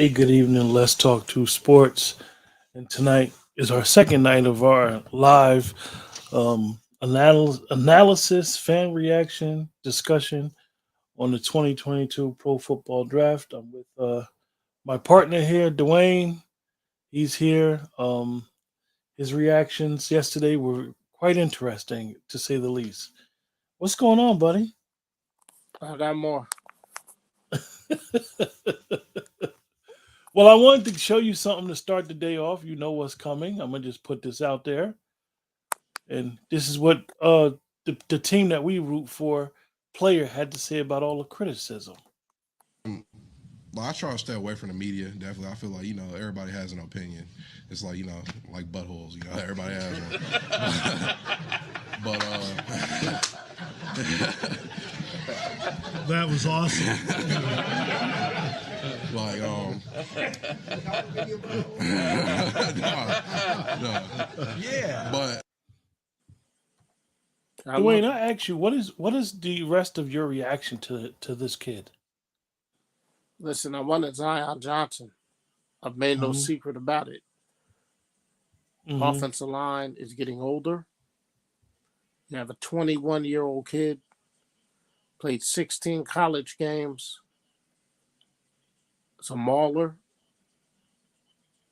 Hey, good evening. Let's talk to sports. And tonight is our second night of our live analysis, fan reaction discussion on the 2022 Pro Football Draft. I'm with my partner here, Dwayne. He's here. His reactions yesterday were quite interesting, to say the least. What's going on, buddy? I got more. Well, I wanted to show you something to start the day off. You know what's coming. I'm gonna just put this out there. And this is what the team that we root for player had to say about all the criticism. Well, I try to stay away from the media. Definitely, I feel like everybody has an opinion. It's like like buttholes. Everybody has one. but That was awesome. like no. Yeah. But Dwayne, I ask you, what is the rest of your reaction to this kid? Listen, I wanted Zion Johnson. I've made no Hmm. secret about it. Hmm. Offensive line is getting older. You have a 21-year-old kid, played 16 college games. It's a mauler.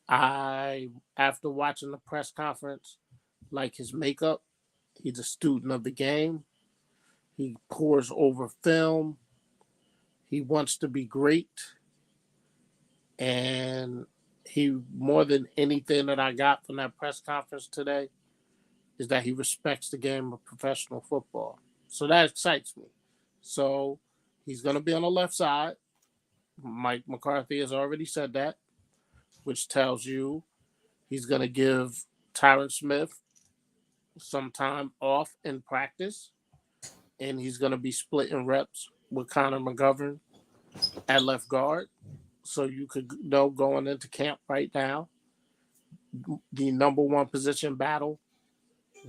After watching the press conference, like his makeup. He's a student of the game. He pores over film. He wants to be great. And he, more than anything that I got from that press conference today, is that he respects the game of professional football. So that excites me. So he's going to be on the left side. Mike McCarthy has already said that, which tells you he's going to give Tyron Smith some time off in practice, and he's going to be splitting reps with Connor McGovern at left guard. So you could know going into camp right now, the number one position battle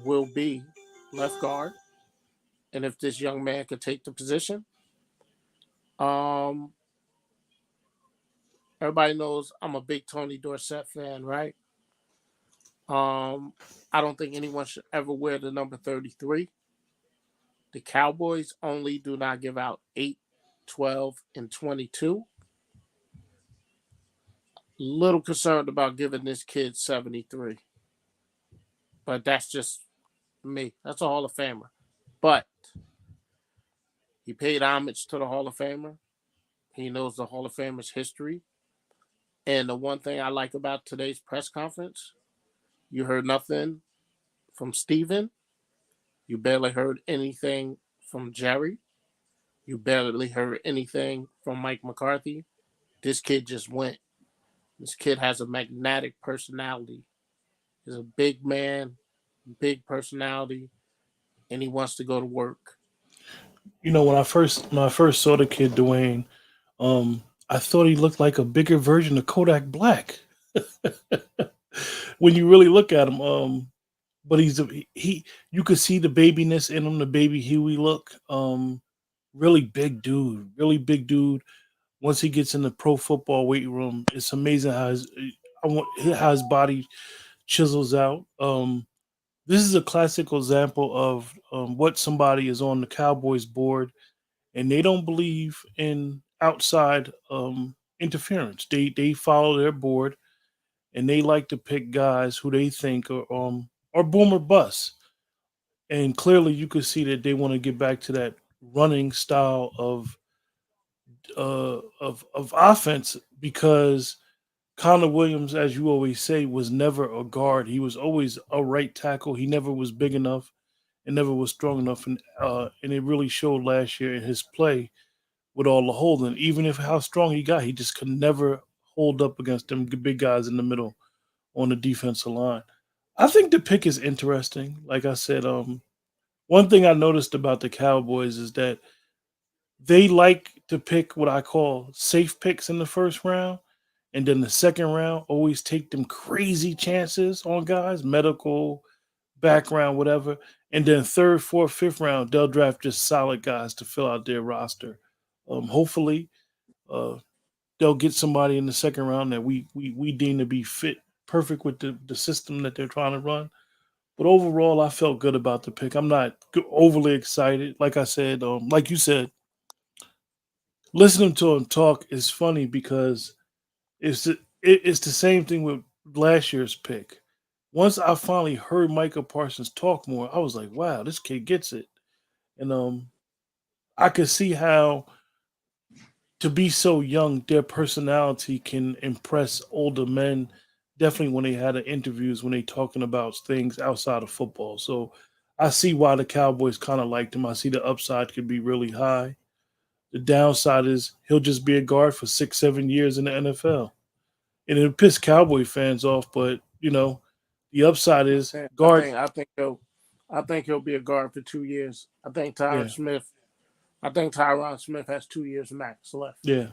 will be left guard. And if this young man could take the position, um, everybody knows I'm a big Tony Dorsett fan, right? I don't think anyone should ever wear the number 33. The Cowboys only do not give out 8, 12, and 22. Little concerned about giving this kid 73. But that's just me. That's a Hall of Famer. But he paid homage to the Hall of Famer. He knows the Hall of Famer's history. And the one thing I like about today's press conference, you heard nothing from Steven. You barely heard anything from Jerry. You barely heard anything from Mike McCarthy. This kid just went. This kid has a magnetic personality. He's a big man, big personality, and he wants to go to work. When I first saw the kid, Dwayne, I thought he looked like a bigger version of Kodak Black. When you really look at him, but he you could see the babiness in him, the baby Huey look. Really big dude, really big dude. Once he gets in the pro football weight room, it's amazing how his body chisels out. This is a classical example of what somebody is on the Cowboys board, and they don't believe in outside interference. They follow their board, and they like to pick guys who they think are boom or bust. And clearly, you could see that they want to get back to that running style of offense because Connor Williams, as you always say, was never a guard. He was always a right tackle. He never was big enough and never was strong enough, and it really showed last year in his play with all the holding. Even if how strong he got, he just could never hold up against them big guys in the middle on the defensive line. I think the pick is interesting. Like I said, one thing I noticed about the Cowboys is that they like to pick what I call safe picks in the first round. And then the second round, always take them crazy chances on guys, medical, background, whatever. And then third, fourth, fifth round, they'll draft just solid guys to fill out their roster. Hopefully, uh, they'll get somebody in the second round that we deem to be fit, perfect with the system that they're trying to run. But overall, I felt good about the pick. I'm not overly excited. Like I said, like you said, listening to him talk is funny because it's the same thing with last year's pick. Once I finally heard Michael Parsons talk more, I was like, wow, this kid gets it. And I could see how to be so young, their personality can impress older men. Definitely when they had the interviews, when they talking about things outside of football. So I see why the Cowboys kind of liked him. I see the upside could be really high. The downside is he'll just be a guard for 6, 7 years in the NFL, and it'll piss Cowboy fans off. But the upside is I guard. think I think he'll I think he'll be a guard for 2 years. Yeah, I think Tyron Smith has 2 years max left. yeah.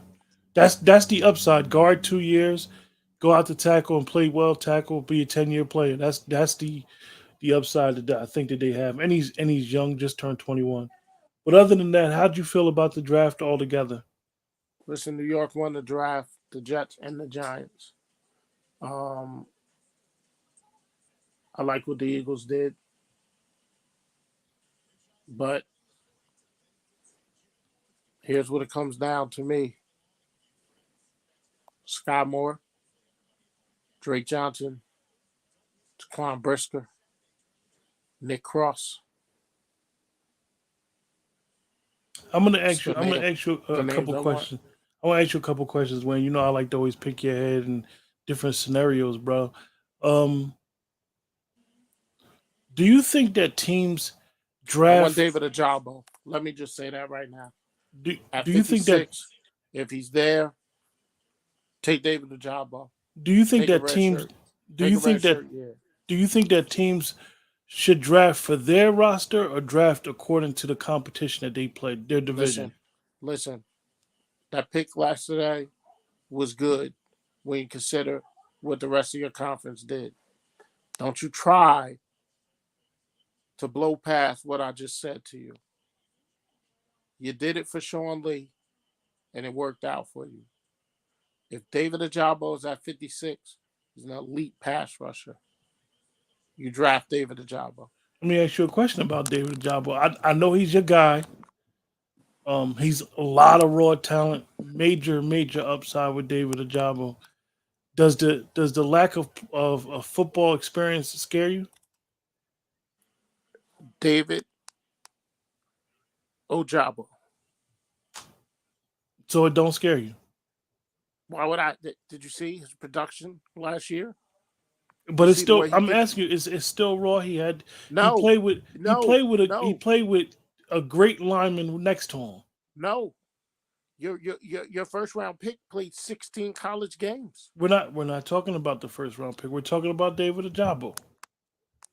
That's the upside. Guard 2 years, go out to tackle and play well. Tackle, be a 10-year player. That's the upside that I think that they have. And he's young, just turned 21. But other than that, how'd you feel about the draft altogether? Listen, New York won the draft, the Jets and the Giants. Um, I like what the Eagles did, but here's what it comes down to me: Sky Moore, Drake Johnson, Taquan Brisker, Nick Cross. I'm gonna It's ask you. I'm gonna ask you the a names couple I want. questions. I want to ask you a couple questions, Wayne. You know I like to always pick your head in different scenarios, bro. Um, do you think that teams I want draft? David Ajabo. Let me just say that right now. Do At Do you think that? 56, if he's there, take David Ajabo. Do you think Take a that red teams? shirt. Do Take you a red think that? shirt, yeah. Do you think that teams should draft for their roster or draft according to the competition that they play, their Listen, division? listen. That pick last today was good when you consider what the rest of your conference did. Don't you try to blow past what I just said to you. You did it for Sean Lee, and it worked out for you. If David Ajabo is at 56, he's an elite pass rusher. You draft David Ajabo. Let me ask you a question about David Ojabo. I know he's your guy. He's a lot of raw talent, major upside with David Ojabo. Does the lack of football experience scare you? David Ojabo. So it don't scare you. Why would I? Did you see his production last year? Did But you it's see the still. way he I'm could? asking you. It's still raw. He No, played with he no, played with he no, played with a great lineman next to him. no. Your first round pick played 16 college games. We're not talking about the first round pick. We're talking about David Ojabo.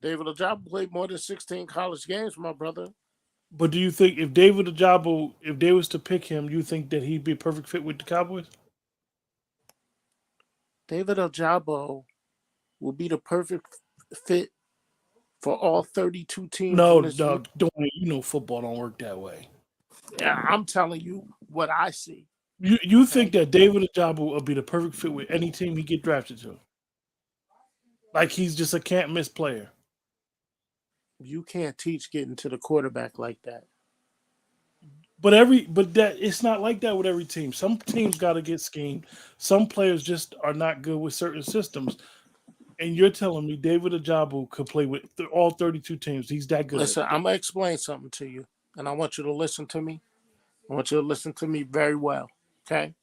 David Ojabo played more than 16 college games, my brother. But do you think if David Ojabo, if they was to pick him, you think that he'd be a perfect fit with the Cowboys? David Ojabo will be the perfect fit for all 32 teams No, in this no, league. don't. Football don't work that way. Yeah, I'm telling you what I see. You think Okay, that David Ojabo will be the perfect fit with any team he get drafted to? Like he's just a can't miss player. you can't teach getting to the quarterback like that. But that it's not like that with every team. Some teams got to get schemed. Some players just are not good with certain systems. And you're telling me David Ojabo could play with all 32 teams. He's that good. Listen, I'm gonna explain something to you, and I want you to listen to me. I want you to listen to me very well. Okay,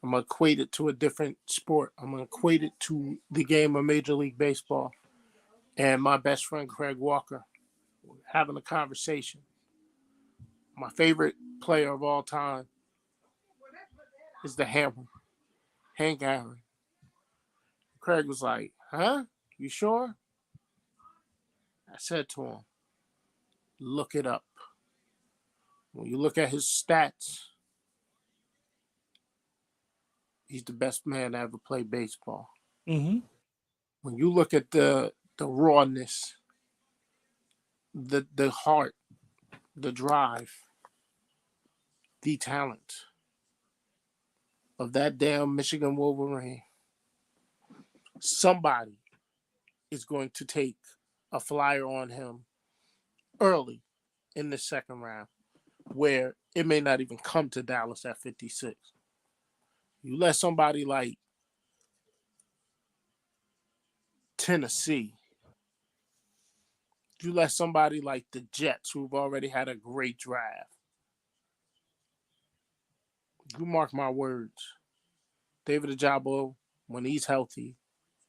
I'm gonna equate it to a different sport. I'm gonna equate it to the game of Major League Baseball. And my best friend Craig Walker having a conversation. My favorite player of all time is the Hammer, Hank Aaron. Craig was like, "Huh? You sure?" I said to him, "Look it up. When you look at his stats, he's the best man to ever play baseball. Hmm. When you look at the rawness, the heart, the drive, the talent of that damn Michigan Wolverine, somebody is going to take a flyer on him early in the second round, where it may not even come to Dallas at 56. You let somebody like Tennessee, you let somebody like the Jets, who've already had a great draft, you mark my words, David Ojabo, when he's healthy,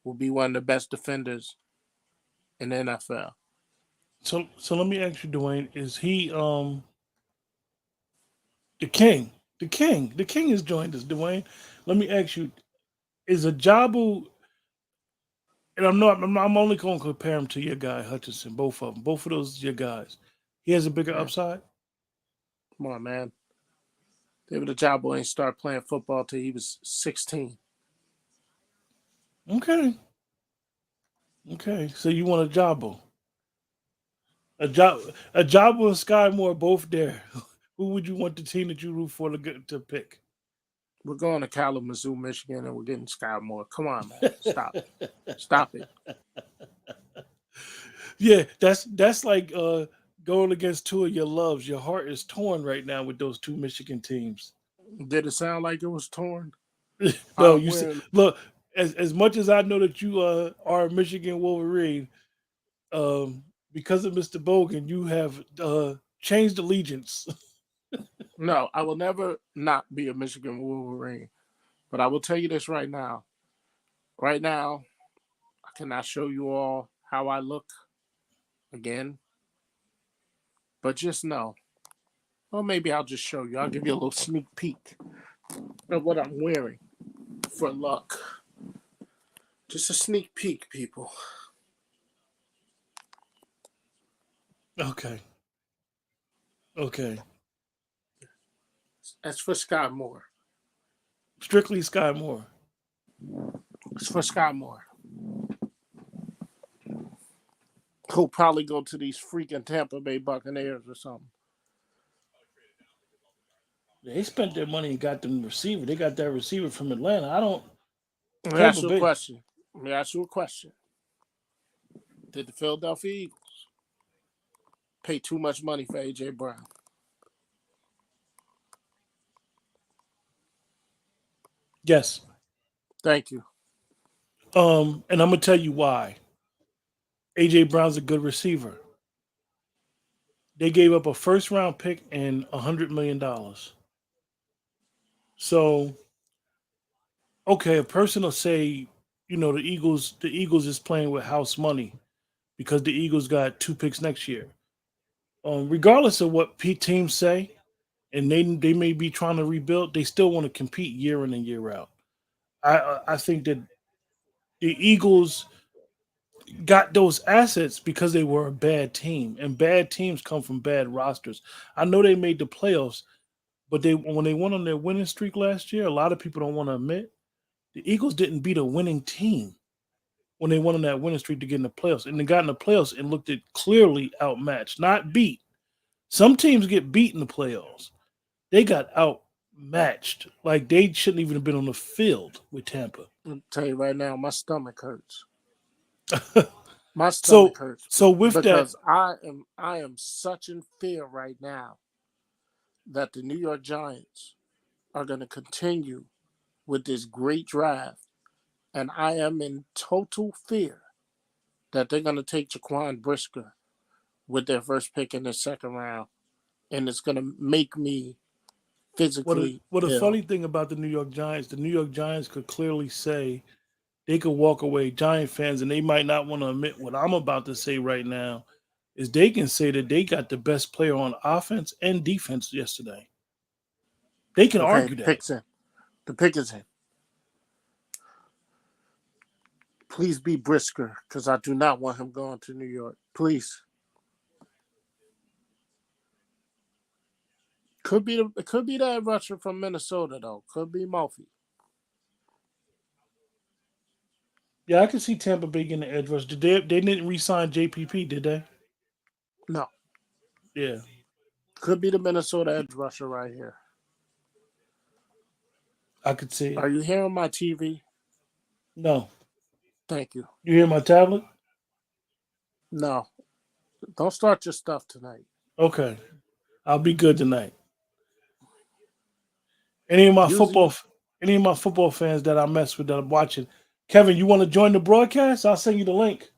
will be one of the best defenders in the NFL. So let me ask you, Dwayne, is he the king? The king has joined us, Dwayne. Let me ask you, is Ajabu, and I'm only going to compare him to your guy Hutchinson, both of them, both of those your guys. He has a bigger Yeah. upside. Come on, man. David Ojabo ain't start playing football till he was 16. Okay, okay. So you want Ajabu? Ajabu and Sky Moore both there. Who would you want the team that you root for to pick? We're going to Kalamazoo, Michigan, and we're getting Sky Moore. Come on, man. Stop. Stop it. Yeah, that's like going against two of your loves. Your heart is torn right now with those two Michigan teams. Did it sound like it was torn? No, I'm you said, wearing, look, as much as I know that you are a Michigan Wolverine, because of Mr. Bogan, you have changed allegiance. no, I will never not be a Michigan Wolverine. But I will tell you this right now. Right now, I cannot show you all how I look again. But just know, well, maybe I'll just show you. I'll give you a little sneak peek of what I'm wearing for luck. Just a sneak peek, people. Okay. Okay. That's for Sky Moore. Strictly Sky Moore. It's for Sky Moore. He'll probably go to these freaking Tampa Bay Buccaneers or something. They spent their money and got them receiver. They got that receiver from Atlanta. I don't. Let me Tampa ask you a Bay. question. Did the Philadelphia Eagles pay too much money for A.J. Brown? Yes. Thank you. And I'm gonna tell you why. AJ Brown's a good receiver. They gave up a first round pick and $100 million. So, okay, a person will say, the Eagles is playing with house money because the Eagles got 2 picks next year. Regardless of what teams say, and they may be trying to rebuild, they still want to compete year in and year out. I think that the Eagles got those assets because they were a bad team, and bad teams come from bad rosters. I know they made the playoffs, but when they went on their winning streak last year, a lot of people don't want to admit the Eagles didn't beat a winning team when they went on that winning streak to get in the playoffs, and they got in the playoffs and looked at clearly outmatched, not beat. Some teams get beat in the playoffs. They got outmatched, like they shouldn't even have been on the field with Tampa. I'll tell you right now, my stomach hurts. My so, stomach hurts so with that, because I am such in fear right now that the New York Giants are going to continue with this great draft, and I am in total fear that they're going to take Jaquan Brisker with their first pick in the second round, and it's going to make me physically what a ill. funny thing about the New York Giants could clearly say they could walk away, Giant fans, and they might not want to admit what I'm about to say right now, is they can say that they got the best player on offense and defense yesterday. They can argue that. The pick is in. Please be Brisker, because I do not want him going to New York. Please. It could be that rusher from Minnesota though. Could be Murphy. Yeah, I can see Tampa Bay getting the edge rush. They didn't re-sign JPP, did they? No. Yeah. Could be the Minnesota edge rusher right here. I could see it. Are you hearing my TV? No. Thank you. You hear my tablet? No. Don't start your stuff tonight. Okay. I'll be good tonight. Any of my Usually, football fans that I mess with that I'm watching. Kevin, you want to join the broadcast? I'll send you the link.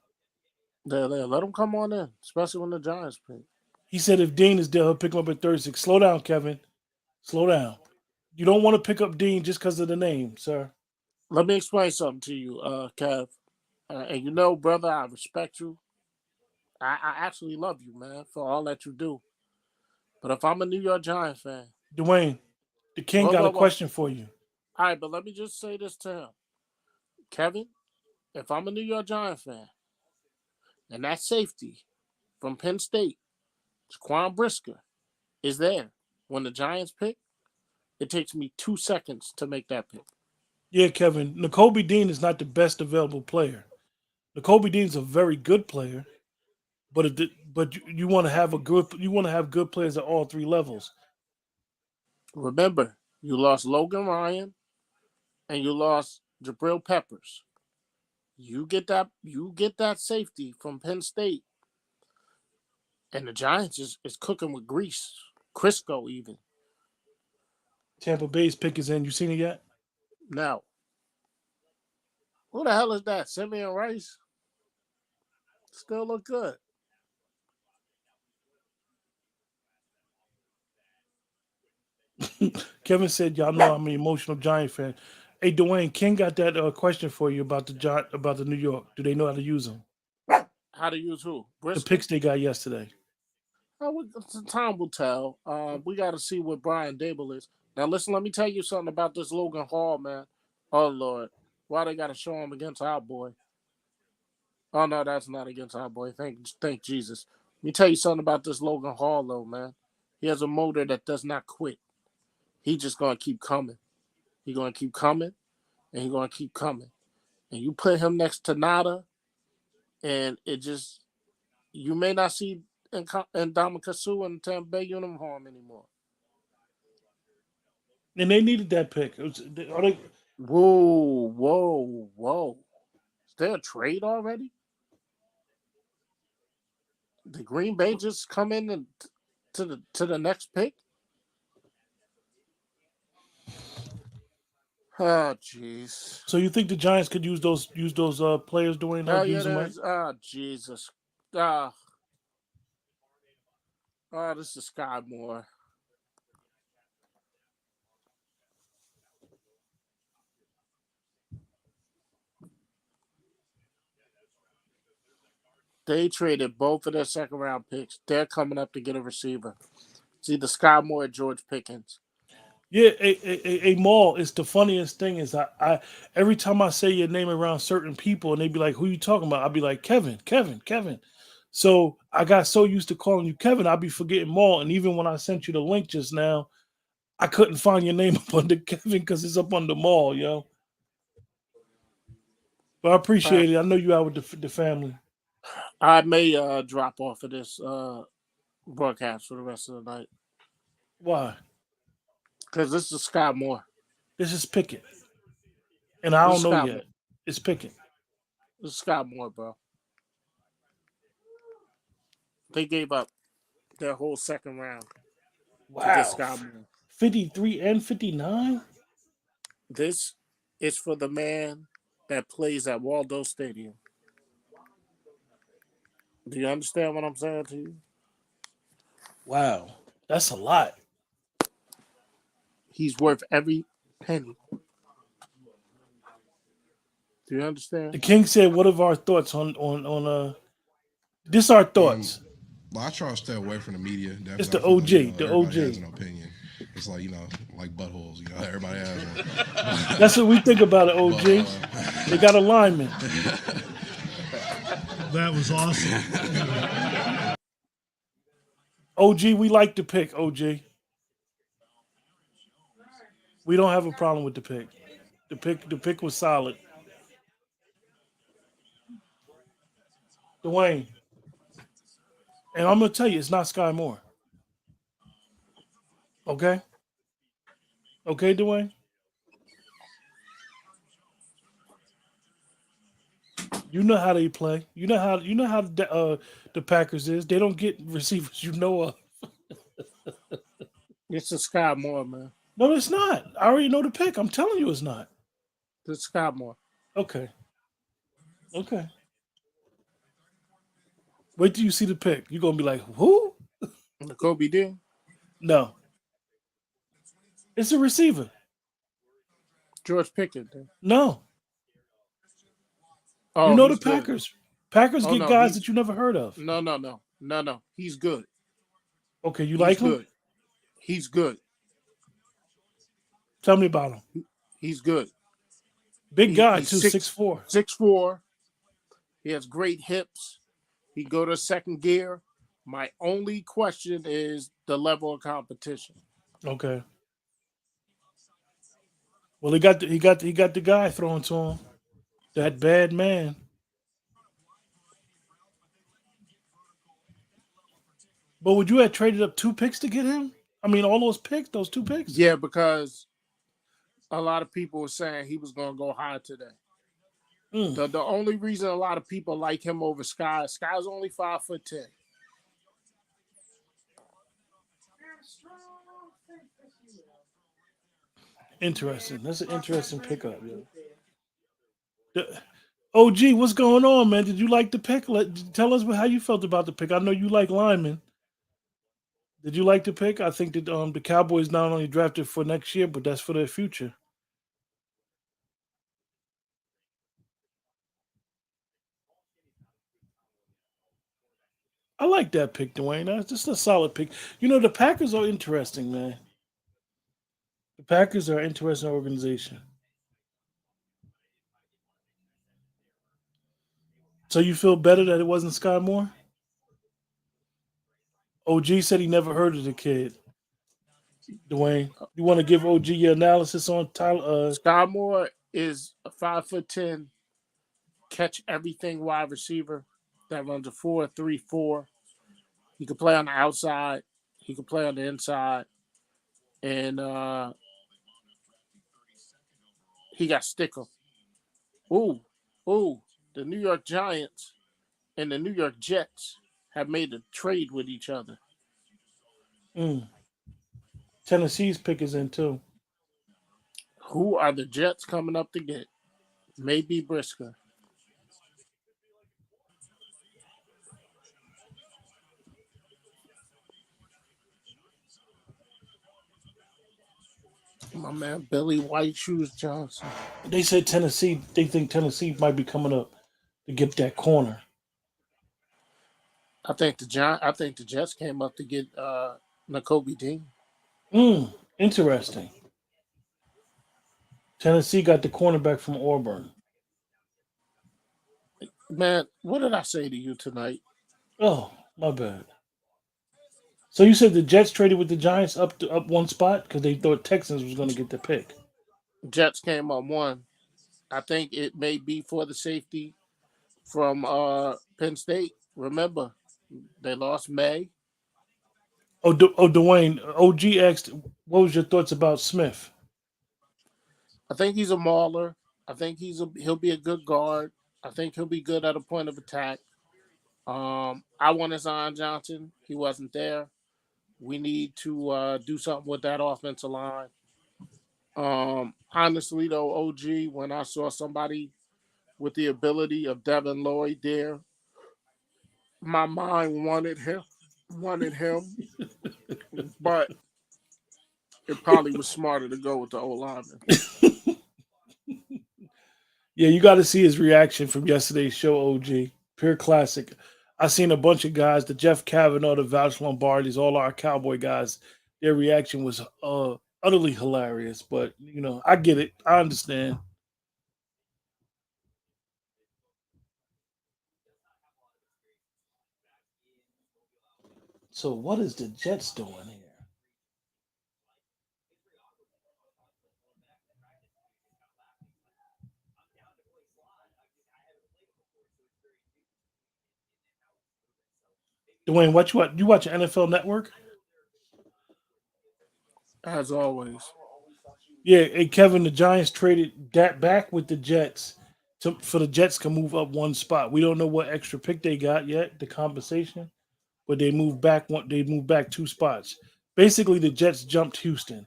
there, let them come on in, especially when the Giants pick. He said if Dean is there, he'll pick him up at 36. Slow down, Kevin. Slow down. You don't want to pick up Dean just because of the name, sir. Let me explain something to you, Kev. And you know, brother, I respect you. I actually love you, man, for all that you do. But if I'm a New York Giants fan, Dwayne, the King whoa, got whoa, a whoa. question for you. All right, but let me just say this to him. Kevin, if I'm a New York Giants fan, and that safety from Penn State, Jaquan Brisker, is there when the Giants pick, it takes me 2 seconds to make that pick. Yeah, Kevin. Nakobe Dean is not the best available player. Nakobe Dean's a very good player, but you want to have good players at all three levels. Remember, you lost Logan Ryan and you lost Jabril Peppers. You get that safety from Penn State. And the Giants is cooking with grease. Crisco even. Tampa Bay's pick is in. You seen it yet? Now, who the hell is that? Simeon Rice? Still look good. Kevin said, "Y'all know I'm an emotional Giant fan." Hey, Dwayne, King got that question for you about the New York. Do they know how to use them? How to use who? The Brisker? picks they got yesterday. Time will tell. We got to see what Brian Dable is. Now, listen, let me tell you something about this Logan Hall, man. Oh, Lord. Why they got to show him against our boy? Oh, no, that's not against our boy. Thank Jesus. Let me tell you something about this Logan Hall, though, man. He has a motor that does not quit. He just going to keep coming. He's going to keep coming, and he's going to keep coming. And you put him next to Nada, and it just, you may not see Ndamukong Suh in the Tampa Bay uniform anymore. And they needed that pick. Whoa. Is there a trade already? Did Green Bay just come in and to the next pick? Oh, jeez. So you think the Giants could use those players, Dwayne? Oh, Use yeah, them right? oh, Jesus. This is Sky Moore. They traded both of their second-round picks. They're coming up to get a receiver. It's either Sky Moore or George Pickens. Yeah, a Maul is the funniest thing is I every time I say your name around certain people and they be like, "Who you talking about?" I'll be like, Kevin. So I got so used to calling you Kevin, I'll be forgetting Maul. And even when I sent you the link just now, I couldn't find your name up under Kevin because it's up under Maul, yo. But I appreciate it. I know you out with the family. I may drop off of this broadcast for the rest of the night. Why? Because this is Sky Moore. This is Pickett. And I This don't is know Sky yet. Moore. It's Pickett. This is Sky Moore, bro. They gave up their whole second round to get Sky Moore. 53 and 59? This is for the man that plays at Waldo Stadium. Do you understand what I'm saying to you? Wow. That's a lot. He's worth every penny. Do you The understand? King said, "What are our thoughts on this? Our thoughts." I try to stay away from the media. Definitely. It's the I feel OG. Like, The everybody OG. has an opinion. It's like like buttholes. Everybody has one. That's what we think about it, OG. They got alignment. That was awesome. OG, we like the pick, OG. We don't have a problem with the pick. The pick was solid. Dwayne. And I'm gonna tell you, it's not Sky Moore. Okay? Okay, Dwayne? You know how they play. You know how the Packers is. They don't get receivers you know of. It's a Sky Moore, man. No, it's not. I already know the pick. I'm telling you, it's not. It's Sky Moore. Okay. Okay. Wait till you see the pick. You're gonna be like, who? Kobe Dean. No. It's a receiver. George Pickett. Then. No. Oh, You know the he's good. Packers. Packers Oh, get no, guys he's- that you never heard of. No. He's good. Okay, you He's like him? good. He's good. Tell me about him. He's good. Big guy he's too, 6'4". 6'4". He has great hips. He go to second gear. My only question is the level of competition. Okay. Well, he got the guy thrown to him. That bad man. But would you have traded up 2 picks to get him? I mean, all those picks, those 2 picks. Yeah, because a lot of people were saying he was going to go high today. Mm. The only reason a lot of people like him over Sky's only 5'10". Interesting. That's an interesting pickup, yo. OG, what's going on, man? Did you like the pick? Tell us how you felt about the pick. I know you like linemen. Did you like the pick? I think that the Cowboys not only drafted for next year, but that's for their future. I like that pick, Dwayne. That's just a solid pick. You know, the Packers are interesting, man. The Packers are an interesting organization. So you feel better that it wasn't Sky Moore? OG said he never heard of the kid. Dwayne, you want to give OG your analysis on Tyler? Sky Moore is a 5'10", catch everything wide receiver that runs a 4-3-4. He can play on the outside. He can play on the inside. And he got stickle. Ooh. The New York Giants and the New York Jets have made a trade with each other. Tennessee's pick is in too. Who are the Jets coming up to get? Maybe Brisker. My man Billy White Shoes Johnson. They said Tennessee. They think Tennessee might be coming up to get that corner. I think the Jets came up to get Nakobe Dean. Interesting. Tennessee got the cornerback from Auburn. Man, what did I say to you tonight? Oh, my bad. So you said the Jets traded with the Giants up one spot because they thought Texans was going to get the pick. Jets came up one. I think it may be for the safety from Penn State. Remember, they lost May. Dwayne, OG asked, what was your thoughts about Smith? I think he's a mauler. I think he'll be a good guard. I think he'll be good at a point of attack. I wanted Zion Johnson. He wasn't there. We need to do something with that offensive line. Honestly, though, OG, when I saw somebody with the ability of Devin Lloyd there, my mind wanted him, but it probably was smarter to go with the O-lineman. Yeah, you got to see his reaction from yesterday's show, OG. Pure classic. I seen a bunch of guys, the Jeff Kavanaugh, the Vouch Lombardis, all our Cowboy guys. Their reaction was utterly hilarious. But, you know, I get it. I understand. So what is the Jets doing here? Dwayne, what you watch NFL Network? As always. Yeah, hey Kevin, the Giants traded that back with the Jets for the Jets can move up one spot. We don't know what extra pick they got yet, the compensation, but they moved back one. They moved back 2 spots. Basically, the Jets jumped Houston.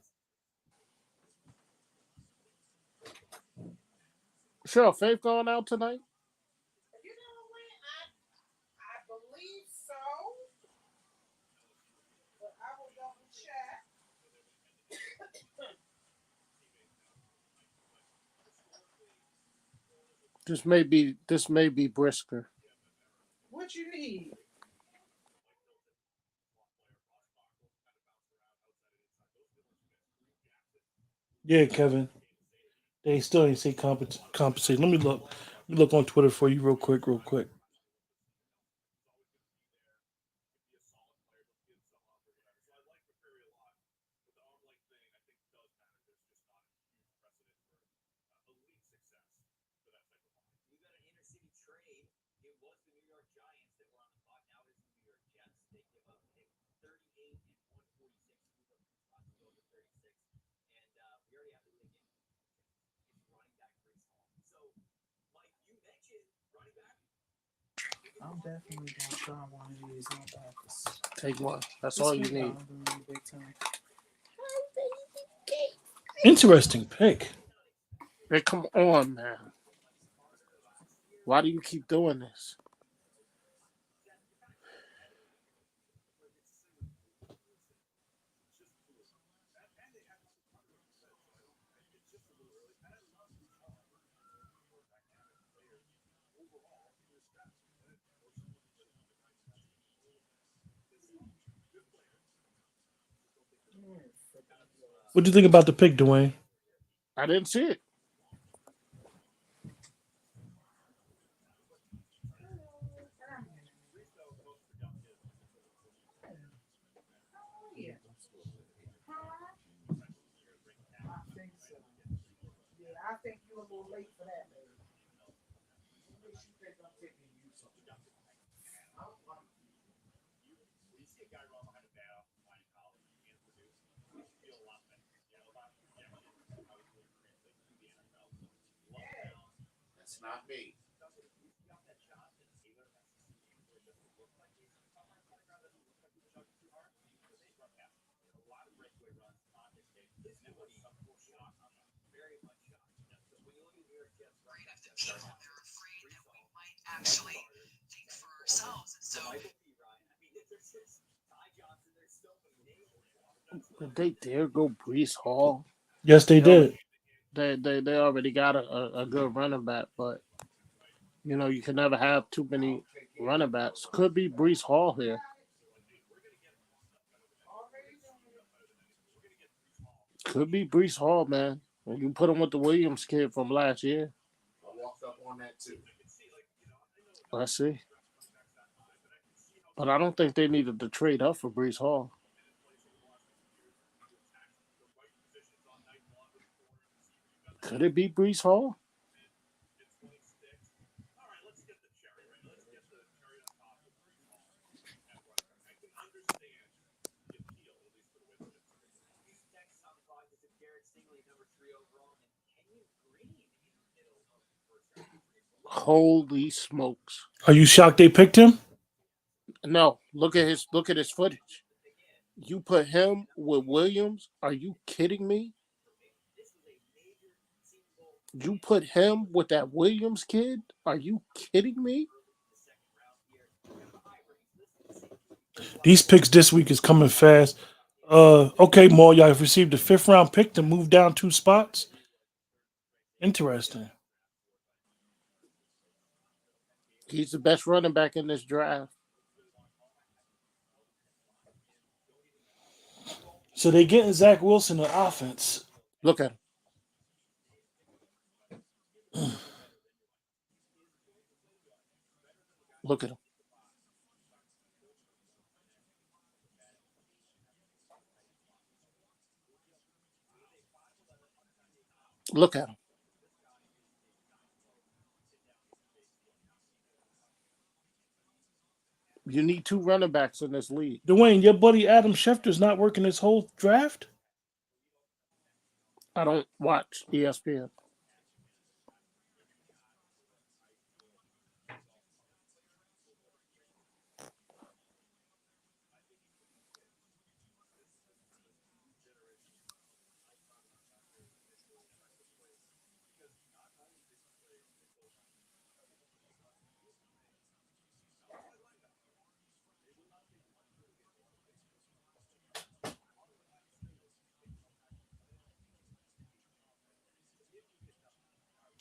Sure, Faith going out tonight? You know what? I believe so. But I will double check. This may be Brisker. What you need? Yeah, Kevin. They still ain't say compensation. Let me look. Let me look on Twitter for you real quick. I'm definitely gonna try one of these on purpose. Take one. That's all you need. Big time. Interesting pick. Hey, come on, man. Why do you keep doing this? What do you think about the pick, Dwayne? I didn't see it. I think so. Yeah, I think you're a little late for that, baby. What makes you think I'm taking you something? That's not me. Did they dare go Brees Hall? Yes, they did. They already got a good running back, but you know you can never have too many running backs. Could be Brees Hall here. Could be Brees Hall, man. And you put him with the Williams kid from last year. I walked up on that too. Let's see. But I don't think they needed to trade up for Brees Hall. Could it be Brees Hall? Holy smokes. Are you shocked they picked him? No, look at his footage. You put him with Williams? Are you kidding me? You put him with that Williams kid? Are you kidding me? These picks this week is coming fast. Okay, Maul, y'all have received a 5th round pick to move down 2 spots. Interesting. He's the best running back in this draft. So they getting Zach Wilson an offense. Look at him. Look at him. Look at him. You need 2 running backs in this league. Dwayne, your buddy Adam Schefter's not working this whole draft? I don't watch ESPN.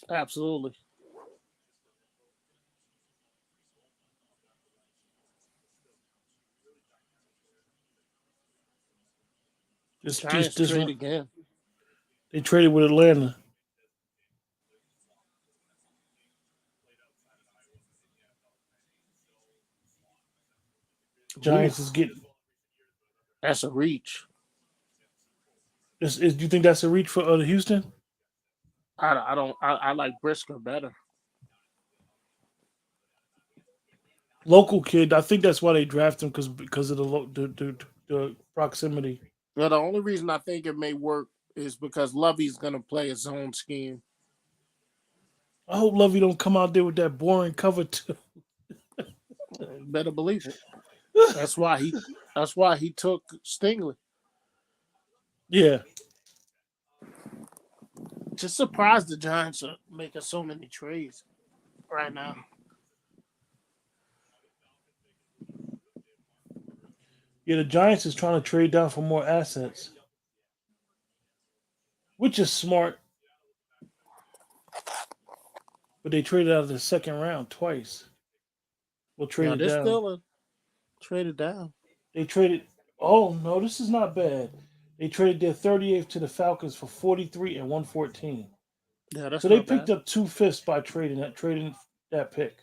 Absolutely. Giants Just trade again. they traded with Atlanta. Giants is getting. That's a reach. Do you think that's a reach for Houston? I don't. I like Brisker better. Local kid. I think that's why they draft him because of the proximity. Well, the only reason I think it may work is because Lovey's going to play his own scheme. I hope Lovey don't come out there with that boring cover too. Better believe it. That's why he took Stingley. Yeah. Just surprised the Giants are making so many trades right now. Yeah, the Giants is trying to trade down for more assets, which is smart. But they traded out of the second round twice. We'll trade it They're down. still traded down. They traded. Oh no, this is not bad. They traded their 38th to the Falcons for 43 and 114. Yeah, that's So they not picked bad. up 2/5 by trading that pick.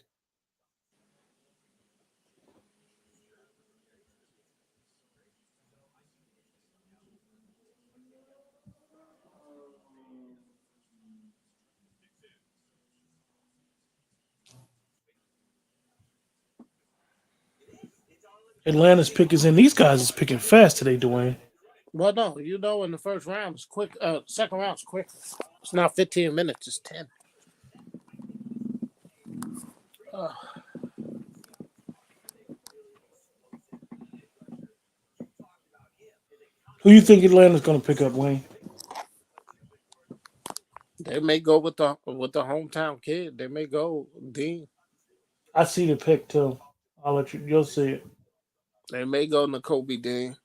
Atlanta's pick is in. These guys is picking fast today, Dwayne. Well, no, in the first round it's quick. Second round's quick. It's not 15 minutes. It's 10. Who you think Atlanta's going to pick up, Wayne? They may go with the hometown kid. They may go Dean. I see the pick too. I'll let you. You'll see it. They may go Nakobe Dean.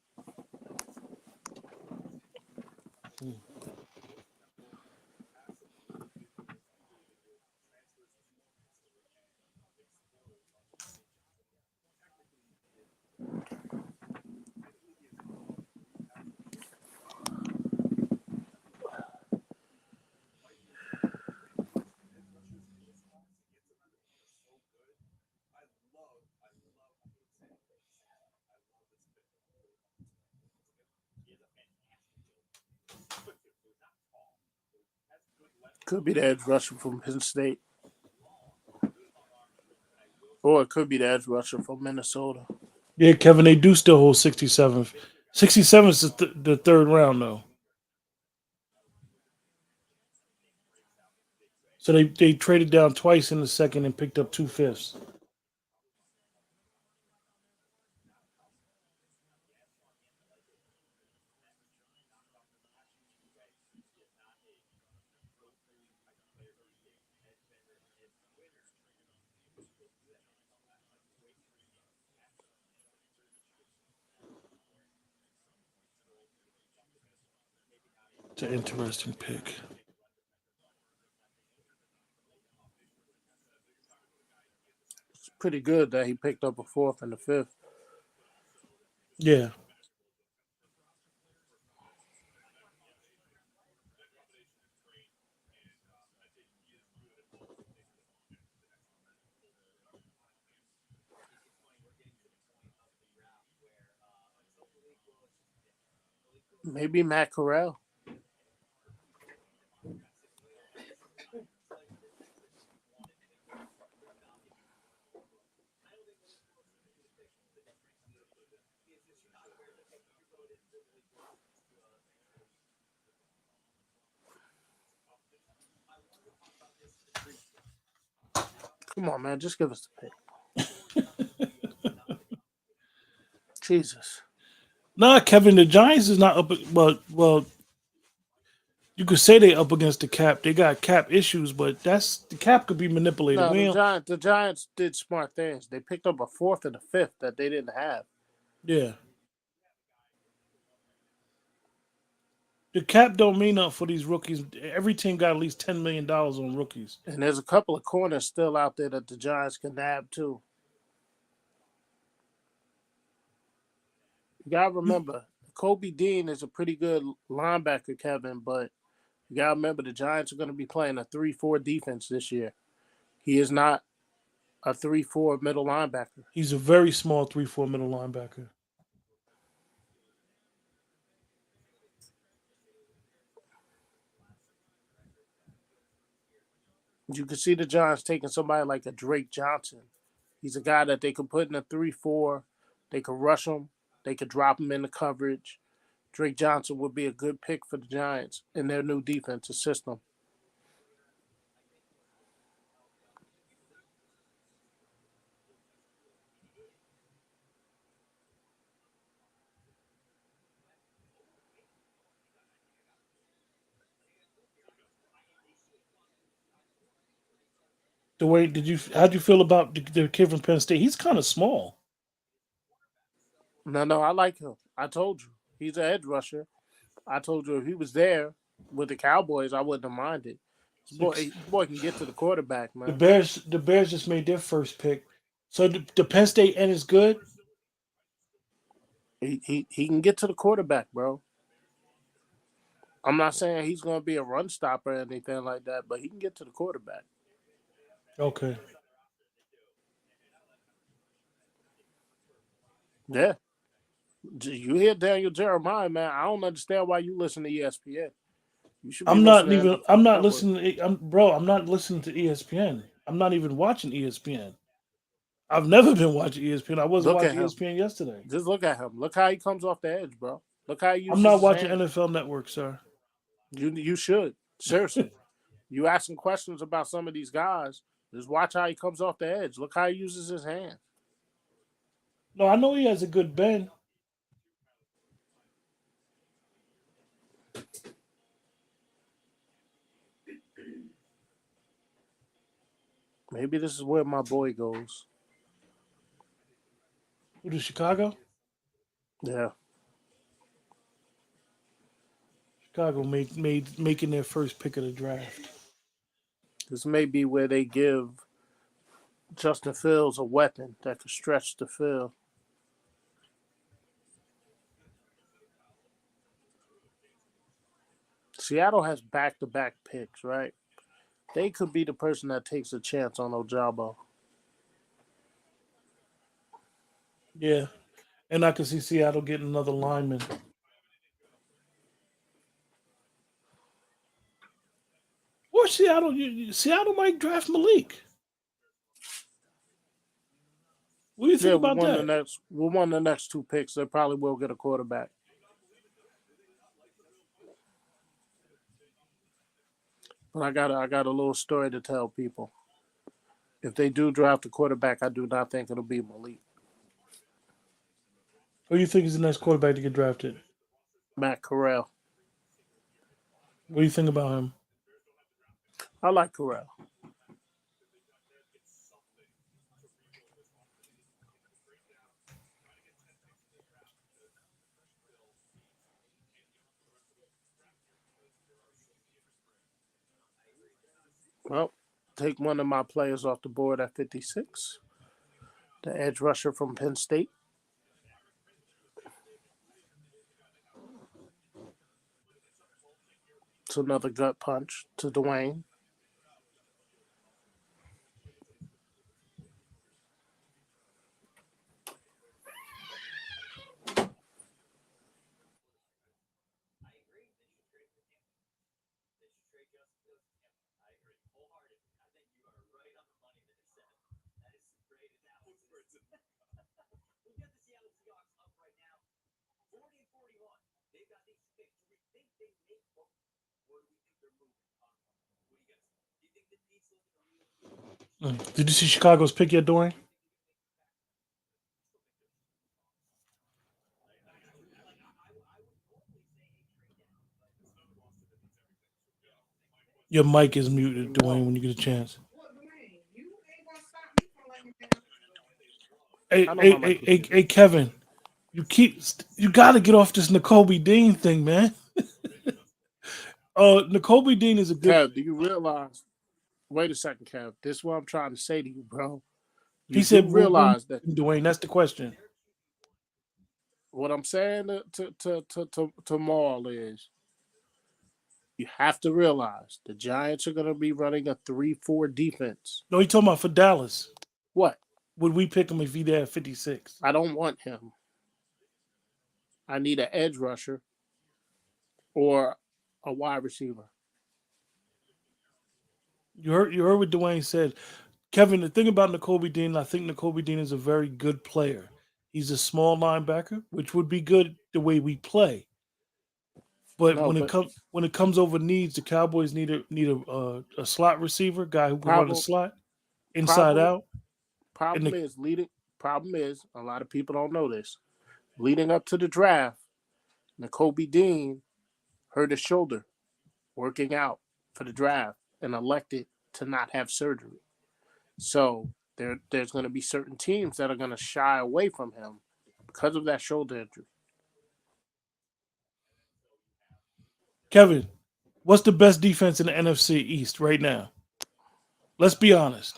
Could be the edge rusher from Penn State. Or it could be the edge rusher from Minnesota. Yeah, Kevin, they do still hold 67th. 67 is the third round, though. So they traded down twice in the second and picked up 2/5. It's an interesting pick. It's pretty good that he picked up a fourth and a fifth. Yeah. Maybe Matt Corral. Come on, man. Just give us the pick. Jesus. Nah, Kevin, the Giants is not up. Well, you could say they up against the cap. They got cap issues, but the cap could be manipulated. No, Well, the Giants did smart things. They picked up a fourth and a fifth that they didn't have. yeah. The cap don't mean nothing for these rookies. Every team got at least $10 million on rookies. And there's a couple of corners still out there that the Giants can nab too. You gotta remember, Kobe Dean is a pretty good linebacker, Kevin, but you gotta remember the Giants are gonna be playing a 3-4 defense this year. He is not a 3-4 middle linebacker. He's a very small 3-4 middle linebacker. You can see the Giants taking somebody like a Drake Johnson. He's a guy that they could put in a 3-4. They could rush him. They could drop him in the coverage. Drake Johnson would be a good pick for the Giants in their new defensive system. Dwayne, how'd you feel about the kid from Penn State? He's kind of small. No, I like him. I told you. He's an edge rusher. I told you if he was there with the Cowboys, I wouldn't have minded. This boy can get to the quarterback, man. The Bears just made their first pick. So the Penn State end is good? He can get to the quarterback, bro. I'm not saying he's going to be a run stopper or anything like that, but he can get to the quarterback. Okay. Yeah. You hear Daniel Jeremiah, man. I don't understand why you listen to ESPN. You should be I'm not listening to I'm not Cowboys. listening. I'm not listening to ESPN. I'm not even watching ESPN. I've never been watching ESPN. I wasn't Look at watching him. ESPN yesterday. Just look at him. Look how he comes off the edge, bro. Look how he uses I'm not his watching hands. NFL Network, sir. You should. Seriously. You asking questions about some of these guys, just watch how he comes off the edge. Look how he uses his hands. No, I know he has a good bend. Maybe this is where my boy goes. Who to Chicago? Yeah. Chicago making their first pick of the draft. This may be where they give Justin Fields a weapon that could stretch the field. Seattle has back-to-back picks, right? They could be the person that takes a chance on Ojabo. Yeah. And I can see Seattle getting another lineman. Or Seattle might draft Malik. What do you think about that? We'll win the next two picks. They probably will get a quarterback. But I got a little story to tell people. If they do draft a quarterback, I do not think it'll be Malik. Who do you think is the next quarterback to get drafted? Matt Corral. What do you think about him? I like Corral. Well, take one of my players off the board at 56. The edge rusher from Penn State. It's another gut punch to Dwayne. Did you see Chicago's pick yet, Dwayne? Your mic is muted, Dwayne, when you get a chance. Hey, Kevin, you got to get off this Nakobe Dean thing, man. N'Kobe Dean is a good. Kev, do you realize? Wait a second, Kev. This is what I'm trying to say to you, bro. You He said, do realize that Dwayne. That's the question. what I'm saying to Maul is you have to realize the Giants are going to be running a 3-4 defense. No, he talking about for Dallas. What? Would we pick him if he had 56? I don't want him. I need an edge rusher or a wide receiver. You heard what Dwayne said. Kevin, the thing about N'Kobe Dean, I think N'Kobe Dean is a very good player. He's a small linebacker, which would be good the way we play. But No, when it comes over needs, the Cowboys need a slot receiver, guy who can run the slot inside out. Problem is a lot of people don't know this. Leading up to the draft, N'Kobe Dean hurt his shoulder working out for the draft and elected to not have surgery. So there's going to be certain teams that are going to shy away from him because of that shoulder injury. Kevin, what's the best defense in the NFC East right now? Let's be honest.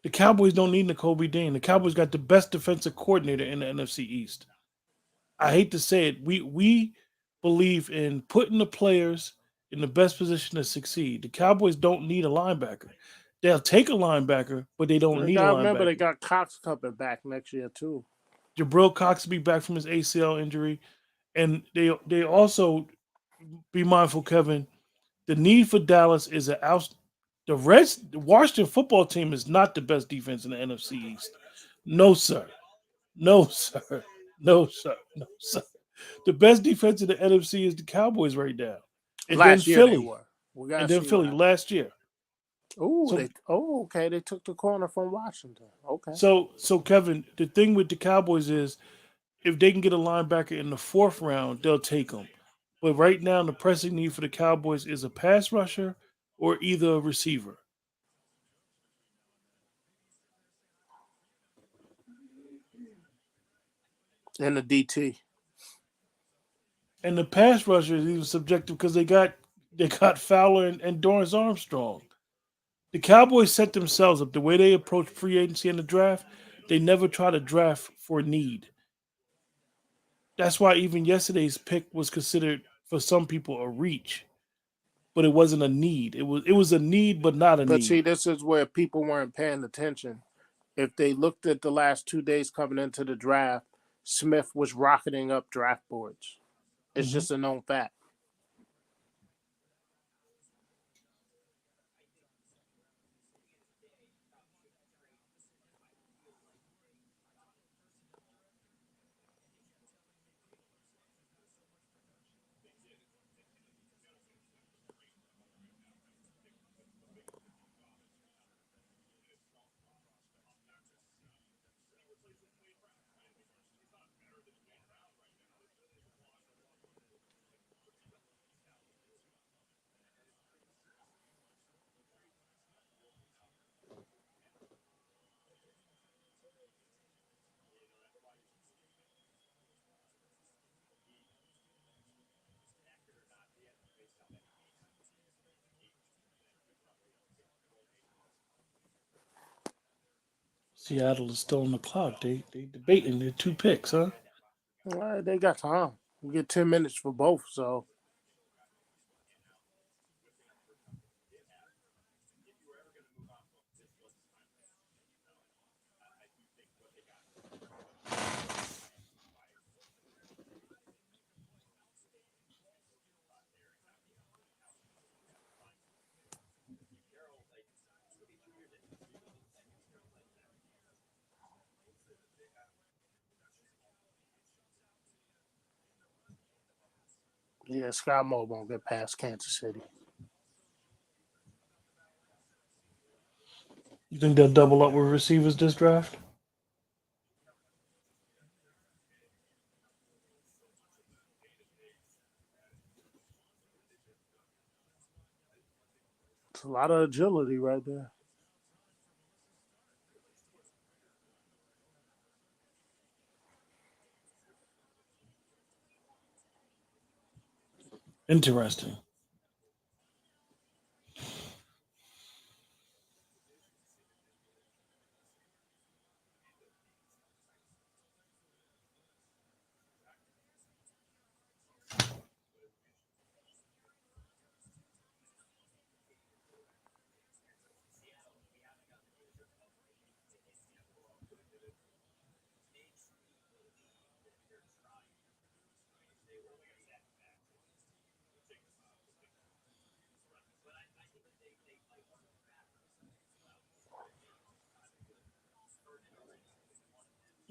The Cowboys don't need N'Kobe Dean. The Cowboys got the best defensive coordinator in the NFC East. I hate to say it. We believe in putting the players in the best position to succeed. The Cowboys don't need a linebacker. They'll take a linebacker, but they don't need a linebacker. Remember, they got Cox coming back next year, too. Jabril Cox will be back from his ACL injury. And they also, be mindful, Kevin, the need for Dallas is the Washington football team is not the best defense in the NFC East. No, sir. No, sir. No, sir. No, sir. The best defense in the NFC is the Cowboys right now. And last year Philly. they were. And then Philly last year. Okay. They took the corner from Washington. Okay. So Kevin, the thing with the Cowboys is if they can get a linebacker in the 4th round, they'll take him. But right now, the pressing need for the Cowboys is a pass rusher or either a receiver. And the DT. And the pass rusher is even subjective because they got Fowler and Dorrance Armstrong. The Cowboys set themselves up the way they approach free agency and the draft. They never try to draft for need. That's why even yesterday's pick was considered for some people a reach, but it wasn't a need. It was a need, but not a need. But see, this is where people weren't paying attention. If they looked at the last 2 days coming into the draft, Smith was rocketing up draft boards. It's just a known fact. Seattle is still on the clock. They debating their 2 picks, huh? Well, they got time. We get 10 minutes for both, so. Yeah, Scott Moe won't get past Kansas City. You think they'll double up with receivers this draft? It's a lot of agility right there. Interesting.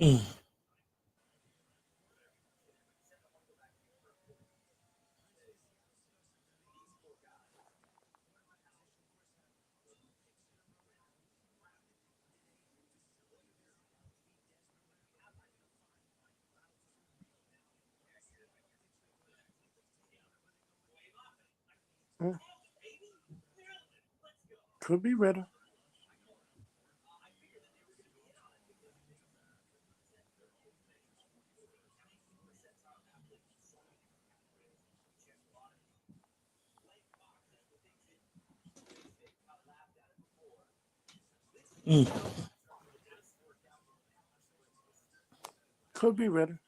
Mm. Mm. Could be Ritter. Mm. Could be Ritter.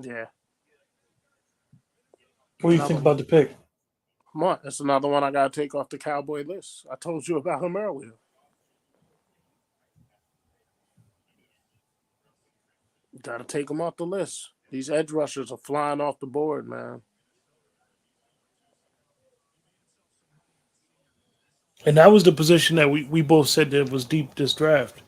Yeah. What do you think Another one. about the pick? Come on. That's another one I got to take off the Cowboy list. I told you about him earlier. Got to take him off the list. These edge rushers are flying off the board, man. And that was the position that we both said that was deep this draft.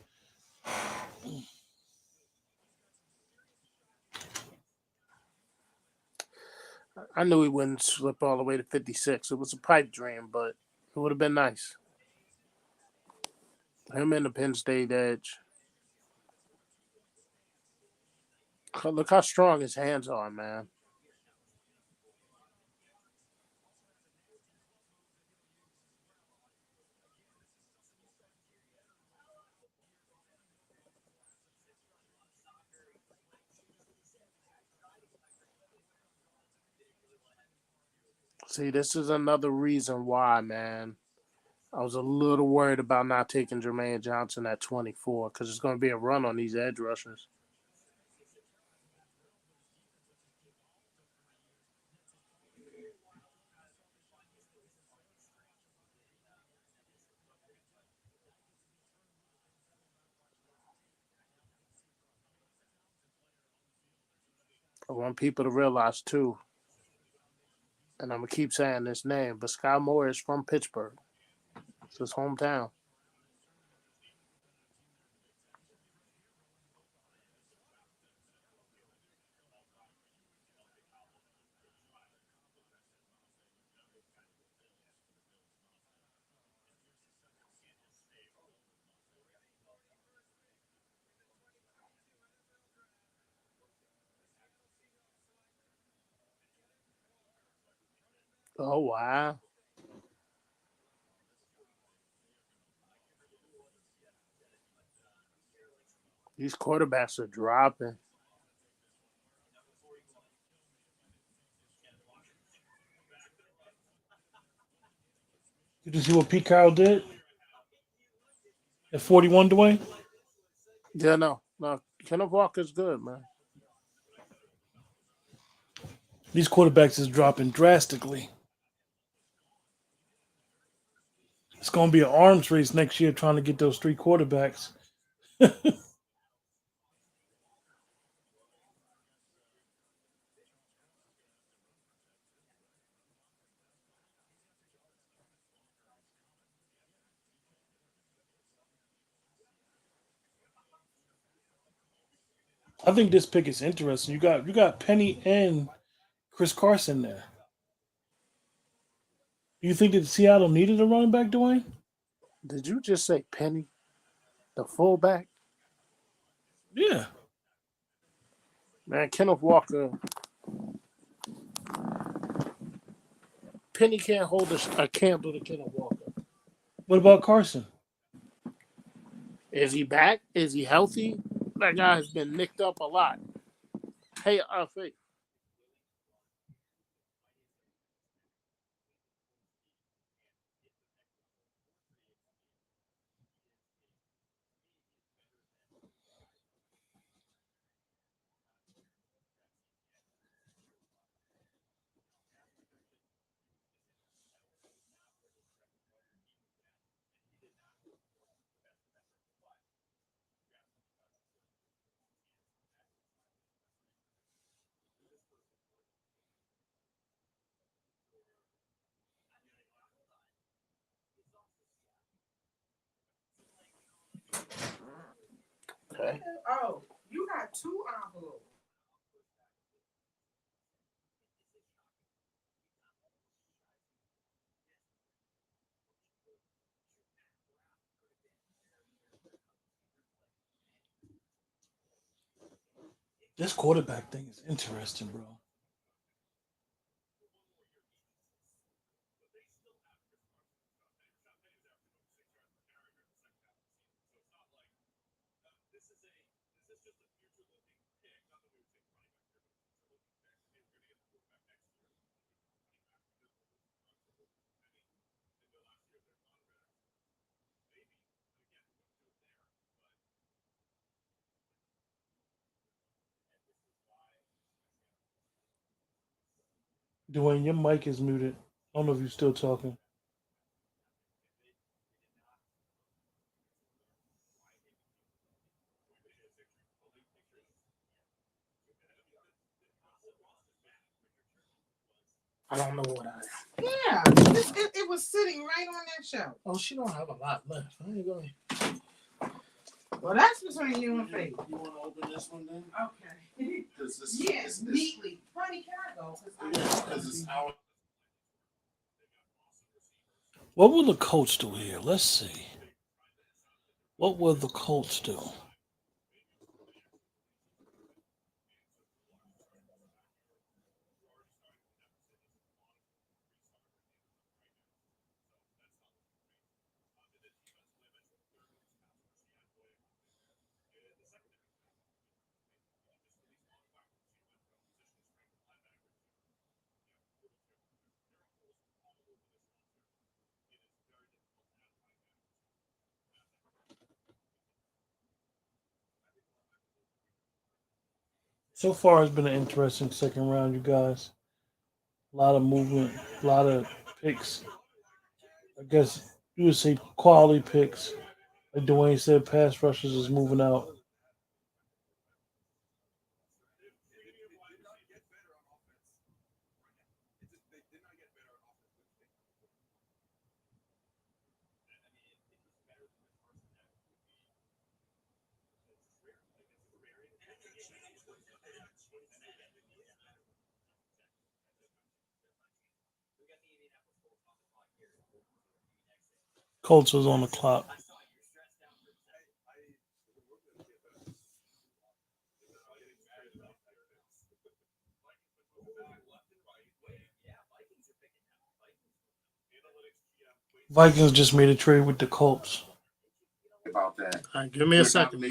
I knew he wouldn't slip all the way to 56. It was a pipe dream, but it would have been nice. Him and the Penn State edge. Look how strong his hands are, man. See, this is another reason why, man. I was a little worried about not taking Jermaine Johnson at 24 because it's going to be a run on these edge rushers. I want people to realize, too, and I'm going to keep saying this name, but Sky Moore is from Pittsburgh. It's his hometown. Oh, wow. These quarterbacks are dropping. Did you see what Pete Carroll did at 41, Dwayne? Yeah, no. Kenneth Walker's good, man. These quarterbacks is dropping drastically. It's going to be an arms race next year trying to get those three quarterbacks. I think this pick is interesting. You got Penny and Chris Carson there. Do you think that Seattle needed a running back, Dwayne? Did you just say Penny, the fullback? Yeah. Man, Kenneth Walker. Penny can't hold a candle to Kenneth Walker. What about Carson? Is he back? Is he healthy? That guy has been nicked up a lot. Hey, Faith. Okay. Oh, you got two envelopes. This quarterback thing is interesting, bro. Dwayne, your mic is muted. I don't know if you're still talking. I don't know what I. Yeah, it was sitting right on that shelf. Oh, she don't have a lot left. I ain't going. Well, that's between you and Faith. You want to open this one then? Okay. Because this. Yes, neatly. Honey, can I go? Because it's our. What will the Colts do here? Let's see. What will the Colts do? So far, it's been an interesting second round, you guys. A lot of movement, a lot of picks. I guess you would say quality picks. Like Dwayne said, pass rushers is moving out. Colts is on the clock. Vikings just made a trade with the Colts. About that. All right, give me a second, bro.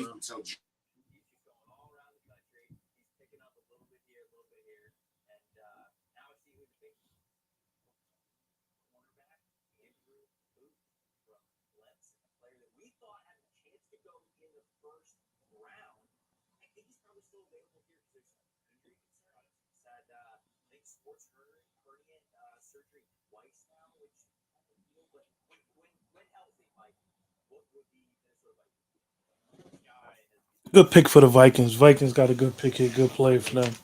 Good pick for the Vikings. Vikings got a good pick here, good play for them.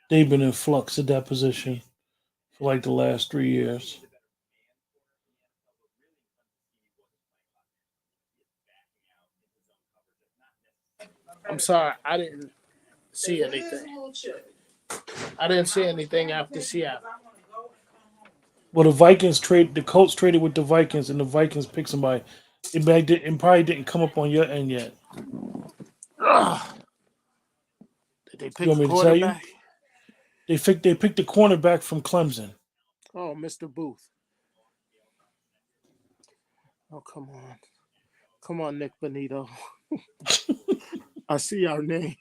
They've been in flux at that position for like the last 3 years. I'm sorry, I didn't see anything. I didn't see anything after Seattle. Well, the Colts traded with the Vikings, and the Vikings picked somebody. It probably didn't come up on your end yet. Ugh. Did they You pick want a me to tell you? quarterback? They picked the cornerback from Clemson. Oh, Mr. Booth. Oh, come on. Come on, Nick Benito. I see our name.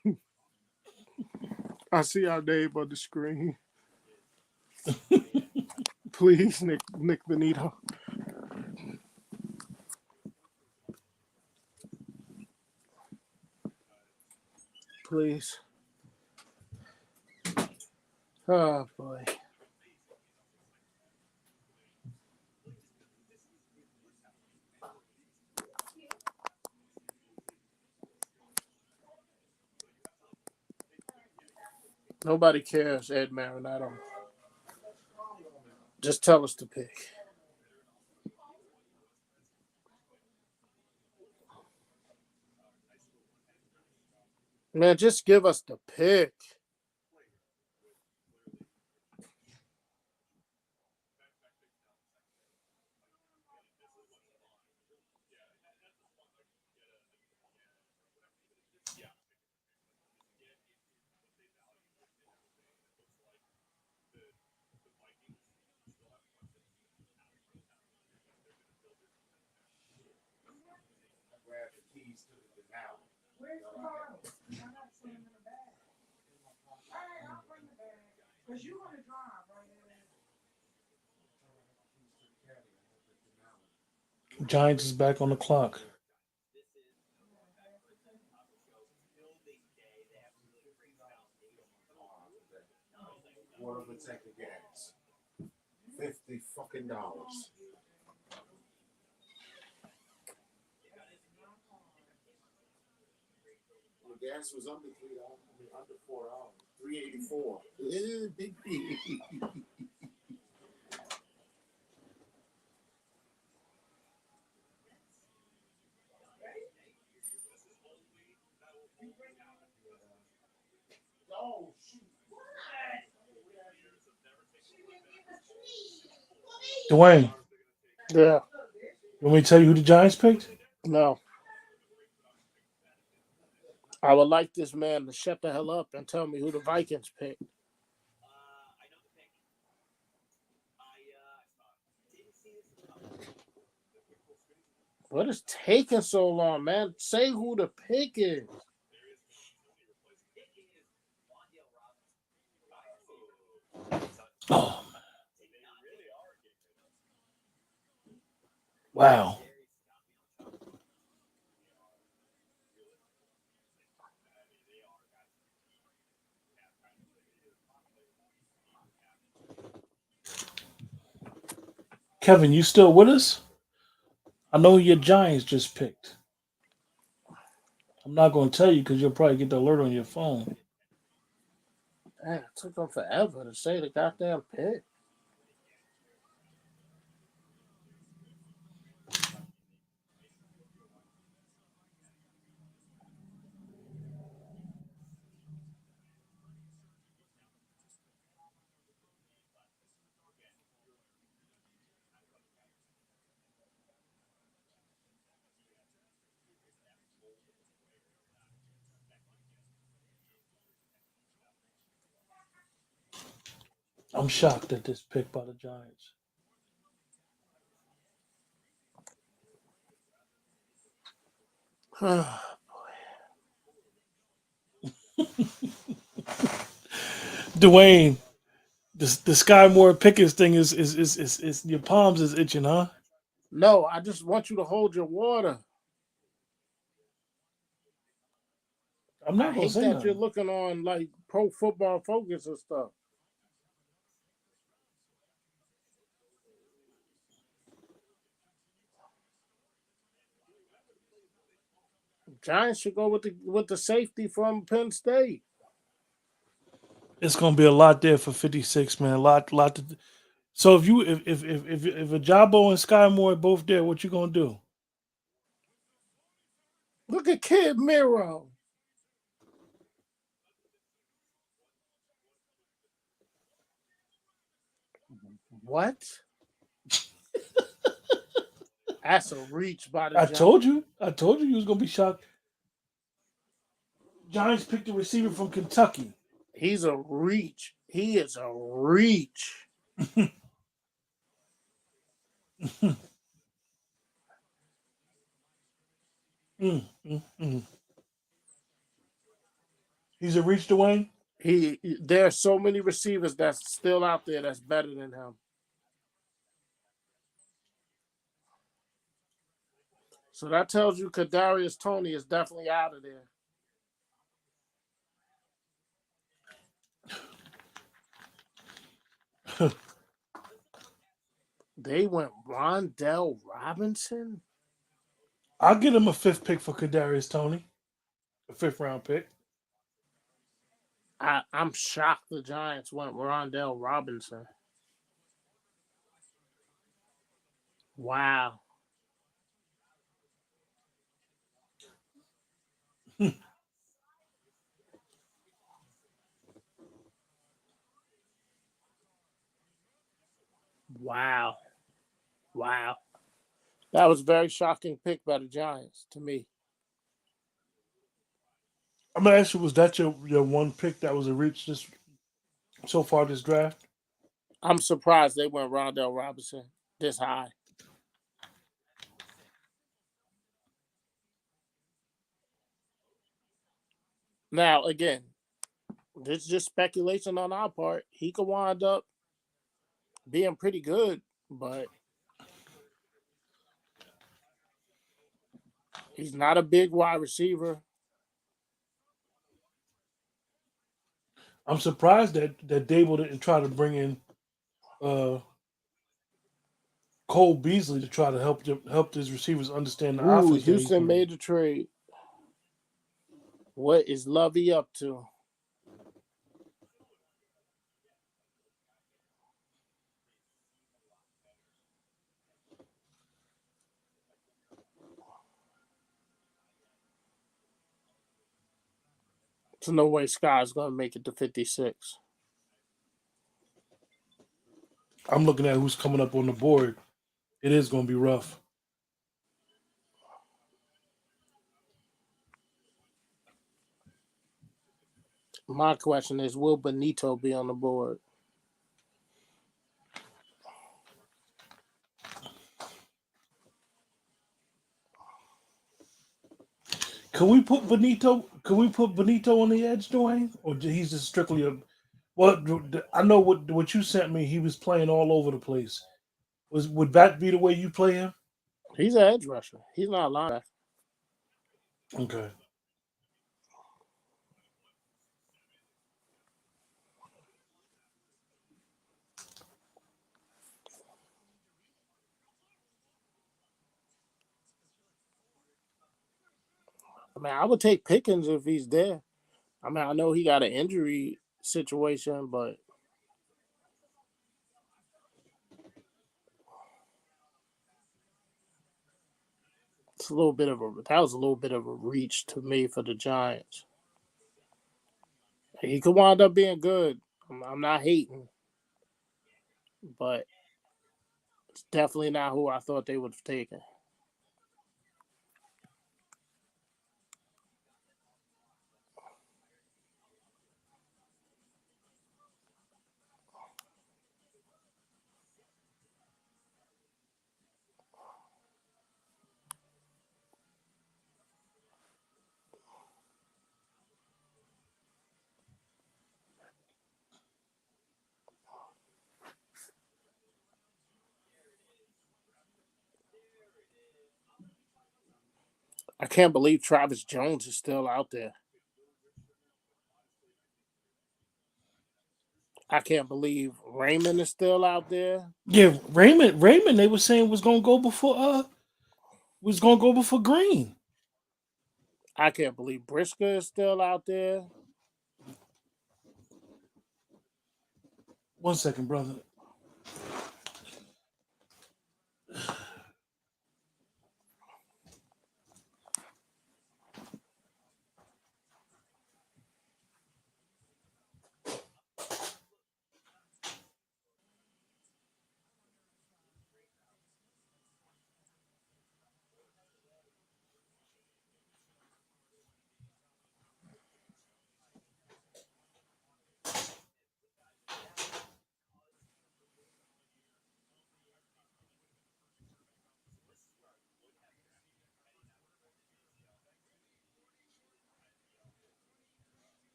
I see our name on the screen. Please, Nick Benito. Please. Oh boy. Nobody cares, Ed Marinado. Just tell us to pick. Man, just give us the pick. Where's the bottle? I got some in the bag. All right, I'll bring the bag. Because you're going to drive, right? Giants is back on the clock. What of a tank of gas? $50 dollars. The gas was under $3. I mean, under $4. $3.84. Big deal. Oh shoot! Dwayne, Yeah. you want me to tell you who the Giants picked? No. I would like this man to shut the hell up and tell me who the Vikings picked. What is taking so long, man? Say who the pick is. Oh, wow. Kevin, you still with us? I know your Giants just picked. I'm not going to tell you because you'll probably get the alert on your phone. Man, it took them forever to say the goddamn pick. I'm shocked at this pick by the Giants. Dwayne, the Sky Moore Pickens thing is your palms is itching, huh? No, I just want you to hold your water. I'm I not going to hate say that you're nothing. looking on like Pro Football Focus and stuff. Giants should go with the safety from Penn State. It's going to be a lot there for 56, man. A lot to. So if Ajabo and Sky Moore are both there, what you going to do? Look at Kid Miro. What? That's a reach by the I Giants. told you you was going to be shocked. Giants picked a receiver from Kentucky. He's a reach. He is a reach. He's a reach, Dwayne. There are so many receivers that's still out there that's better than him. So that tells you Kadarius Toney is definitely out of there. They went Rondell Robinson. I'll get him a 5th pick for Kadarius Toney, a 5th round pick. I'm shocked the Giants went Rondell Robinson. Wow. Wow. Wow. That was a very shocking pick by the Giants to me. I'm gonna ask you, was that your one pick that was a reach this so far this draft? I'm surprised they went Rondell Robinson this high. Now, again, this is just speculation on our part. He could wind up being pretty good, but he's not a big wide receiver. I'm surprised that Dable didn't try to bring in Cole Beasley to try to help his receivers understand the Ooh, offense. that he's Houston doing. made the trade. What is Lovey up to? There's no way Sky's going to make it to 56. I'm looking at who's coming up on the board. It is going to be rough. My question is, will Benito be on the board? Can we put Benito? Can we put Benito on the edge, Dwayne, or he's just strictly a? Well, I know what you sent me. He was playing all over the place. Would that be the way you play him? He's an edge rusher. He's not a linebacker. Okay. I mean, I would take Pickens if he's there. I mean, I know he got an injury situation, but it's a little bit of that was a little bit of a reach to me for the Giants. He could wind up being good. I'm not hating, but it's definitely not who I thought they would have taken. I can't believe Travis Jones is still out there. I can't believe Raymond is still out there. Yeah, Raymond. They were saying was going to go before Green. I can't believe Brisker is still out there. 1 second, brother.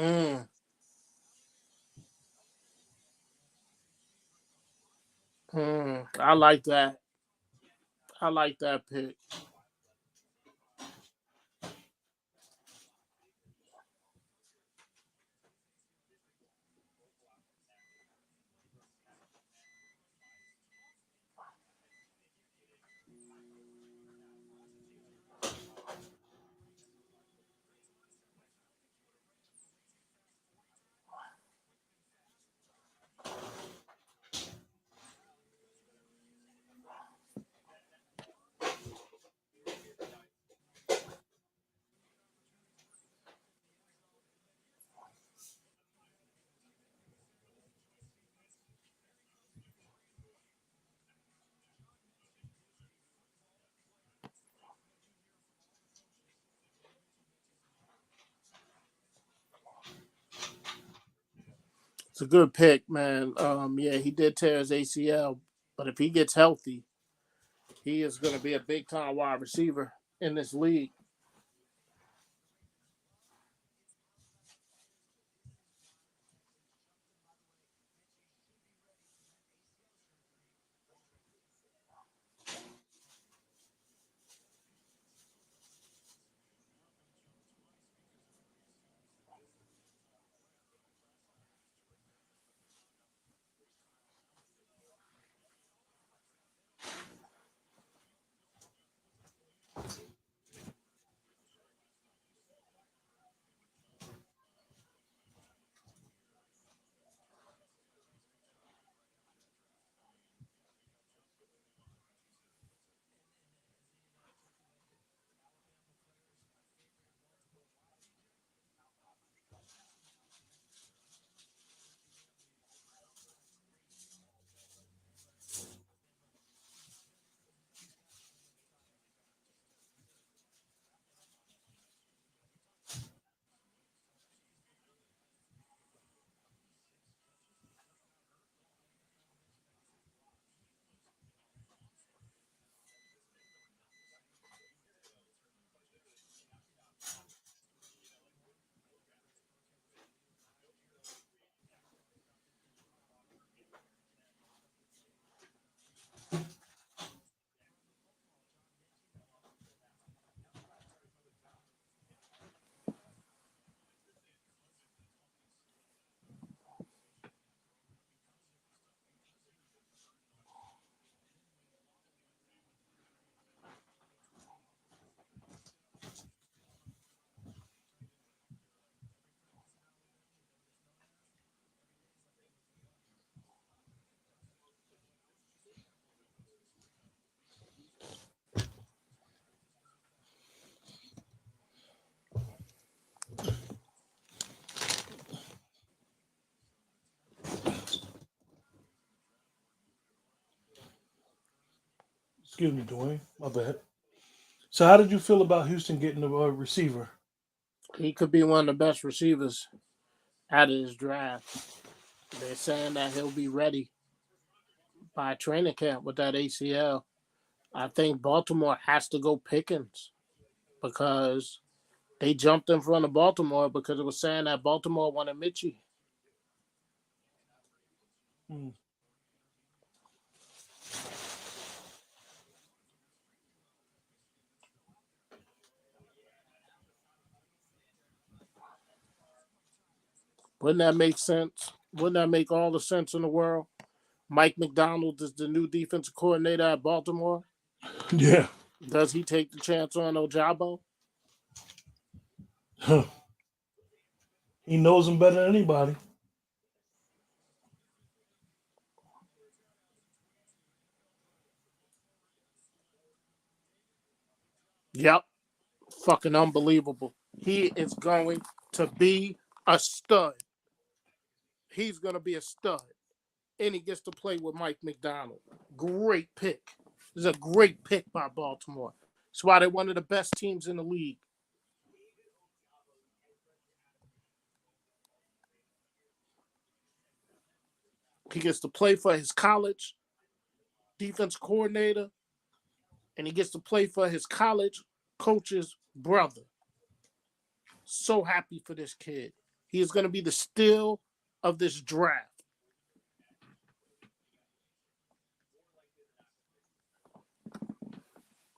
Mm. I like that. I like that pick. It's a good pick, man. Yeah, he did tear his ACL, but if he gets healthy, he is going to be a big time wide receiver in this league. Excuse me, Dwayne. My bad. So, how did you feel about Houston getting a receiver? He could be one of the best receivers out of this draft. They're saying that he'll be ready by training camp with that ACL. I think Baltimore has to go Pickens because they jumped in front of Baltimore because it was saying that Baltimore wanted Mitchie. Hmm. Wouldn't that make sense? Wouldn't that make all the sense in the world? Mike McDonald is the new defensive coordinator at Baltimore. Yeah. Does he take the chance on Ojabo? He knows him better than anybody. Yep. Fucking unbelievable. He is going to be a stud. He's going to be a stud. And he gets to play with Mike McDonald. Great pick. This is a great pick by Baltimore. That's why they're one of the best teams in the league. He gets to play for his college defense coordinator, and he gets to play for his college coach's brother. So happy for this kid. He is going to be the steal of this draft.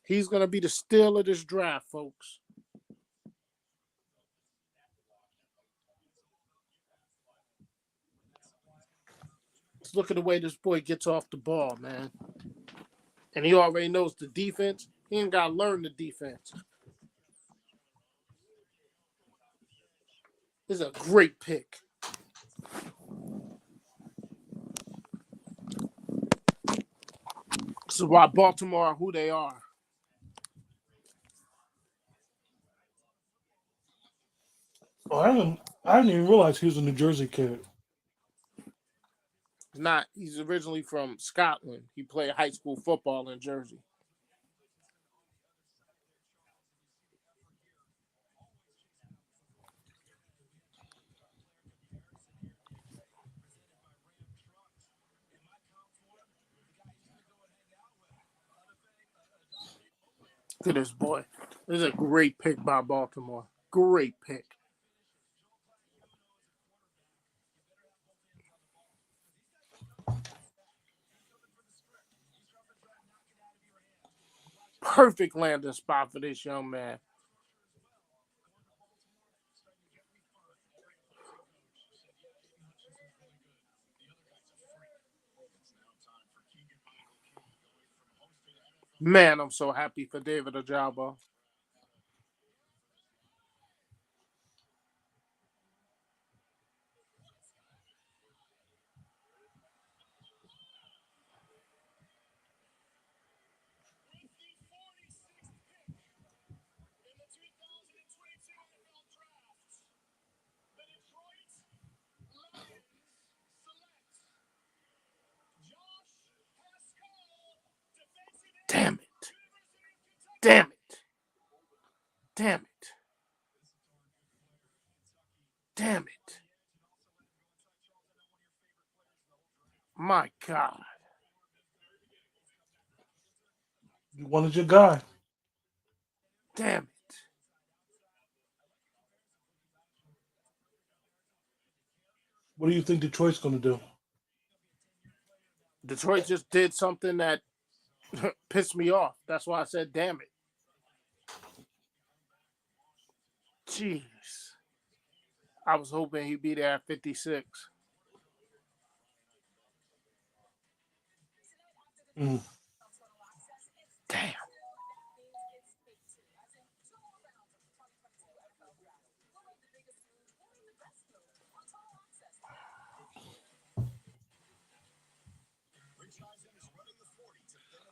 He's going to be the steal of this draft, folks. Let's look at the way this boy gets off the ball, man. And he already knows the defense. He ain't got to learn the defense. This is a great pick. This is why Baltimore are who they are. Oh, I didn't even realize he was a New Jersey kid. He's originally from Scotland. He played high school football in Jersey. Look at this boy. This is a great pick by Baltimore. Great pick. Perfect landing spot for this young man. Man, I'm so happy for David Ojabo. Damn it. Damn it. Damn it. Damn it. My God. You wanted your guy. Damn it. What do you think Detroit's going to do? Detroit just did something that pissed me off. That's why I said, damn it. Jeez. I was hoping he'd be there at 56. Mm. Damn.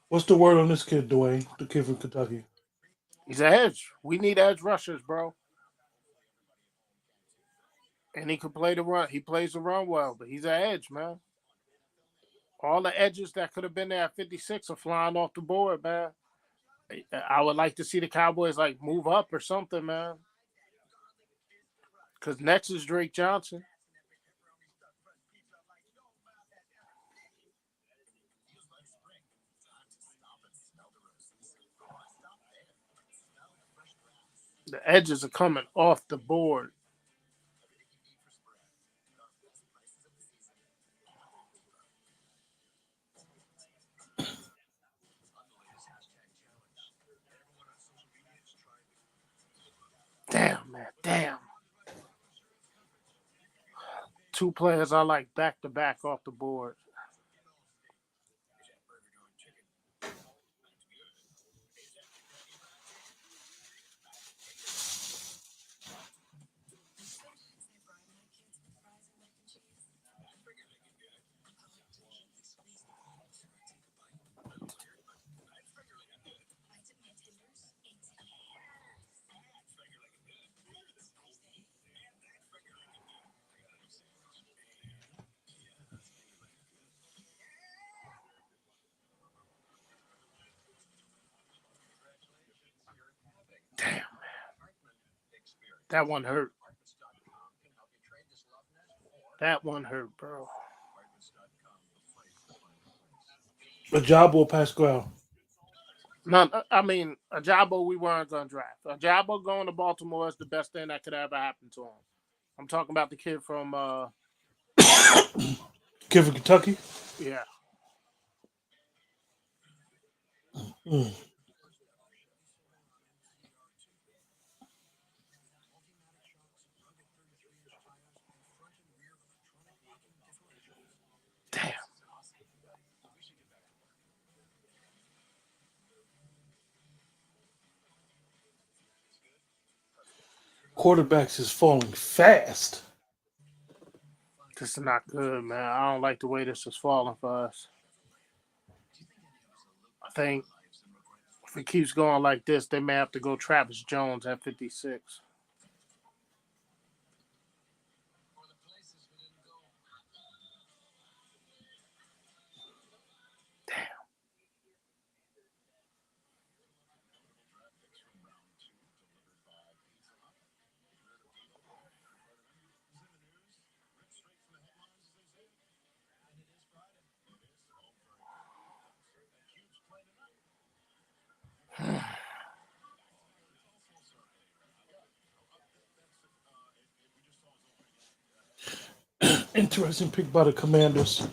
What's the word on this kid, Dwayne? The kid from Kentucky. He's an edge. We need edge rushers, bro. And he can play the run. He plays the run well, but he's an edge, man. All the edges that could have been there at 56 are flying off the board, man. I would like to see the Cowboys like move up or something, man. Because next is Drake Johnson. The edges are coming off the board. Damn, man. Damn. Two players I like back to back off the board. Damn, man. That one hurt. That one hurt, bro. Ojabo or Pascal? No, I mean, Ojabo we weren't going to draft. Ojabo going to Baltimore is the best thing that could ever happen to him. I'm talking about the kid from Kid from Kentucky. yeah. Mm. Damn. Quarterbacks is falling fast. This is not good, man. I don't like the way this is falling for us. I think if it keeps going like this, they may have to go Travis Jones at 56. Interesting pick by the Commanders.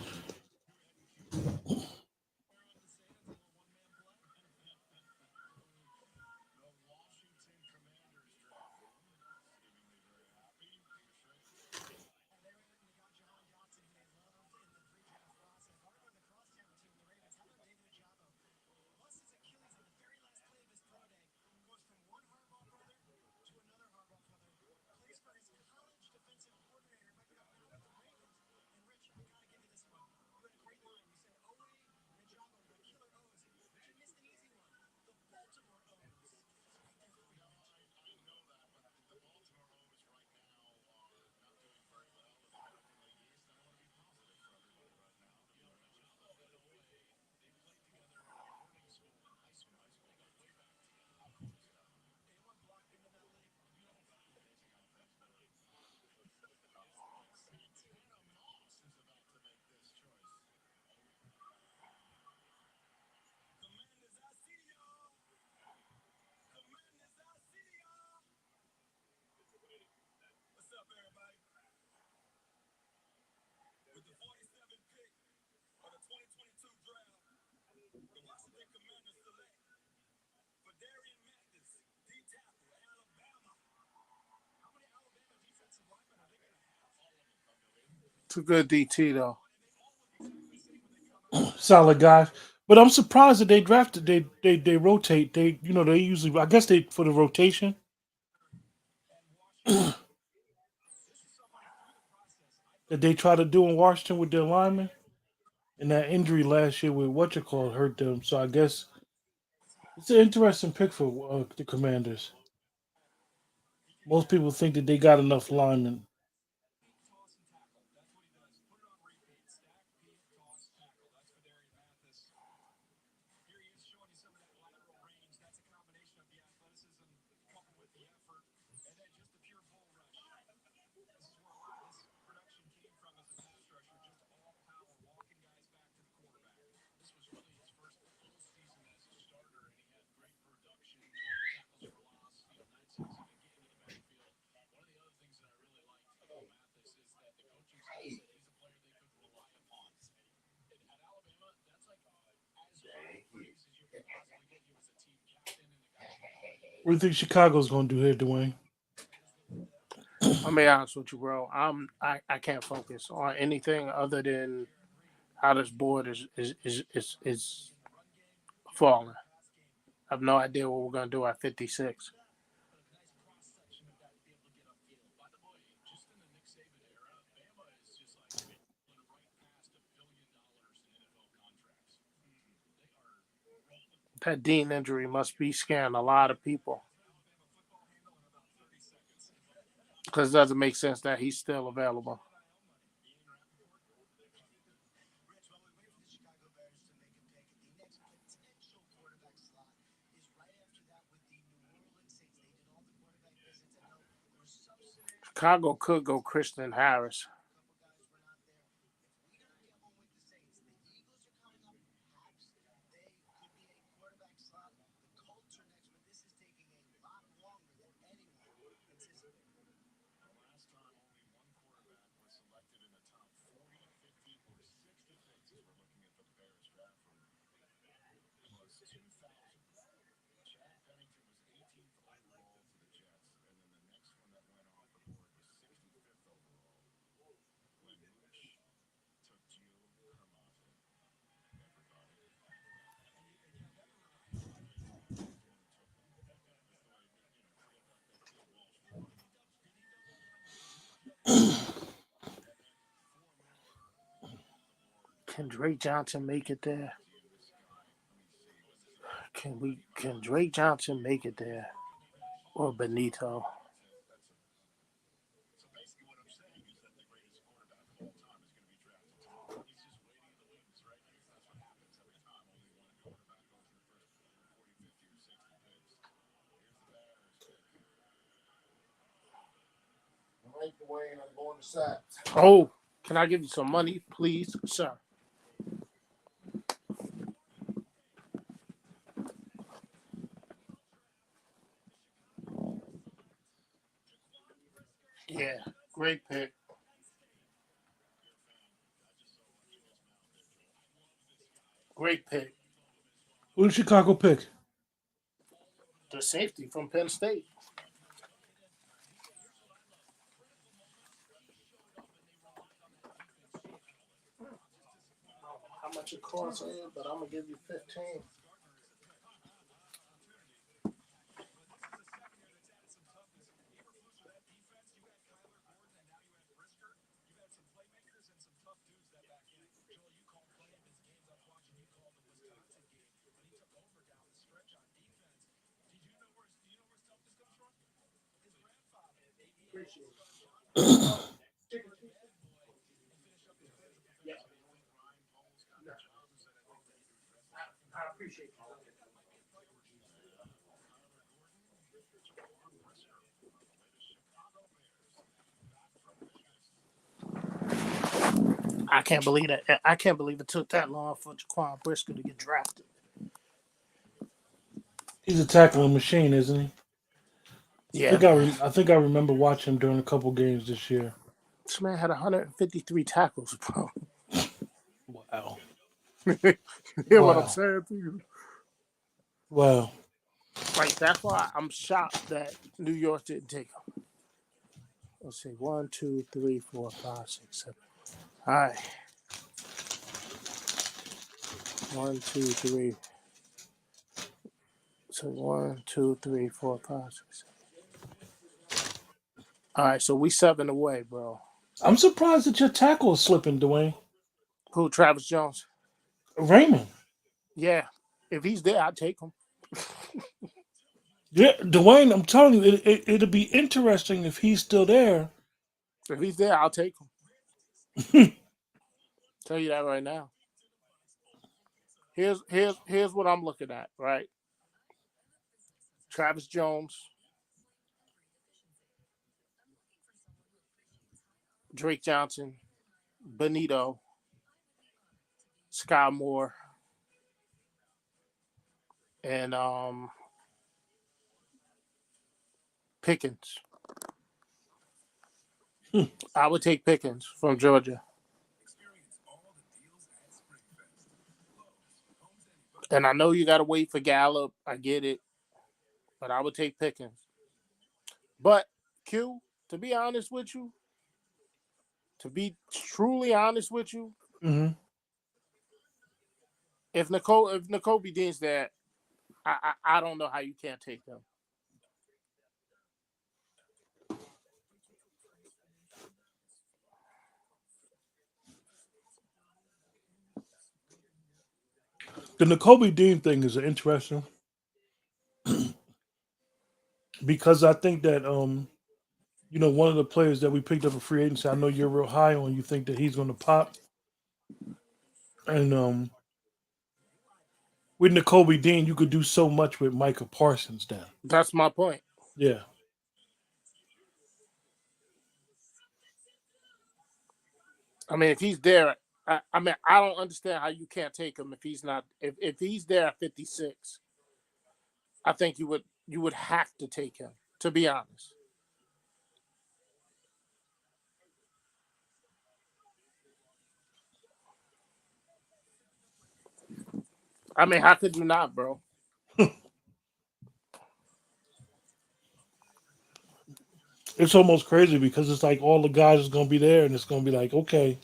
It's a good DT though. Solid guy. But I'm surprised that they drafted they rotate. They usually I guess they for the rotation. That they try to do in Washington with their linemen. And that injury last year with what you call hurt them. So I guess it's an interesting pick for the Commanders. Most people think that they got enough linemen. What do you think Chicago's going to do here, Dwayne? I'll be honest with you, bro. I can't focus on anything other than how this board is falling. I have no idea what we're gonna do at 56. That Dean injury must be scaring a lot of people because it doesn't make sense that he's still available. Chicago could go Christian Harris. Can Drake Johnson make it there? Can Drake Johnson make it there? Or Benito? I like the way I'm going to set. Oh, can I give you some money, please, sir? Yeah, great pick. Great pick. Who did Chicago pick? The safety from Penn State. I don't know how much it costs, but I'm gonna give you 15. Appreciate it. Yeah. No. I appreciate it. I can't believe that. I can't believe it took that long for Jaquan Brisker to get drafted. He's a tackling machine, isn't he? Yeah, I think I remember watching him during a couple games this year. this man had 153 tackles, bro. Wow. You hear what I'm Wow. saying to you? Wow. Like, that's why I'm shocked that New York didn't take him. Let's see. 1, 2, 3, 4, 5, 6, 7. All right. 1, 2, 3. So 1, 2, 3, 4, 5, 6, 7. All right, so we 7 away, bro. I'm surprised that your tackle is slipping, Dwayne. Who? Travis Jones? Raymond. Yeah. If he's there, I'd take him. Yeah, Dwayne, I'm telling you, it'll be interesting if he's still there. If he's there, I'll take him. Tell you that right now. Here's what I'm looking at, right? Travis Jones, Drake Johnson, Benito, Sky Moore, and Pickens. I would take Pickens from Georgia. And I know you got to wait for Gallup. I get it. But I would take Pickens. But, Q, to be honest with you, to be truly honest with you, Mm-hmm. if N'Kobe Dean's there, I don't know how you can't take him. The N'Kobe Dean thing is interesting because I think that one of the players that we picked up a free agency, I know you're real high on. You think that he's going to pop, and with N'Kobe Dean, you could do so much with Micah Parsons. Then, That's my point. yeah, I mean, if he's there, I don't understand how you can't take him if he's not. If he's there at 56, I think you would have to take him. To be honest, I mean, how could you not, bro? It's almost crazy because it's like all the guys is gonna be there, and it's gonna be like, okay,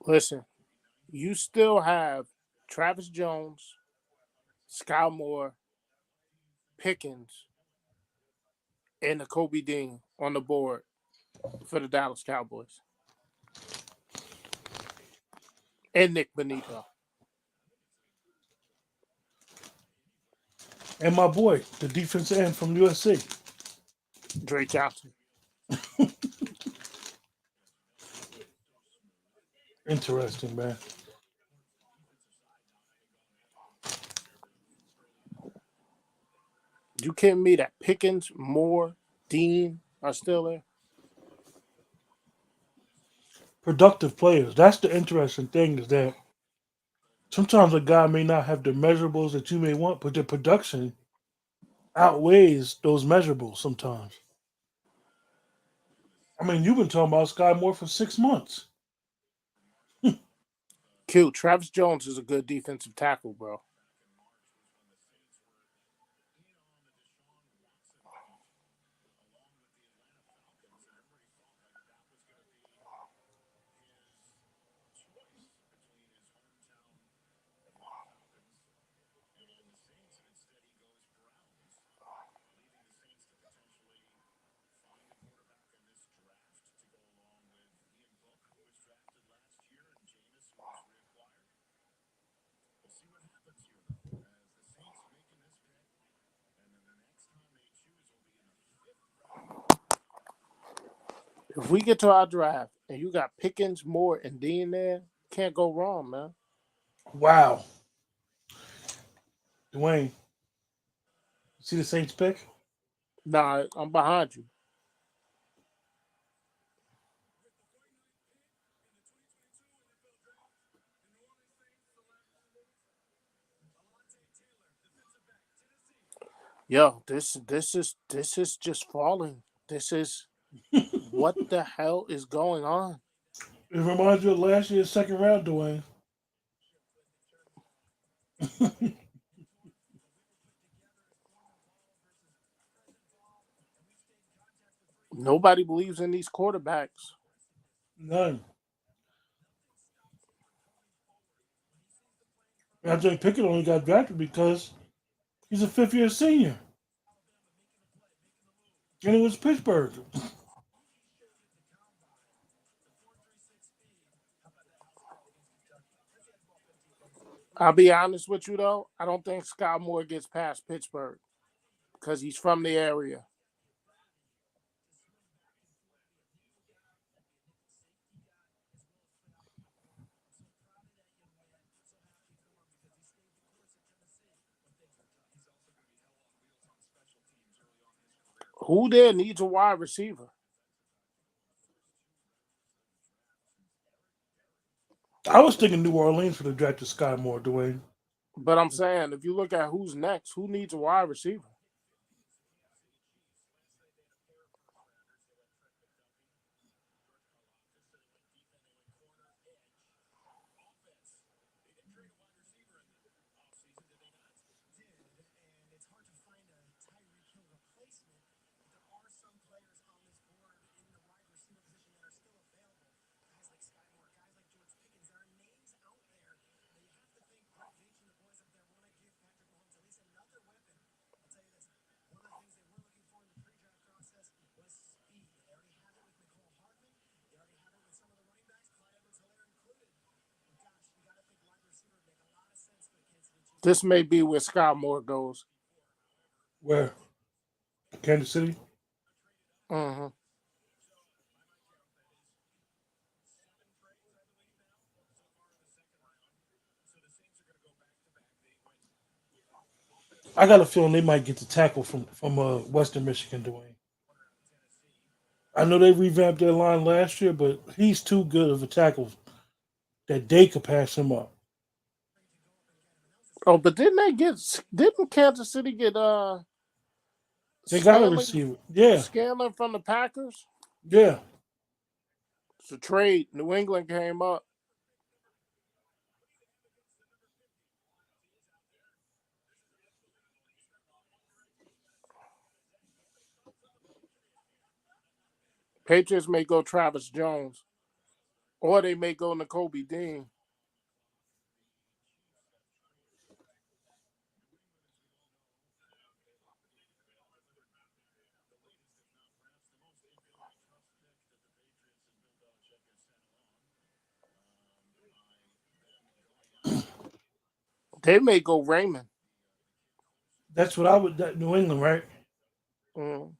Listen, you still have Travis Jones, Sky Moore, Pickens, and the Kobe Dean on the board for the Dallas Cowboys. And Nick Benito. and my boy, the defensive end from USC. Drake Johnson. Interesting, man. You kidding me that Pickens, Moore, Dean are still there? Productive players. That's the interesting thing is that sometimes a guy may not have the measurables that you may want, but the production outweighs those measurables sometimes. I mean, you've been talking about Sky Moore for 6 months. Q, Travis Jones is a good defensive tackle, bro. If we get to our draft and you got Pickens, Moore, and Dean there, can't go wrong, man. Wow. Dwayne, see the Saints pick? Nah, I'm behind you. Yo, this is just falling. This is what the hell is going on? It reminds you of last year's second round, Dwayne. Nobody believes in these quarterbacks. None. And I think Pickett only got drafted because he's a fifth-year senior. And it was Pittsburgh. I'll be honest with you though, I don't think Scott Moore gets past Pittsburgh because he's from the area. Who there needs a wide receiver? I was thinking New Orleans for the draft of Sky Moore, Dwayne. But I'm saying, if you look at who's next, who needs a wide receiver? This may be where Scott Moore goes. Where? Kansas City? Mm-hmm. I got a feeling they might get the tackle from Western Michigan, Dwayne. I know they revamped their line last year, but he's too good of a tackle that they could pass him up. Oh, but didn't Kansas City get They got a Scanlon receiver. Yeah, Scanlon from the Packers? yeah. It's a trade. New England came up. Patriots may go Travis Jones, or they may go Nakobe Dean. They may go Raymond. That's what I would. New England, right? Mm.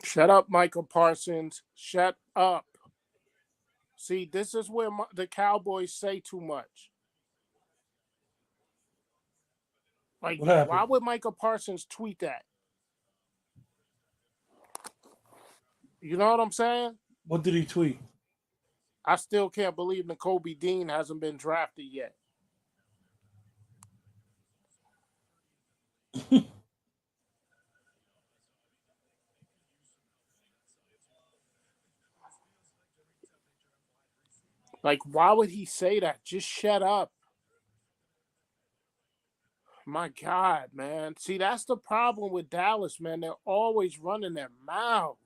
Shut up, Michael Parsons. Shut up. See, this is where the Cowboys say too much. Like, What happened? why would Michael Parsons tweet that? You know what I'm saying? What did he tweet? I still can't believe Nakobe Dean hasn't been drafted yet. Like, why would he say that? Just shut up. My God, man. See, that's the problem with Dallas, man. They're always running their mouths.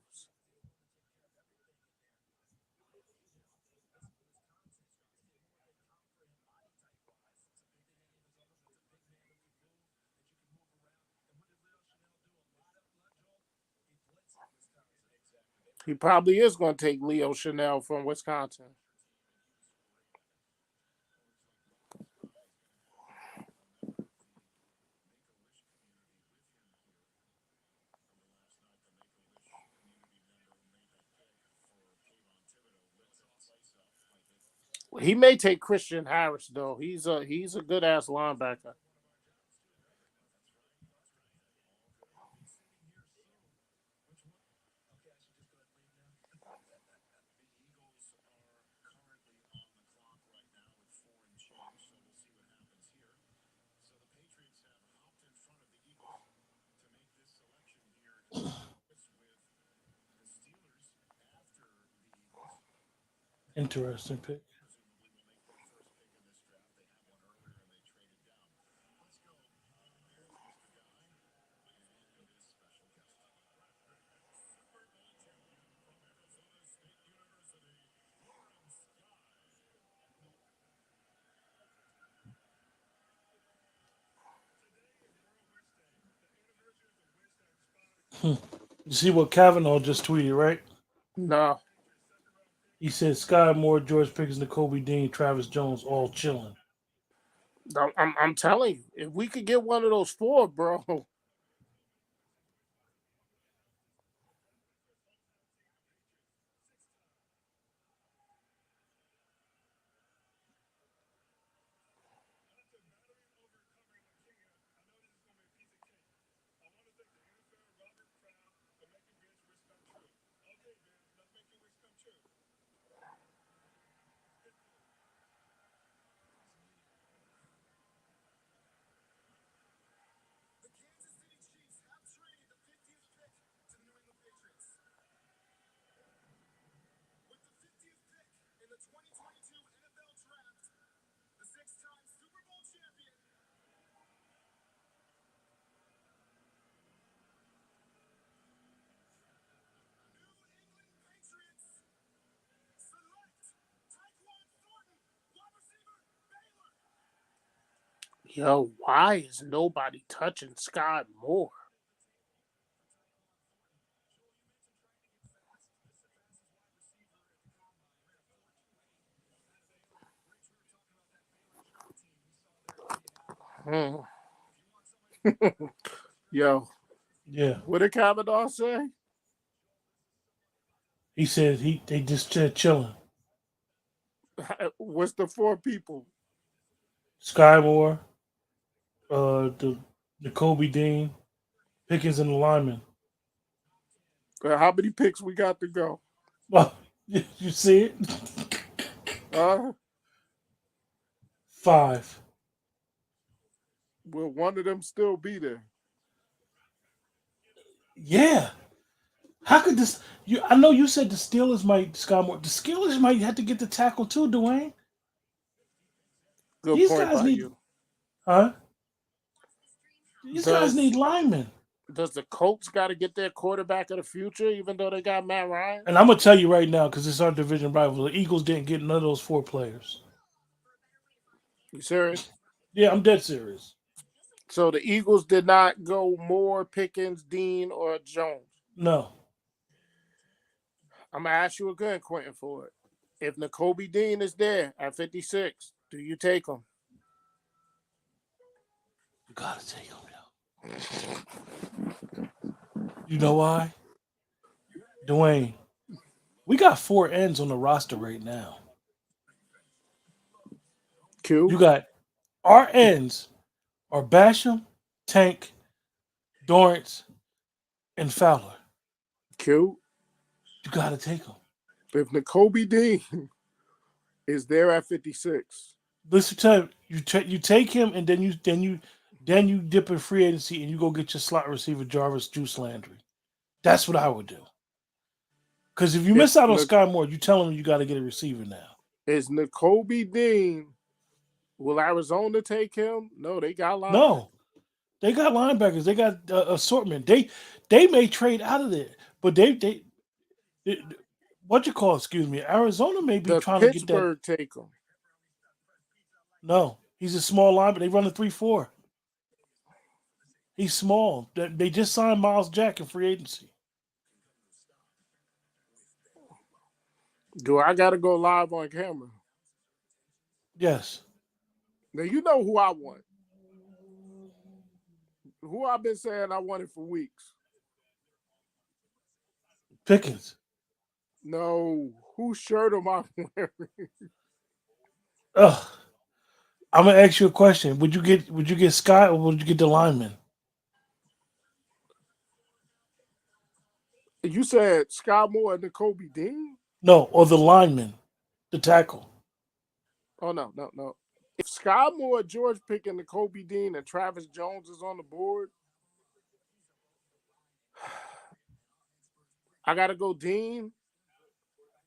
He probably is going to take Leo Chanel from Wisconsin. He may take Christian Harris though. He's a good ass linebacker. Interesting pick. You see what Kavanaugh just tweeted, right? No, He said Sky Moore, George Pickens, Nakobe Dean, Travis Jones, all chilling. I'm telling you, if we could get one of those four, bro. Yo, why is nobody touching Sky Moore? Hmm. Yo, Yeah, what did Kavanaugh say? he said they just chilling. What's the 4 people? Sky Moore, the Kobe Dean, Pickens, and the lineman. How many picks we got to go? Well, you see it? Uh, 5. will one of them still be there? Yeah. How could this? I know you said the Steelers might Sky Moore. The Steelers might have to get the tackle too, Dwayne. Good These point guys by need, you. huh? These guys need Does linemen. the Colts got to get their quarterback of the future, even though they got Matt Ryan? And I'm gonna tell you right now, because it's our division rival. The Eagles didn't get none of those 4 players. You serious? Yeah, I'm dead serious. So the Eagles did not go Moore, Pickens, Dean, or Jones. No. I'm gonna ask you again, Quentin Ford. If N'Kobe Dean is there at 56, do you take him? You gotta take him, yo. You know why? Dwayne, we got 4 ends on the roster right now. Q. You got our ends are Basham, Tank, Dorrance, and Fowler. Q. You gotta take them. If N'Kobe Dean is there at 56, Listen to him. You take him, and then you dip in free agency, and you go get your slot receiver Jarvis Juice Landry. That's what I would do. Because if you miss out on Sky Moore, you tell him you got to get a receiver now. is N'Kobe Dean? Will Arizona take him? No, they got linebackers. No, they got linebackers. They got assortment. They may trade out of there, but they what you call? Excuse me. Arizona may be Does trying to get that. Pittsburgh take him? No, he's a small linebacker. They run a 3-4. He's small. They just signed Miles Jack in free agency. Do I got to go live on camera? Yes. Now, you know who I want. Who I've been saying I wanted for weeks. Pickens. No. Whose shirt am I wearing? Ugh. I'm gonna ask you a question. Would you get Scott or would you get the lineman? You said Sky Moore and N'Kobe Dean? No, or the lineman, the tackle. Oh, no. If Sky Moore, George Pickens, N'Kobe Dean, and Travis Jones is on the board, I got to go Dean,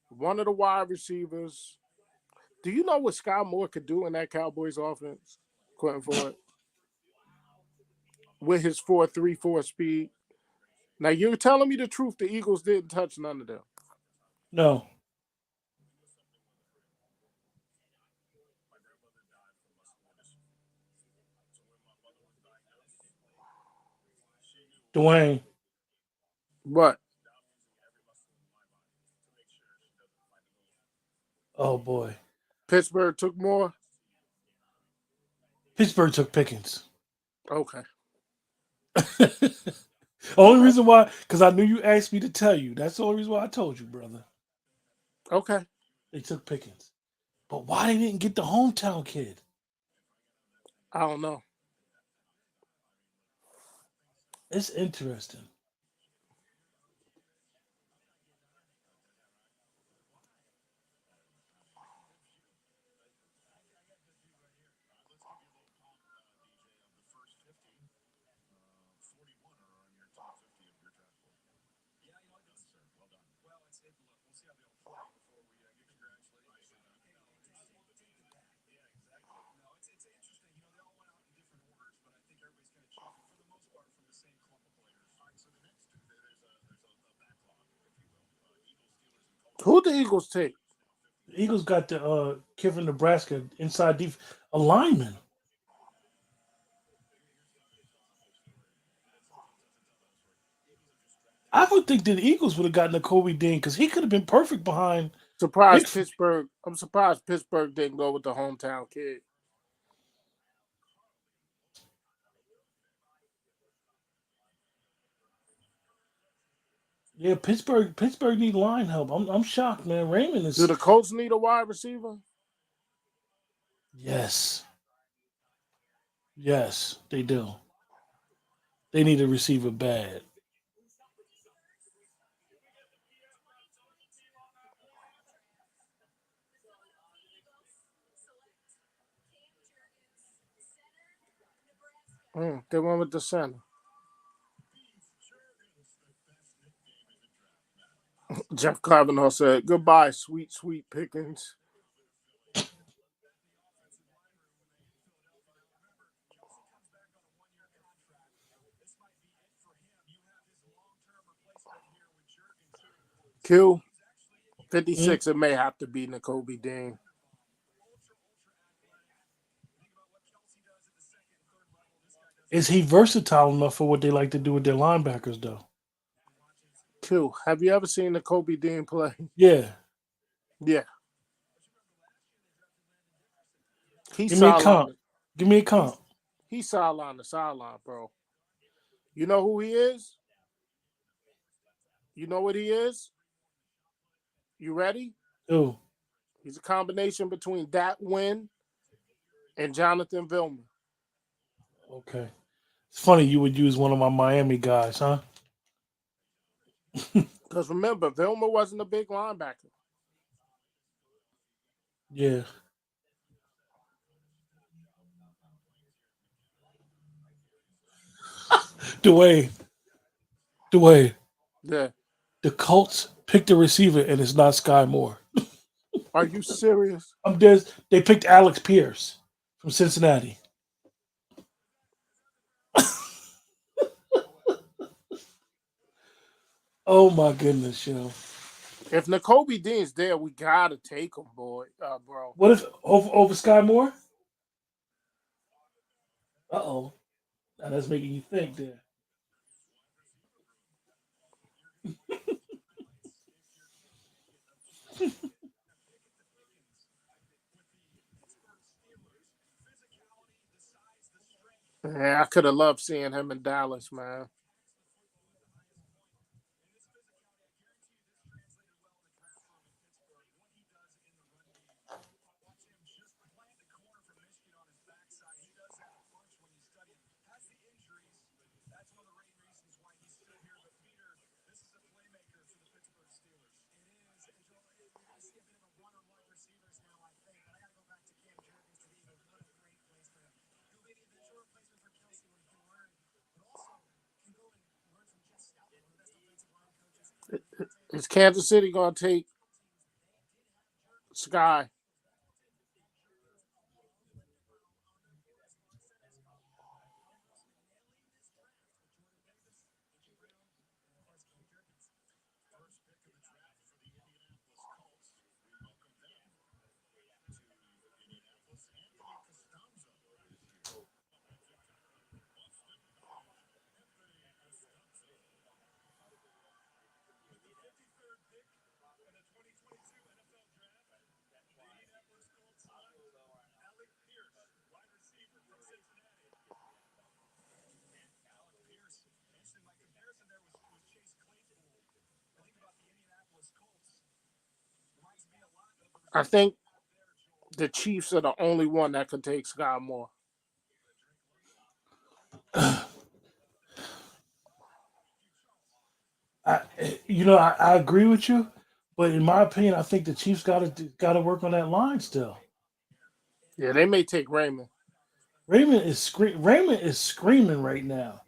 one of the wide receivers. Do you know what Sky Moore could do in that Cowboys offense, Quentin Ford? With his 4.34 speed. Now, you're telling me the truth, the Eagles didn't touch none of them. No. Dwayne. What? Oh boy. Pittsburgh took more? Pittsburgh took Pickens. Okay. Only reason why, because I knew you asked me to tell you. That's the only reason why I told you, brother. Okay. They took Pickens. But why they didn't get the hometown kid? I don't know. It's interesting. Who the Eagles take? The Eagles got the kid from Nebraska inside a lineman. I would think that the Eagles would have gotten a Kobe Dean because he could have been perfect behind. Surprised Big- Pittsburgh. I'm surprised Pittsburgh didn't go with the hometown kid. Yeah, Pittsburgh need line help. I'm shocked, man. Raymond is Do the Colts need a wide receiver? yes, they do. They need a receiver bad. They went with the center. Jeff Cavanaugh said, "Goodbye, sweet, sweet Pickens." Q 56. It may have to be N'Kobe Dean. Is he versatile enough for what they like to do with their linebackers, though? Q, have you ever seen N'Kobe Dean play? Yeah. Yeah. He's Give me a comp. sideline. Give me a comp. He's sideline to sideline, bro. You know who he is? You know what he is? You ready? Ooh. He's a combination between Dat Wynn and Jonathan Vilma. Okay. It's funny you would use one of my Miami guys, huh? Because remember, Vilma wasn't a big linebacker. Yeah. Dwayne. Yeah. The Colts picked a receiver and it's not Sky Moore. Are you serious? I'm dead. They picked Alex Pierce from Cincinnati. Oh my goodness, yo. If N'Kobe Dean's there, we gotta take him, bro. What if over Sky Moore? Uh-oh. Now that's making you think there. Yeah, I could have loved seeing him in Dallas, man. Is Kansas City gonna take Sky? I think the Chiefs are the only one that could take Sky Moore. I agree with you, but in my opinion, I think the Chiefs gotta work on that line still. Yeah, they may take Raymond. Raymond is screaming right now.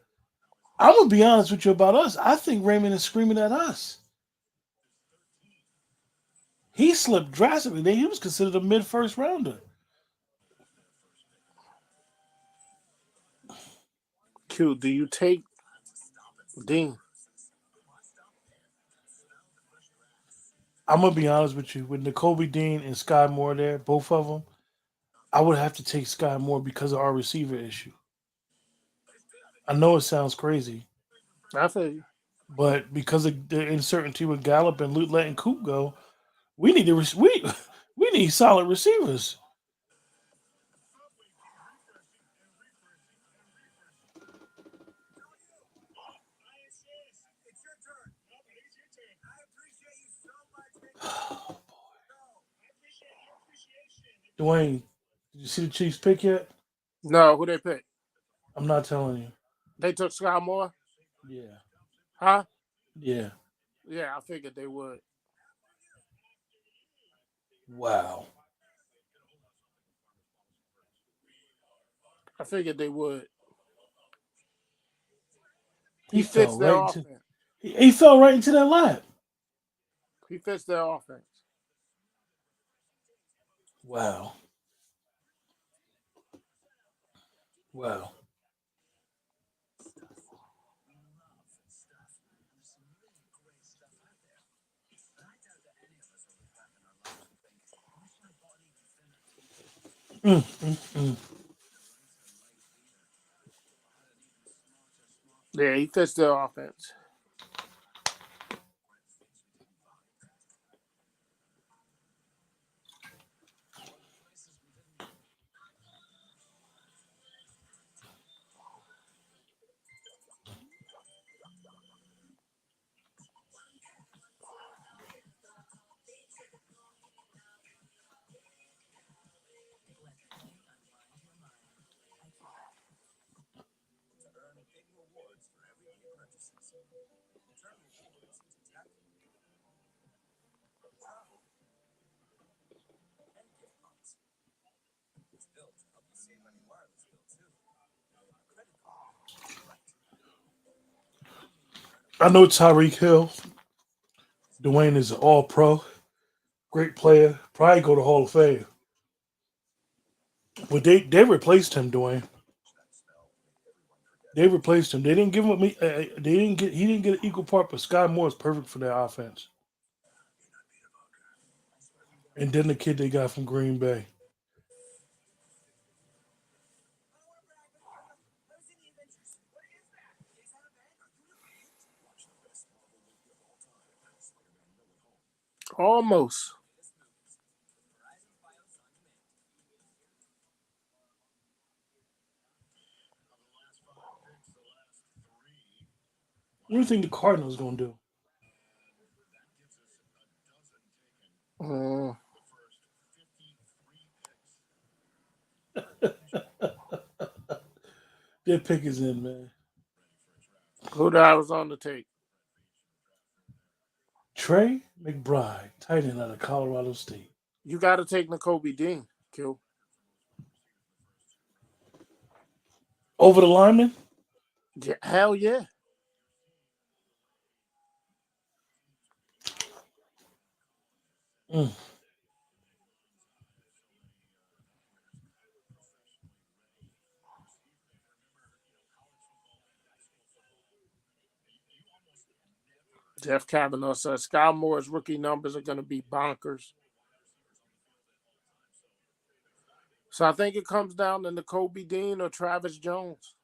I'm gonna be honest with you about us. I think Raymond is screaming at us. He slipped drastically. He was considered a mid-first rounder. Q, do you take Dean? I'm gonna be honest with you. With N'Kobe Dean and Sky Moore there, both of them, I would have to take Sky Moore because of our receiver issue. I know it sounds crazy. I feel you. But because of the uncertainty with Gallup and letting Coop go, we need we need solid receivers. Dwayne, did you see the Chiefs pick yet? No, who they pick? I'm not telling you. They took Sky Moore? Yeah, Huh? yeah. Yeah, I figured they would. Wow. I figured they would. He He fits fell their right into offense. he fell right into that lap. He fits their offense. Wow. Wow. Mm, mm, mm. Yeah, he fits their offense. I know Tyreek Hill. Dwayne is an all pro. Great player. Probably go to Hall of Fame. But they replaced him, Dwayne. They replaced him. They didn't give him. They didn't get. He didn't get an equal part. But Sky Moore is perfect for their offense. And then the kid they got from Green Bay. Almost. What do you think the Cardinals gonna do? Mm. Their pick is in, man. Who the Arizona take? Trey McBride, tight end out of Colorado State. You got to take N'Kobe Dean, Q. Over the lineman? Yeah, hell yeah. Mm. Jeff Kavanaugh says Sky Moore's rookie numbers are going to be bonkers. So I think it comes down to N'Kobe Dean or Travis Jones.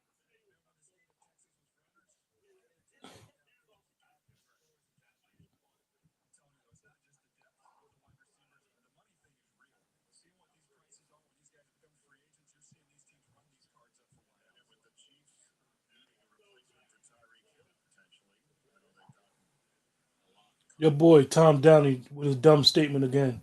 Your boy Tom Downey with his dumb statement again.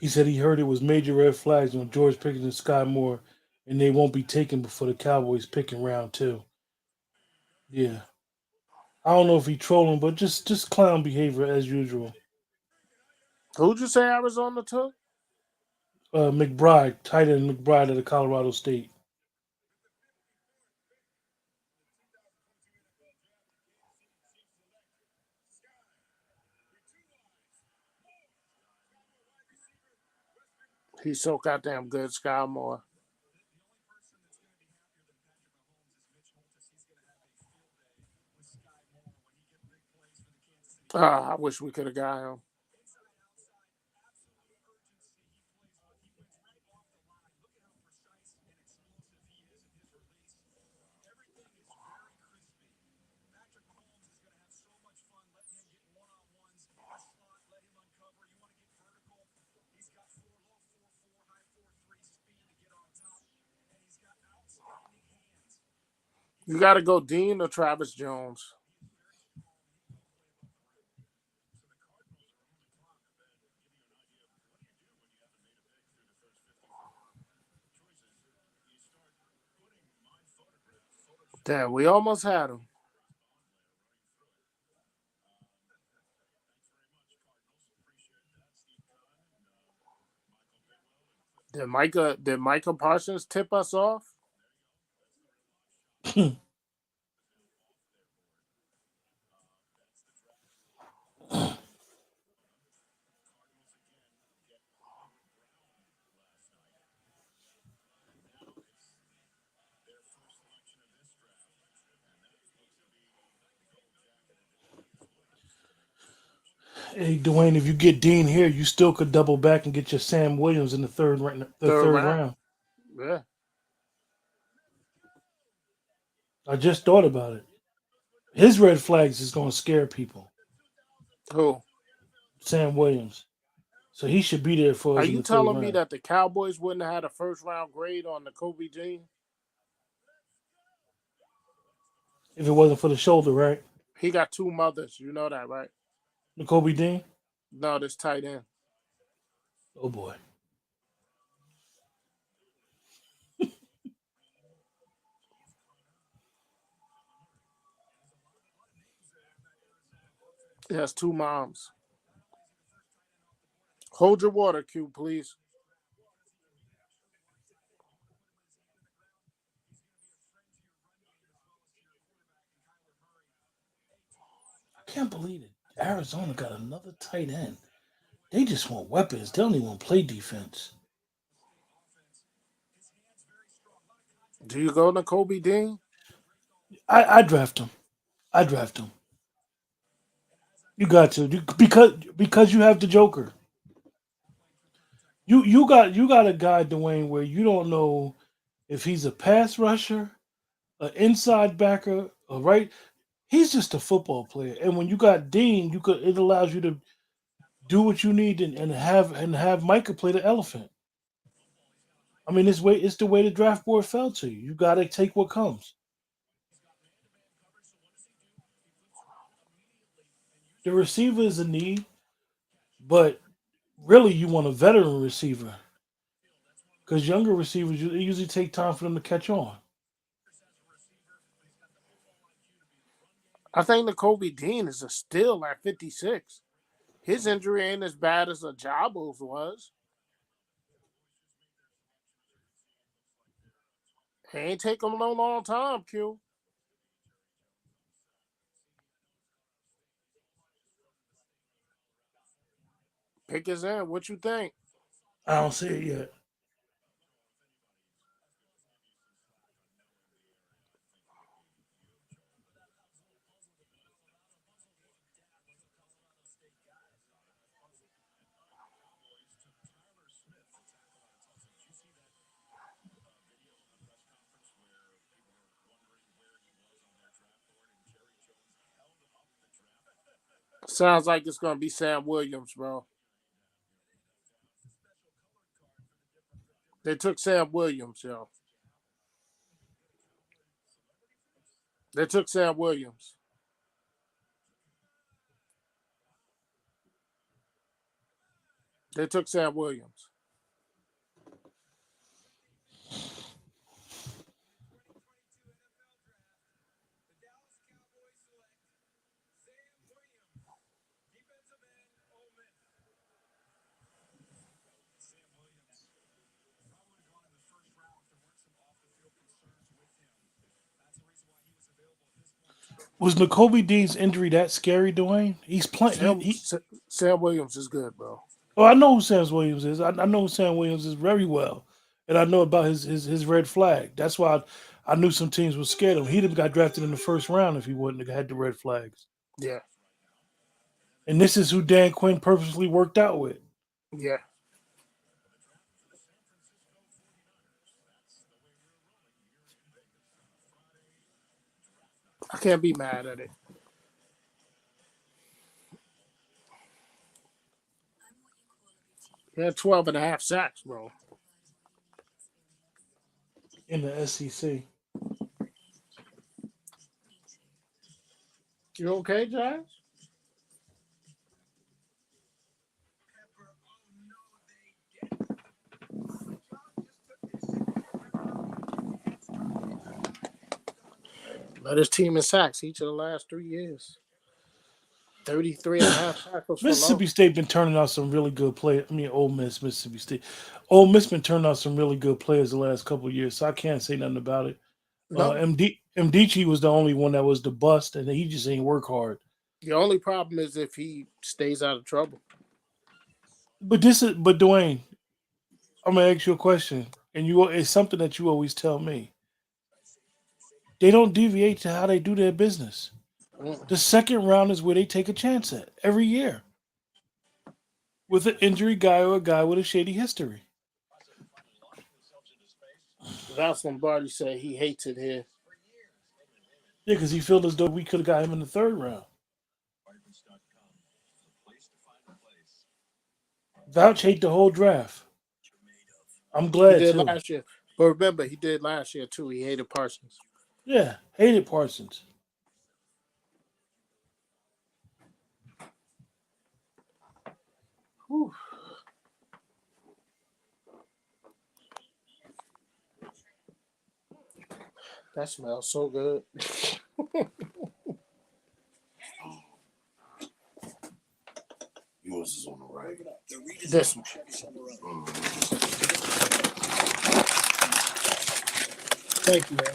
He said he heard it was major red flags on George Pickens and Sky Moore, and they won't be taken before the Cowboys pick in round two. Yeah, I don't know if he trolling, but just clown behavior as usual. Who'd you say Arizona took? McBride, tight end McBride out of Colorado State. He's so goddamn good, Sky Moore. I wish we could have got him. You got to go Dean or Travis Jones. Damn, we almost had him. Did Micah Parsons tip us off? Hey, Dwayne, if you get Dean here, you still could double back and get your Sam Williams in the third Third round. round. Yeah. I just thought about it. His red flags is going to scare people. Who? Sam Williams. So he should be there for Are us in you the third telling me round. that the Cowboys wouldn't have had a first round grade on the Kobe Dean? If it wasn't for the shoulder, right? He got two mothers. You know that, right? The Kobe Dean? No, this tight end. Oh, boy. He has two moms. Hold your water, Q, please. I can't believe it. Arizona got another tight end. They just want weapons. They don't even want to play defense. Do you go to Kobe Dean? I draft him. I draft him. You got to because you have the Joker. You got a guy, Dwayne, where you don't know if he's a pass rusher, an inside backer, or right. He's just a football player. And when you got Dean, it allows you to do what you need and have Micah play the elephant. I mean, it's the way the draft board fell to you. You got to take what comes. The receiver is a need, but really you want a veteran receiver because younger receivers it usually take time for them to catch on. I think the Kobe Dean is a steal at 56. His injury ain't as bad as Ajabo's was. It ain't take him no long time, Q. Pick his end. What you think? I don't see it yet. Sounds like it's gonna be Sam Williams, bro. They took Sam Williams, yo. They took Sam Williams. They took Sam Williams. Was N'Kobe Dean's injury that scary, Dwayne? He's playing. Sam Williams is good, bro. Well, I know who Sam Williams is. I know who Sam Williams is very well, and I know about his red flag. That's why I knew some teams were scared of him. He'd have got drafted in the first round if he wouldn't have had the red flags. Yeah. And this is who Dan Quinn purposely worked out with. Yeah. I can't be mad at it. He had 12 and a half sacks, bro. In the SEC. You okay, Josh? Led his team in sacks each of the last 3 years. 33 and a half tackles for Mississippi loss. State been turning out some really good players. I mean, Ole Miss, Mississippi State. Ole Miss been turning out some really good players the last couple of years, so I can't say nothing about it. No, MDG was the only one that was the bust, and he just ain't work hard. the only problem is if he stays out of trouble. But Dwayne, I'm gonna ask you a question, and it's something that you always tell me. They don't deviate to how they do their business. Mm. The second round is where they take a chance at every year with an injury guy or a guy with a shady history. Vince Lombardi said he hates it here. Yeah, because he felt as though we could have got him in the third round. Vouch hate the whole draft. I'm He glad did too. last year. But remember, he did last year too. He hated Parsons. Yeah, hated Parsons. Whew. That smells so good. Yours is on the right. This one. Thank you, man.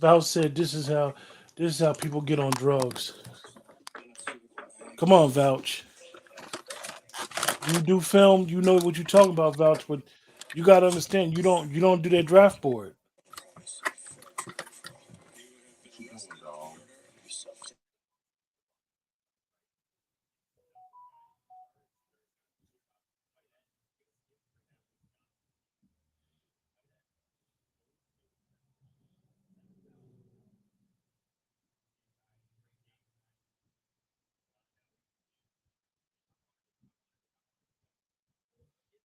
Vouch said this is how people get on drugs. Come on, Vouch. You do film, you know what you're talking about, Vouch, but you gotta understand you don't do that draft board.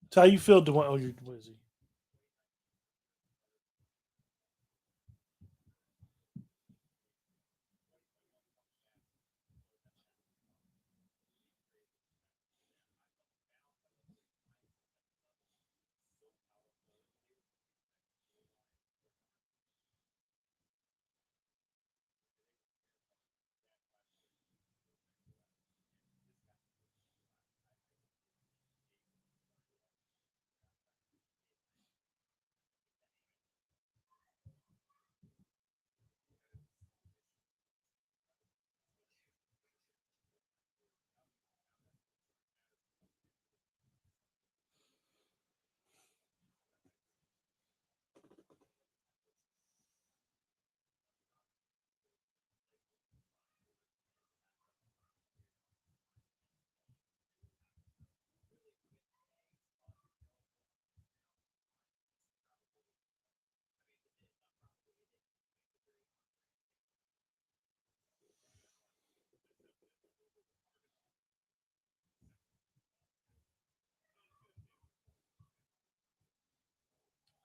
It's how you feel, Dwayne. Oh, you're busy.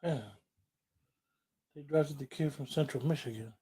Yeah. They drafted the kid from Central Michigan.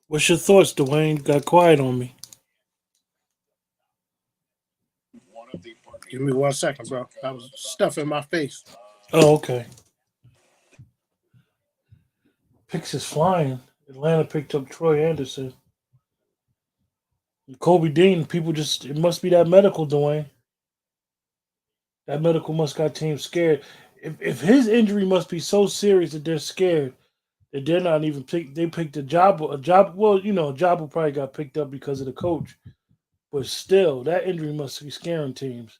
What's your thoughts, Dwayne? Got quiet on me. Give me 1 second, bro. I was stuffing my face. Oh, okay. Picks is flying. Atlanta picked up Troy Anderson. Kobe Dean, people just, it must be that medical, Dwayne. That medical must got teams scared. If his injury must be so serious that they're scared, that they're not even they picked a job. Well, a job probably got picked up because of the coach. But still, that injury must be scaring teams.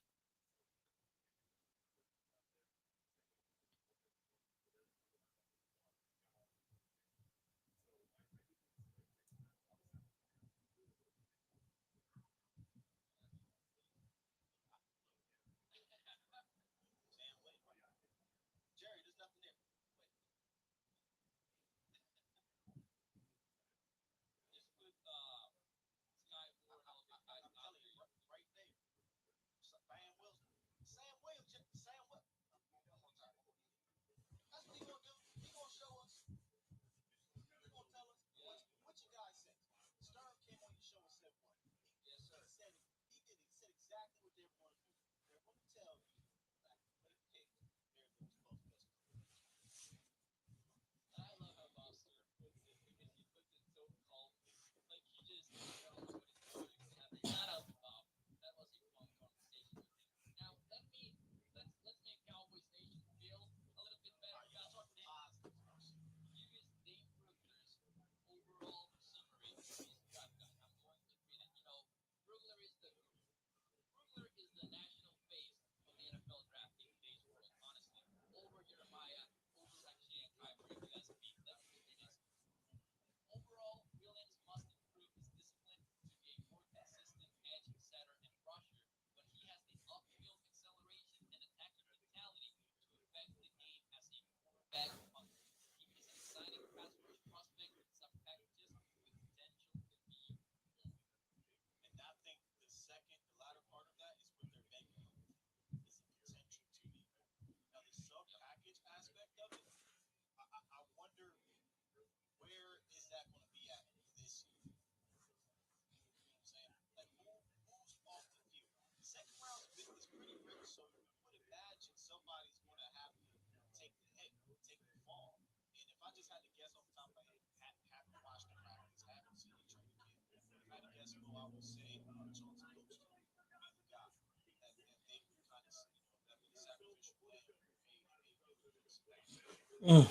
Mm.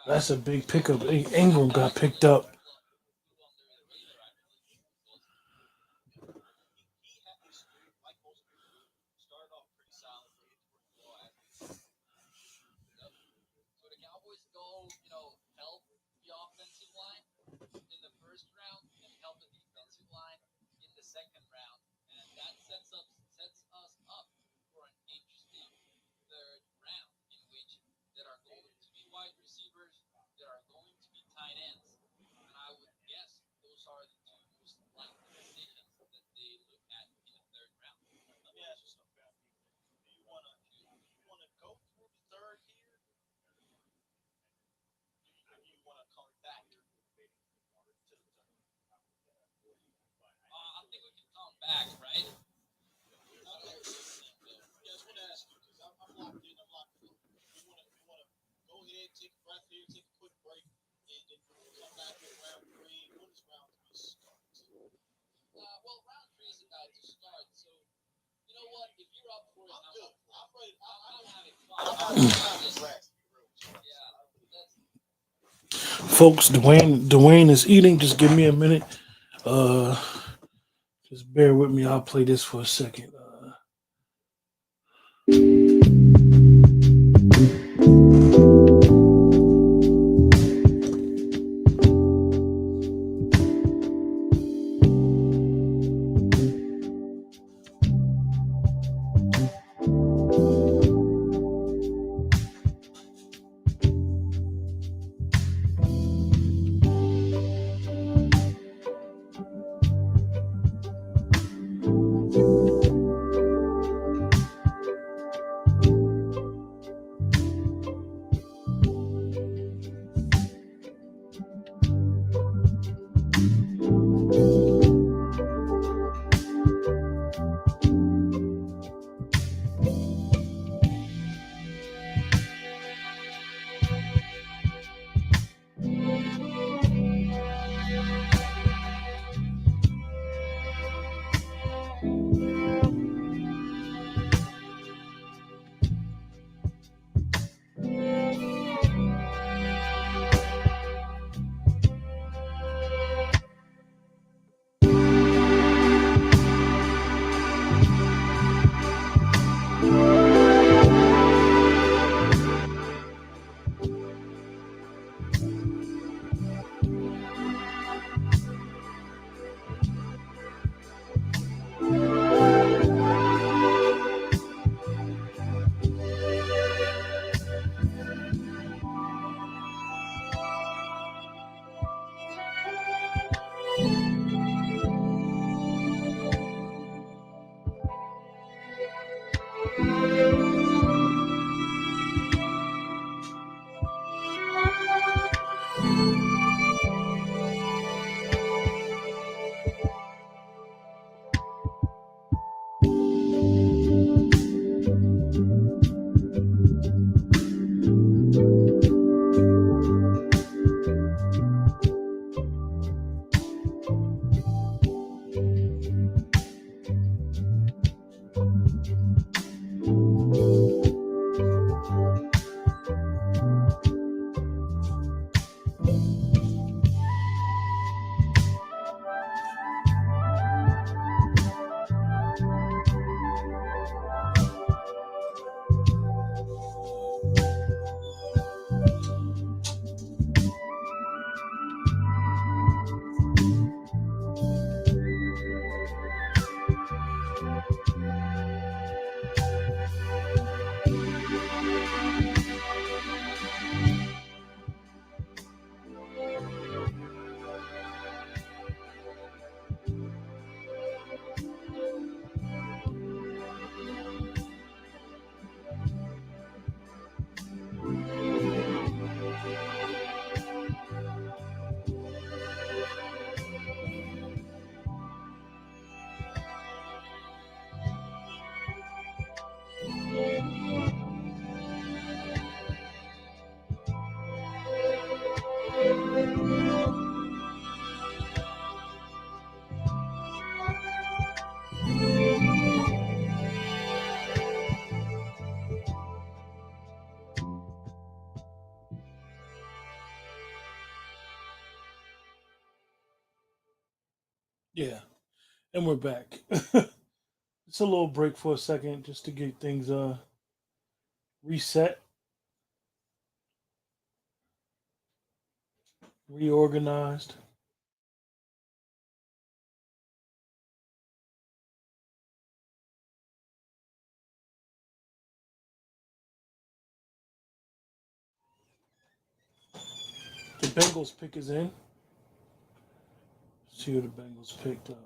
That's a big pickup. Ingram got picked up. Folks, Dwayne is eating. Just give me a minute. Uh, just bear with me. I'll play this for a second. Yeah, and we're back. It's a little break for a second just to get things reset, reorganized. The Bengals pick is in. See who the Bengals picked up.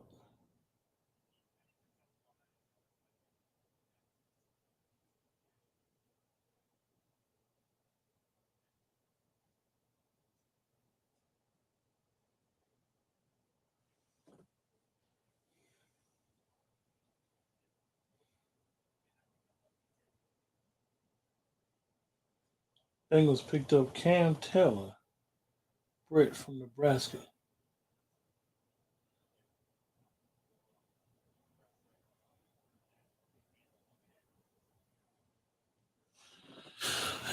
Bengals picked up Cam Taylor, Britt from Nebraska.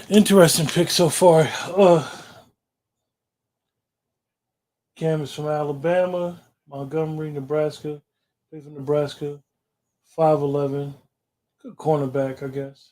Interesting pick so far. Cam is from Alabama, Montgomery, Nebraska. Plays for Nebraska. 5'11". Good cornerback, I guess.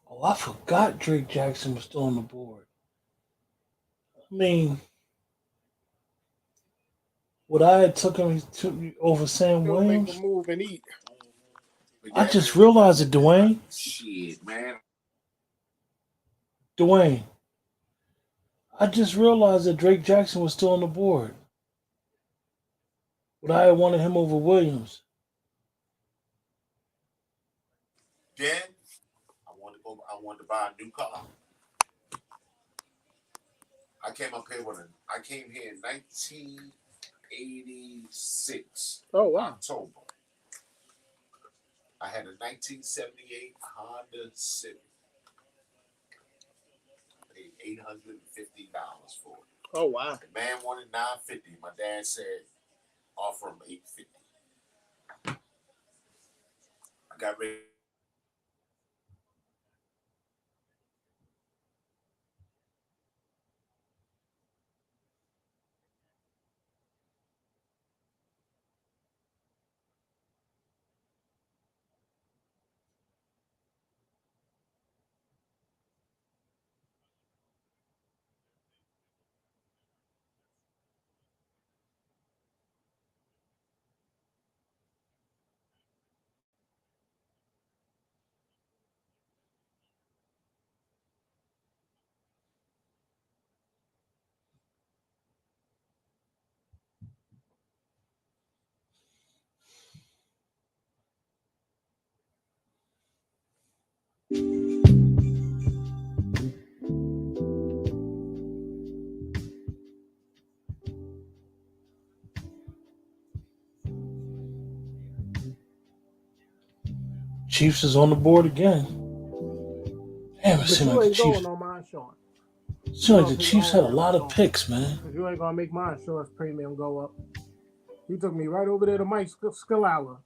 Oh, I forgot Drake Jackson was still on the board. I mean, would I have took him over Sam He'll make a Williams? move and eat. I just realized it, Dwayne. Shit, man. Dwayne. I just realized that Drake Jackson was still on the board. Would I have wanted him over Williams? Then I wanted to buy a new car. I came here in 1986. Oh wow. October. I had a 1978 Honda Civic. $850 for it. Oh wow. The man wanted $950. My dad said, offer him $850. I got ready. Chiefs is on the board again. Damn, it But seemed you like the ain't going Chiefs. on my insurance. Seemed like the Chiefs had a lot of picks, man. Because you ain't gonna make my insurance premium go up. You took me right over there to Mike Scalara.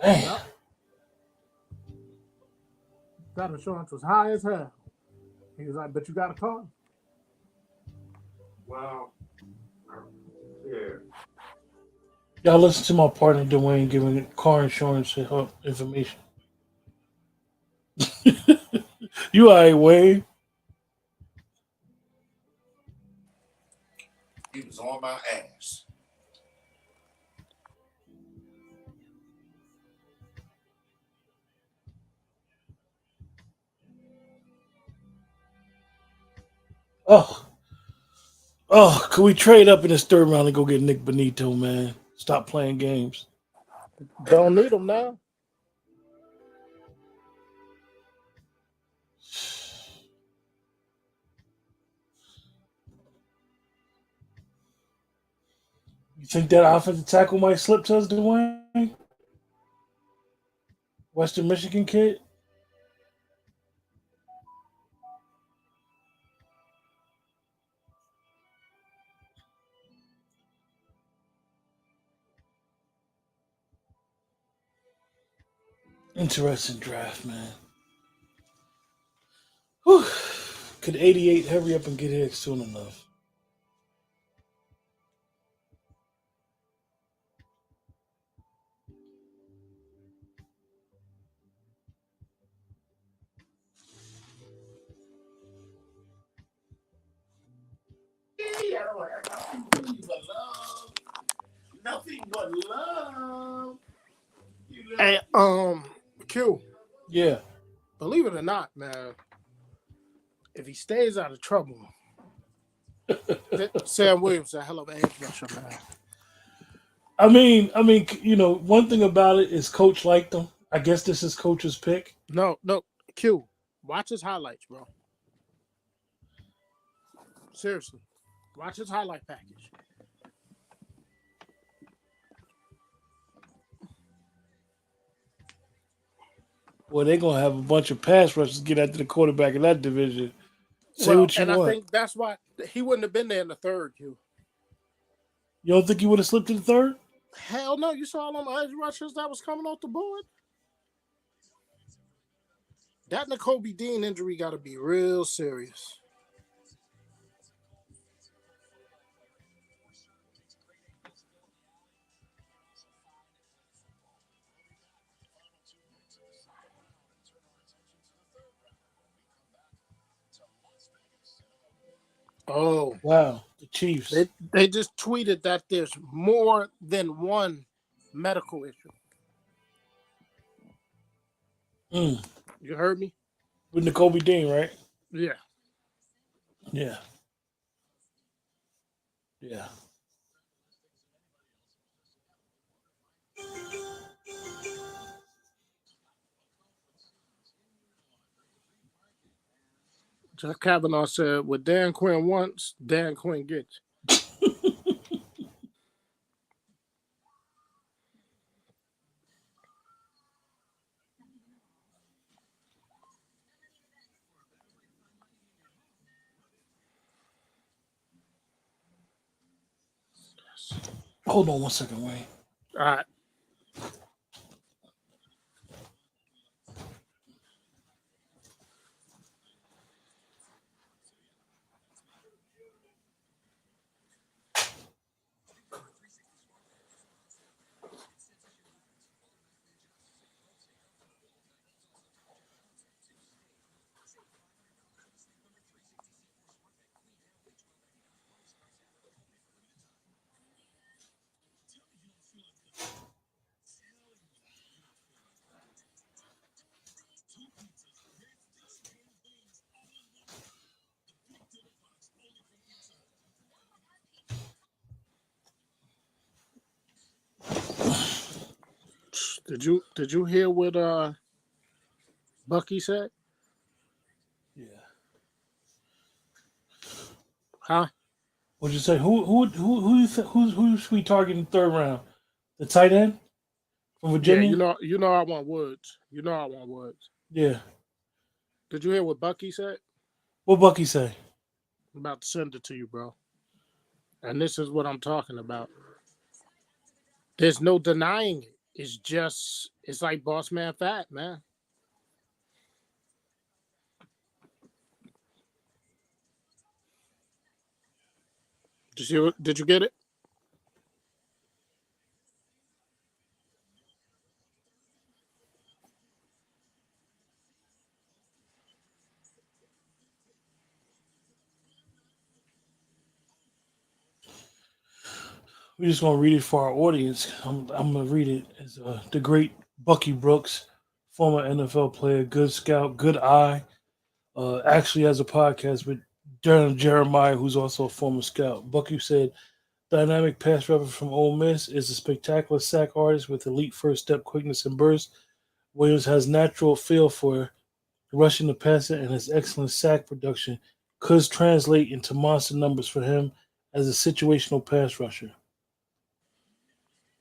Man, Yep. That insurance was high as hell. He was like, but you got a car? Well, yeah. y'all listen to my partner Dwayne giving car insurance information. You alright, Wayne? He was on my ass. Could we trade up in this third round and go get Nick Benito, man? Stop playing games. Don't need him now. You think that offensive tackle might slip to us, Dwayne? Western Michigan kid? Interesting draft, man. Whew. Could 88 hurry up and get here soon enough? Yeah, nothing but love. Nothing but love. Hey, Q, Yeah. believe it or not, man, if he stays out of trouble, Sam Williams a hell of an edge rusher, man. I mean, one thing about it is Coach liked him. I guess this is Coach's pick. No, Q, watch his highlights, bro. Seriously, watch his highlight package. Well, they're gonna have a bunch of pass rushers get after the quarterback in that division. Say Well, what you and want. I think that's why he wouldn't have been there in the third, Q. You don't think he would have slipped in the third? Hell no, you saw all them edge rushers that was coming off the board? That Nakobe Dean injury got to be real serious. Oh, Wow, the Chiefs. they just tweeted that there's more than one medical issue. You heard me? With Nakobe Dean, right? Yeah. Yeah. Yeah. Jeff Kavanaugh said, what Dan Quinn wants, Dan Quinn gets. Hold on one second, Wayne. All right. Did you hear what Bucky said? Yeah. Huh? What'd you say? Who you who's we targeting third round? The tight end from Yeah, Virginia? you know I want Woods. You know I want Woods. Yeah. Did you hear what Bucky said? What Bucky say? I'm about to send it to you, bro. And this is what I'm talking about. There's no denying it. It's like Boss Man Fat, man. Did you get it? We just gonna read it for our audience. I'm gonna read it as the great Bucky Brooks, former NFL player, good scout, good eye. Actually has a podcast with Darren Jeremiah, who's also a former scout. Bucky said, "Dynamic pass rusher from Ole Miss is a spectacular sack artist with elite first step quickness and burst. Williams has natural feel for rushing the passer, and his excellent sack production could translate into monster numbers for him as a situational pass rusher."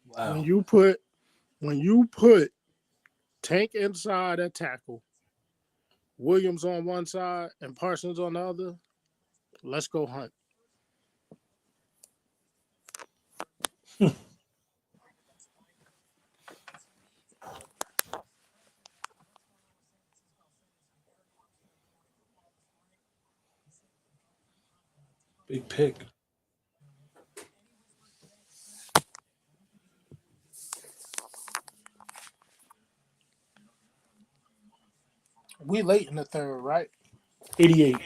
When Wow. you put Tank inside at tackle, Williams on one side and Parsons on the other, let's go hunt. Big pick. We late in the third, right? 88.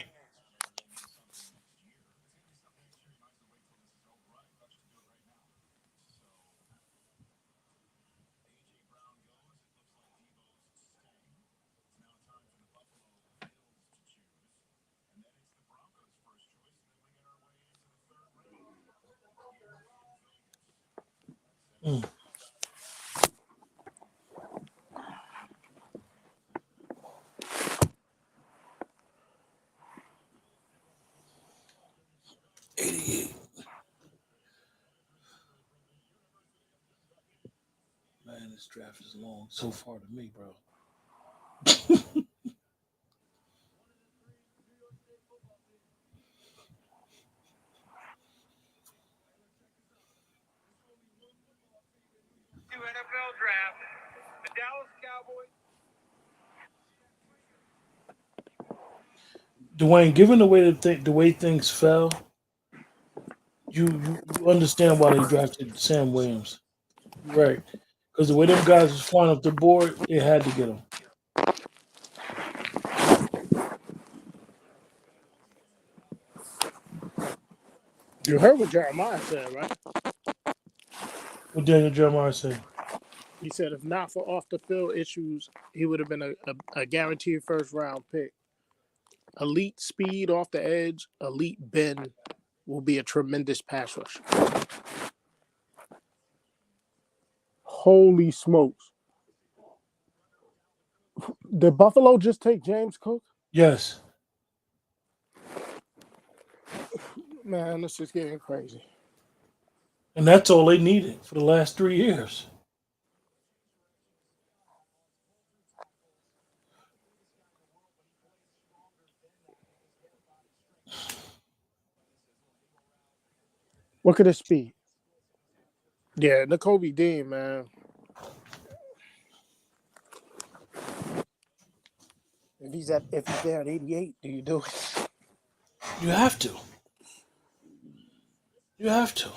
Mm. Man, this draft is long so far to me, bro. NFL draft, the Dallas Cowboys. Dwayne, given the way things fell, you understand why they drafted Sam Williams, right? Because the way them guys was flying up the board, they had to get him. You heard what Jeremiah said, right? What Daniel Jeremiah say? He said if not for off the field issues, he would have been a guaranteed first round pick. Elite speed off the edge, elite bend will be a tremendous pass rusher. Holy smokes. Did Buffalo just take James Cook? Yes. Man, this is getting crazy. And that's all they needed for the last 3 years. Look at his speed. Yeah, N'Kobe Dean, man. If he's there at 88, do you do it? You have to. You have to.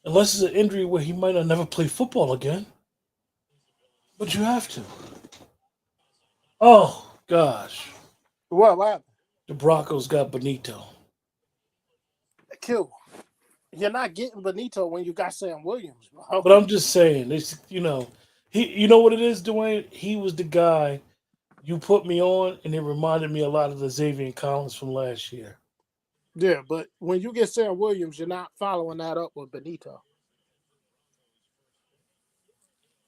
Unless it's an injury where he might not never play football again. But you have to. Oh, gosh. What happened? The Broncos got Benito. Q. You're not getting Benito when you got Sam Williams, bro. But I'm just saying, it's you know what it is, Dwayne? He was the guy you put me on, and it reminded me a lot of the Xavier Collins from last year. Yeah, but when you get Sam Williams, you're not following that up with Benito.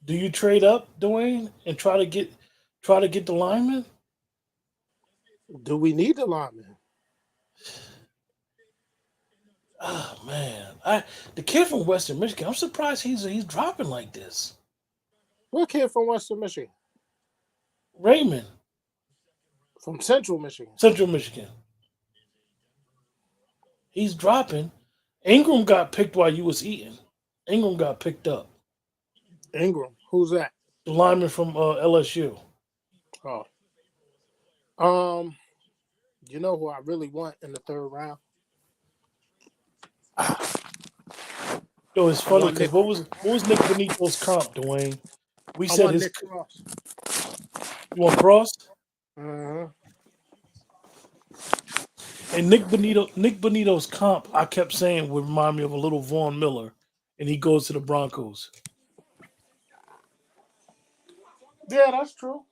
Do you trade up, Dwayne, and try to get the lineman? Do we need the lineman? Oh man, the kid from Western Michigan. I'm surprised he's dropping like this. What kid from Western Michigan? Raymond, From Central Michigan. Central Michigan. He's dropping. Ingram got picked while you was eating. Ingram got picked up. Ingram. Who's that? The lineman from LSU. Oh. You know who I really want in the third round? Yo, it's funny want because Nick- what was Nick Benito's comp, Dwayne? We I said want his Nick Cross. you want Cross Uh-huh. and Nick Benito's comp. I kept saying would remind me of a little Vaughn Miller, and he goes to the Broncos. Yeah, that's true.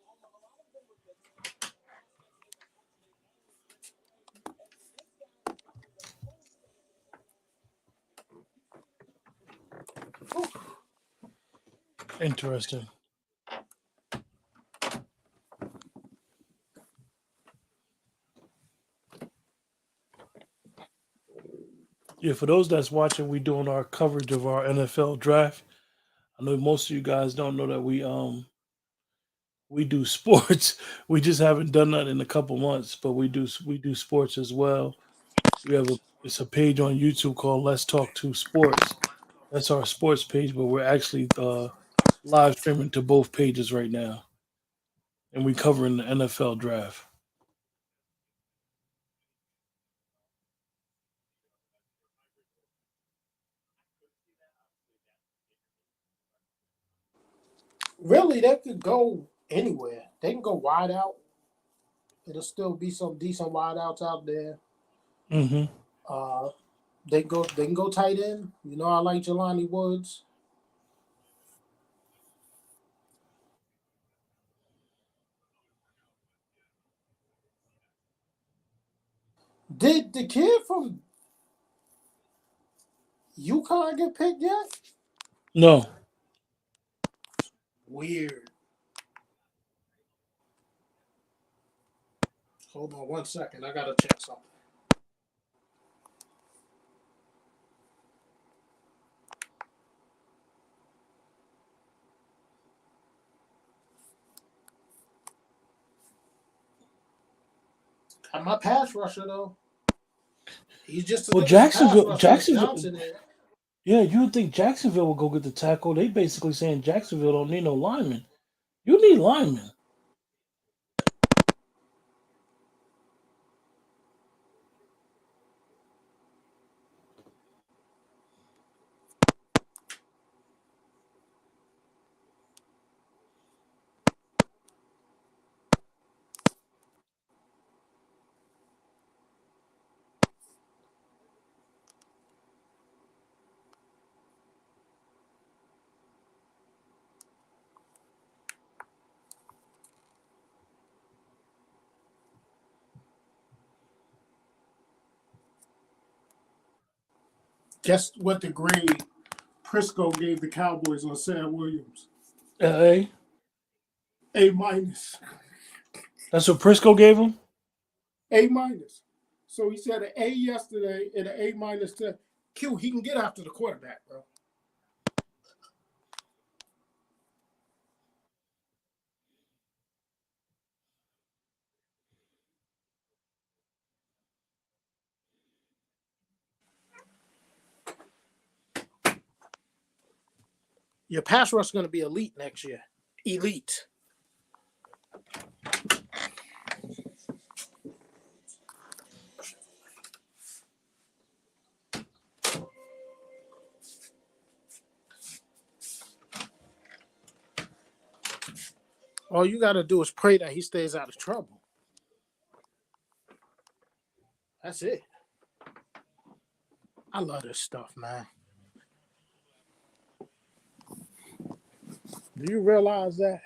Interesting. Yeah, for those that's watching, we doing our coverage of our NFL draft. I know most of you guys don't know that we do sports. We just haven't done that in a couple months, but we do sports as well. It's a page on YouTube called Let's Talk to Sports. That's our sports page, but we're actually live streaming to both pages right now, and we covering the NFL draft. Really, they could go anywhere. They can go wide out. It'll still be some decent wide outs out there. Mm-hmm. They can go tight end. You know, I like Jelani Woods. Did the kid from UConn get picked yet? No, Weird. Hold on 1 second. I gotta check something. Got my pass rusher though. He's just as well, good as a pass Jacksonville, rusher as Jacksonville. Johnson is. Yeah, you would think Jacksonville will go get the tackle. They basically saying Jacksonville don't need no linemen. You need linemen. Guess what the grade Prisco gave the Cowboys on Sam Williams? A. A minus. That's what Prisco gave him. A minus. So he said an A yesterday and an A minus today. Q, he can get after the quarterback, bro. Your pass rush is going to be elite next year. Elite. All you got to do is pray that he stays out of trouble. That's it. I love this stuff, man. Do you realize that?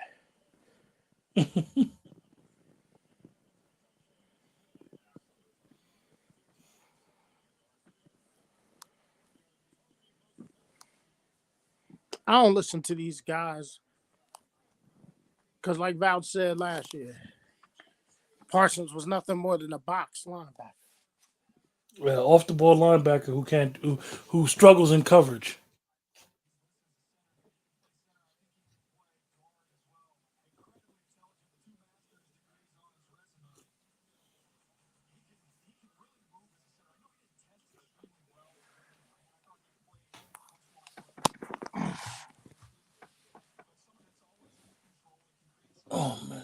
I don't listen to these guys because, like Val said last year, Parsons was nothing more than a box linebacker. Well, off the ball linebacker who struggles in coverage. Oh man.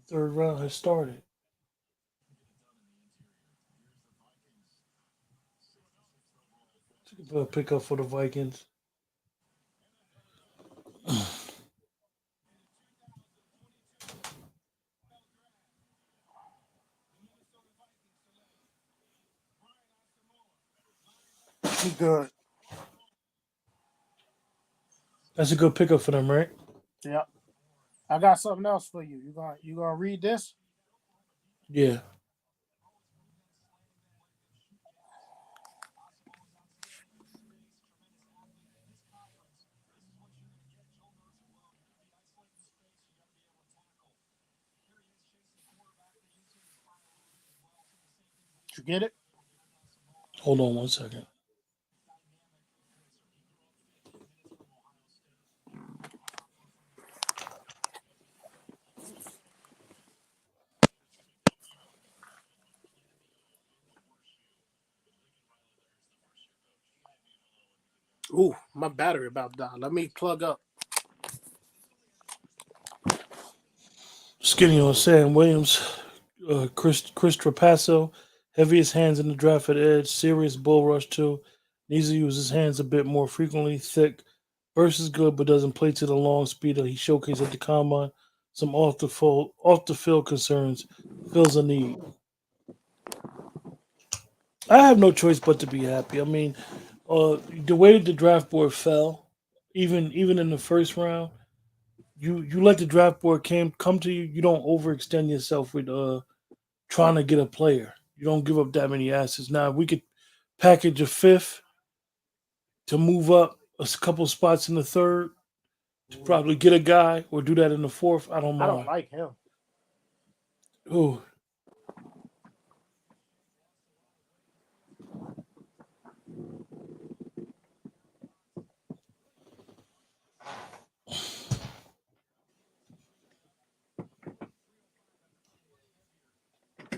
Third round has started. Took a pickup for the Vikings. He good. That's a good pickup for them, right? Yep. I got something else for you. You gonna read this? Yeah. Did you get it? Hold on one second. Ooh, my battery about died. Let me plug up. Skinny on Sam Williams, Chris Trapasso, heaviest hands in the draft at edge, serious bull rush too. Needs to use his hands a bit more frequently. Thick, burst is good, but doesn't play to the long speed that he showcased at the combine. Some off the field concerns. Fills a need. I have no choice but to be happy. I mean, the way the draft board fell, even in the first round, you let the draft board come to you. You don't overextend yourself with trying to get a player. You don't give up that many assets. Now if we could package a fifth to move up a couple spots in the third to probably get a guy, or do that in the fourth. I don't I don't mind. like him. Ooh,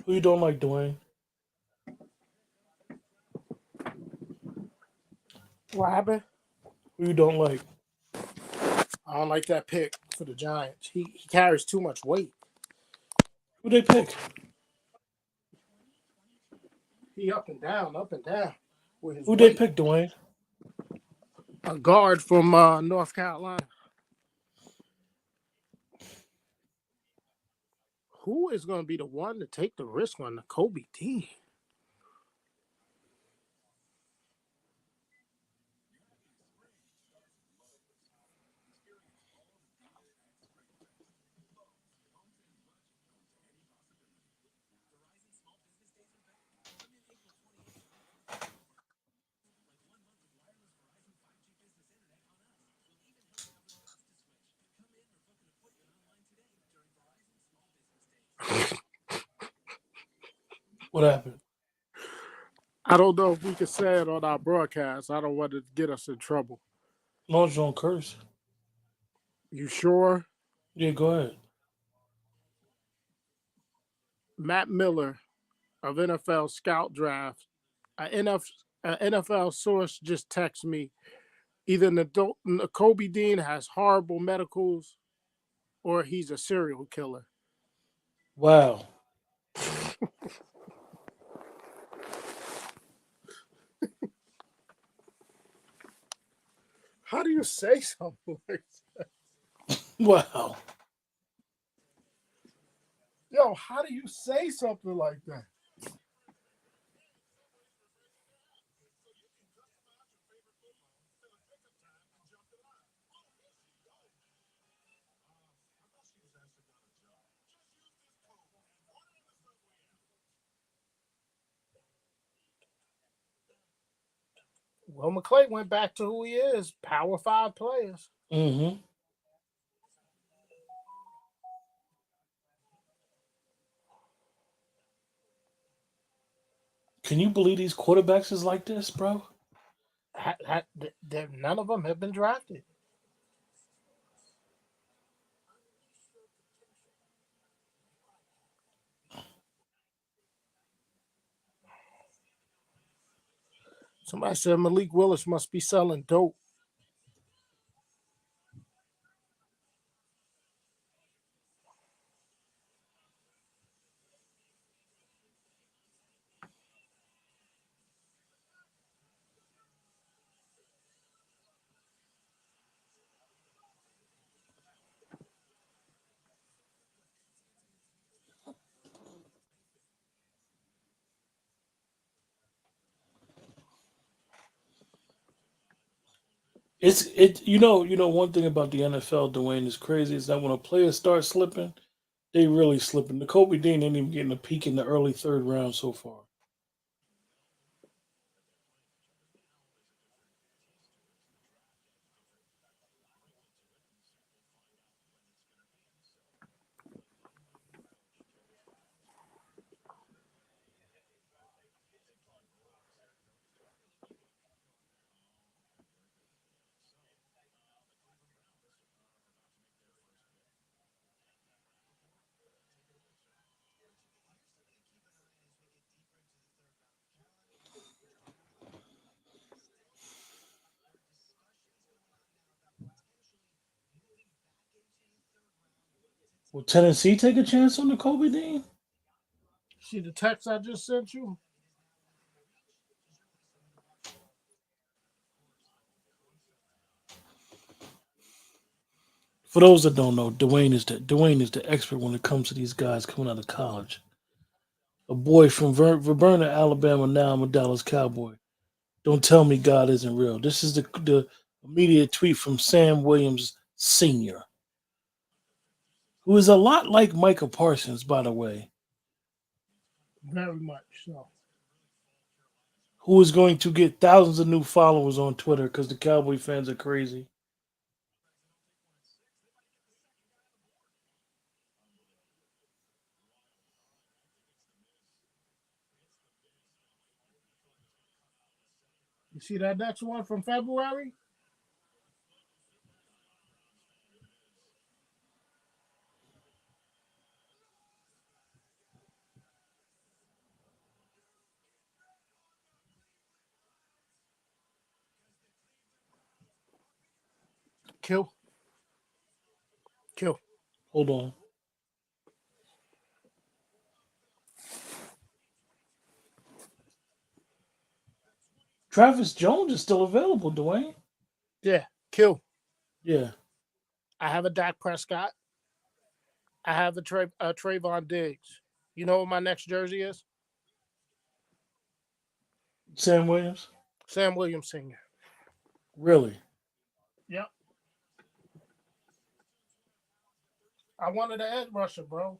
who you don't like, Dwayne? What happened? Who you don't like? I don't like that pick for the Giants. He carries too much weight. Who they pick? He up and down with his Who they weight. pick, Dwayne? A guard from North Carolina. Who is going to be the one to take the risk on the Kobe Dean? What happened? I don't know if we can say it on our broadcast. I don't want to get us in trouble. No, you don't curse. You sure? Yeah, go ahead. Matt Miller of NFL Scout Draft, an NFL source just texted me. Either Kobe Dean has horrible medicals or he's a serial killer. Wow. How do you say something like that? Wow. Yo, how do you say something like that? Well, McClay went back to who he is, Power 5 players. Mm-hmm. Can you believe these quarterbacks is like this, bro? None of them have been drafted. Somebody said Malik Willis must be selling dope. You know one thing about the NFL, Dwayne, is crazy is that when a player starts slipping, they really slipping. The Kobe Dean ain't even getting a peak in the early third round so far. Will Tennessee take a chance on the Kobe Dean? See the text I just sent you? For those that don't know, Dwayne is the expert when it comes to these guys coming out of college. A boy from Verburna, Alabama. Now I'm a Dallas Cowboy. Don't tell me God isn't real. This is the immediate tweet from Sam Williams Sr., who is a lot like Micah Parsons, by the way, Very much so. who is going to get thousands of new followers on Twitter because the Cowboy fans are crazy. You see that next one from February? Kill. Hold on. Travis Jones is still available, Dwayne. Yeah, kill. Yeah. I have a Dak Prescott. I have a Trayvon Diggs. You know what my next jersey is? Sam Williams? Sam Williams Sr. Really? Yep. I wanted an edge rusher, bro.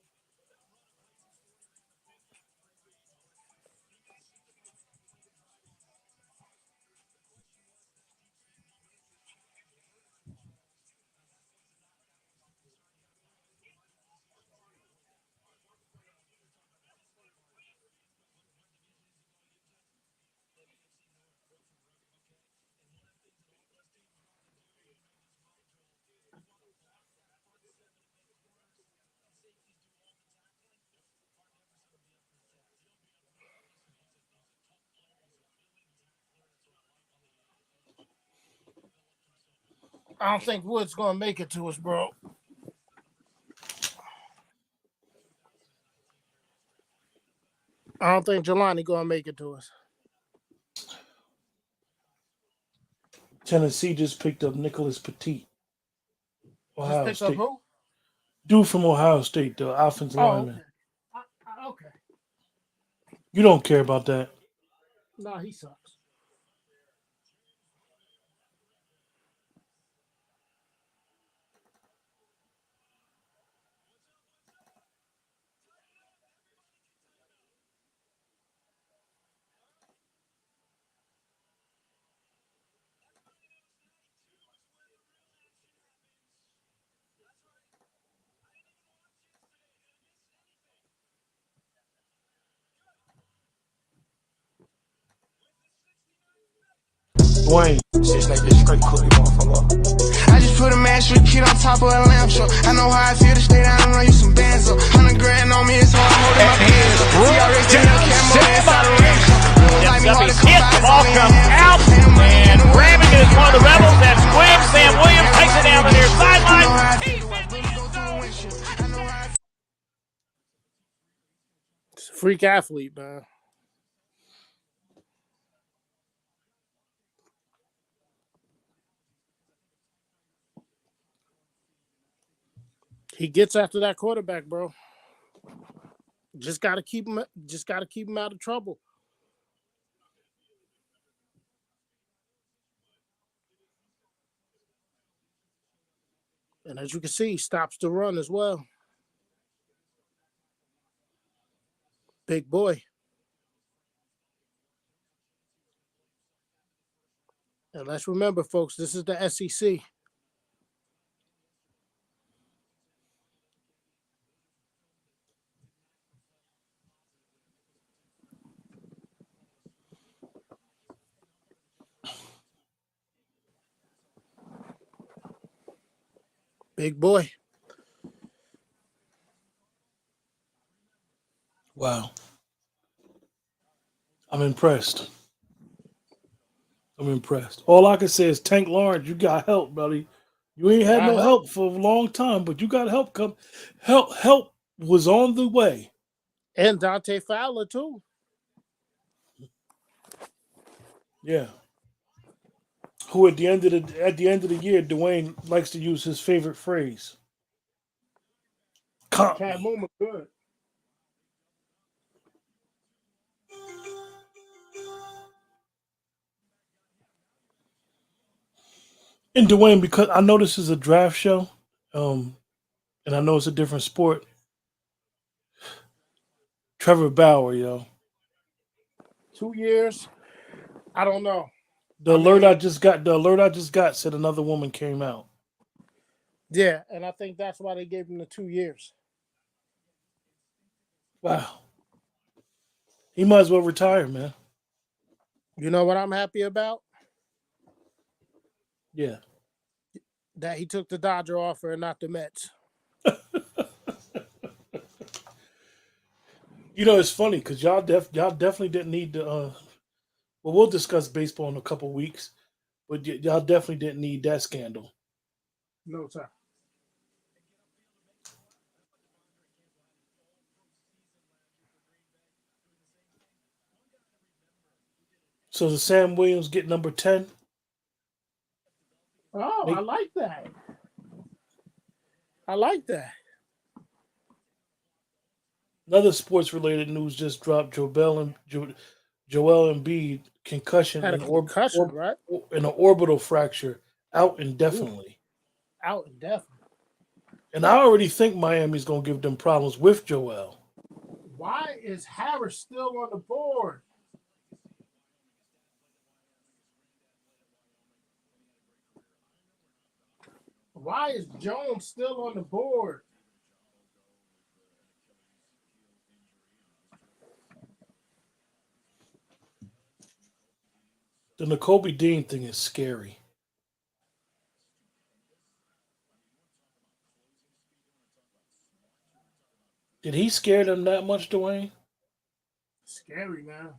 I don't think Wood's gonna make it to us, bro. I don't think Jelani gonna make it to us. Tennessee just picked up Nicholas Petit, Just Ohio picked up State. who? Dude from Ohio State, the offensive Oh, lineman. okay. Okay. You don't care about that. Nah, he sucks. Dwayne. Shit's like this straight cookie, motherfucker. I just put a match with a kid on top of a lamp truck. I know how I feel to stay down and run you some bands up. 100 grand on me, it's hard holding my hands up. TRX in the camera inside a range. Steps up, he's hit, the ball comes out, and grabbing it is one of the Rebels. That's Williams. Sam Williams takes it down the near sideline. He's a freak athlete, man. He gets after that quarterback, bro. Just gotta keep him. Just gotta keep him out of trouble. And as you can see, he stops the run as well. Big boy. And let's remember, folks, this is the SEC. Big boy. Wow. I'm impressed. All I can say is Tank Lawrence, you got help, buddy. You ain't had no help for a long time, but you got help. Help was on the way. And Dante Fowler, too. Yeah. Who at the end of the year, Dwayne likes to use his favorite phrase. Comp Cat me. Mooma good. And Dwayne, because I know this is a draft show, and I know it's a different sport. Trevor Bauer, yo. 2 years. I don't know. The alert I just got said another woman came out. Yeah, and I think that's why they gave him the 2 years. Wow. He might as well retire, man. You know what I'm happy about? Yeah. That he took the Dodger offer and not the Mets. You know, it's funny because y'all definitely didn't need to. Well, we'll discuss baseball in a couple weeks, but y'all definitely didn't need that scandal. No, sir. So does Sam Williams get number 10? Oh, I like that. I like that. Another sports-related news just dropped. Joel Embiid concussion Had a concussion, right? and an orbital fracture, out indefinitely. Out indefinitely. And I already think Miami's going to give them problems with Joel. Why is Harris still on the board? Why is Jones still on the board? The Nakobe Dean thing is scary. Did he scare them that much, Dwayne? Scary, man.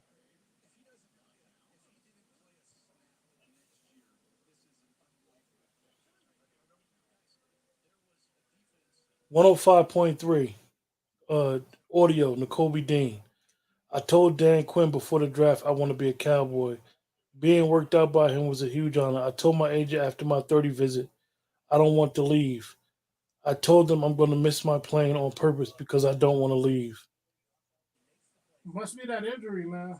105.3. Audio, N'Kobe Dean. I told Dan Quinn before the draft I want to be a Cowboy. Being worked out by him was a huge honor. I told my agent after my 30 visit, I don't want to leave. I told them I'm going to miss my plane on purpose because I don't want to leave. Must be that injury, man.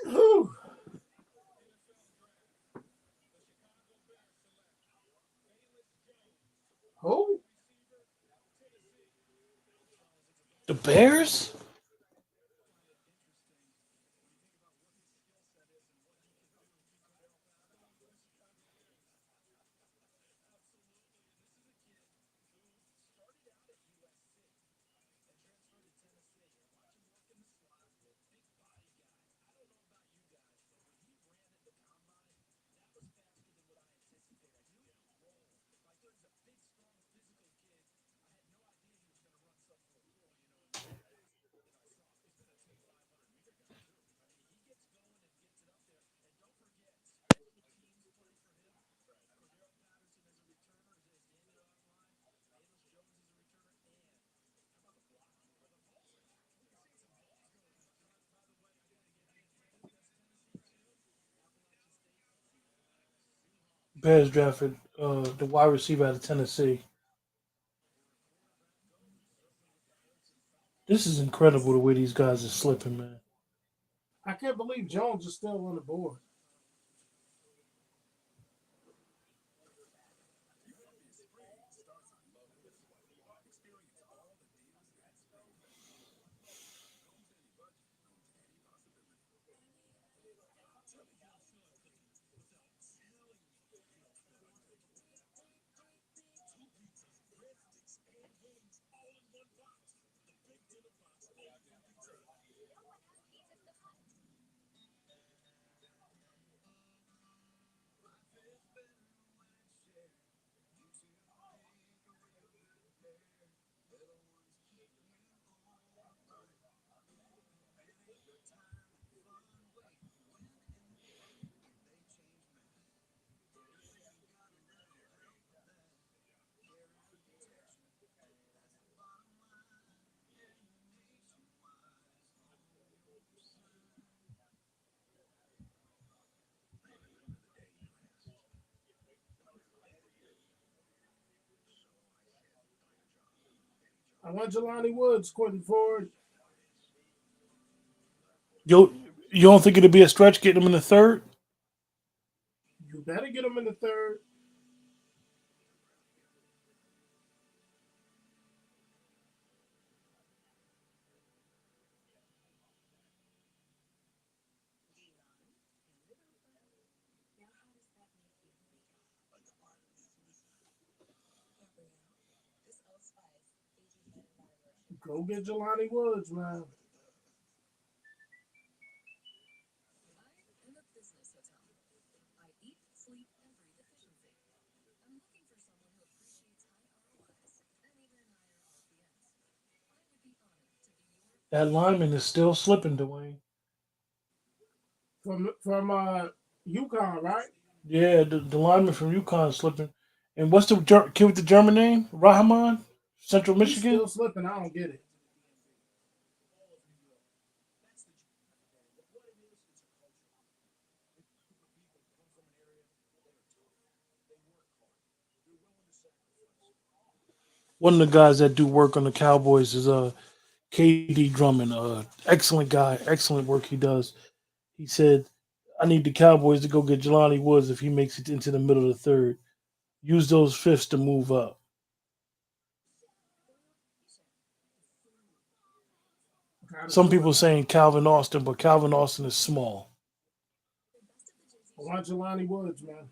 Whew. Who? The Bears? Bears drafted the wide receiver out of Tennessee. This is incredible the way these guys are slipping, man. I can't believe Jones is still on the board. I want Jelani Woods, Quentin Ford. You don't think it'd be a stretch getting him in the third? You better get him in the third. Go get Jelani Woods, man. That lineman is still slipping, Dwayne. From UConn, right? Yeah, the lineman from UConn is slipping. And what's the kid with the German name? Rahman? Central He's Michigan? still slipping. I don't get it. One of the guys that do work on the Cowboys is KD Drummond. Excellent guy, excellent work he does. He said, "I need the Cowboys to go get Jelani Woods if he makes it into the middle of the third. Use those fifths to move up." Some people saying Calvin Austin, but Calvin Austin is small. I want Jelani Woods, man.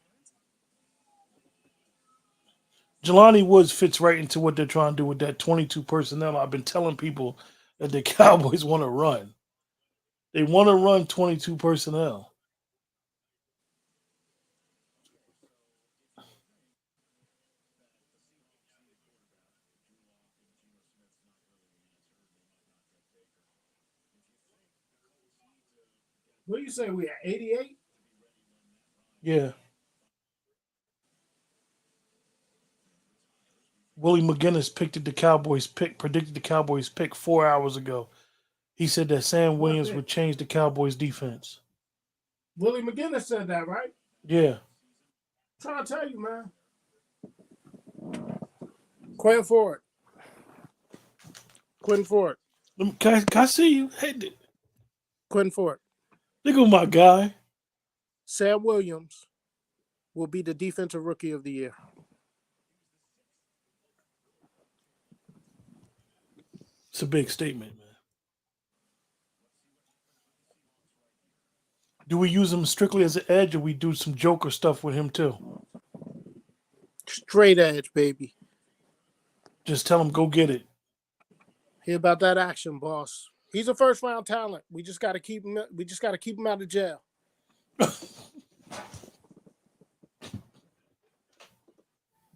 Jelani Woods fits right into what they're trying to do with that 22 personnel. I've been telling people that the Cowboys want to run. They want to run 22 personnel. What do you say? We at 88? Yeah. Willie McGinnis predicted the Cowboys pick 4 hours ago. He said that Sam Williams would change the Cowboys defense. Willie McGinnis said that, right? Yeah. I'm trying to tell you, man. Quinn Ford. Can I see you? Hey, Quinn Ford. look at my guy. Sam Williams will be the defensive rookie of the year. It's a big statement, man. Do we use him strictly as an edge, or we do some Joker stuff with him too? Straight edge, baby. Just tell him go get it. Hear about that action, boss. He's a first round talent. We just got to keep him. We just got to keep him out of jail.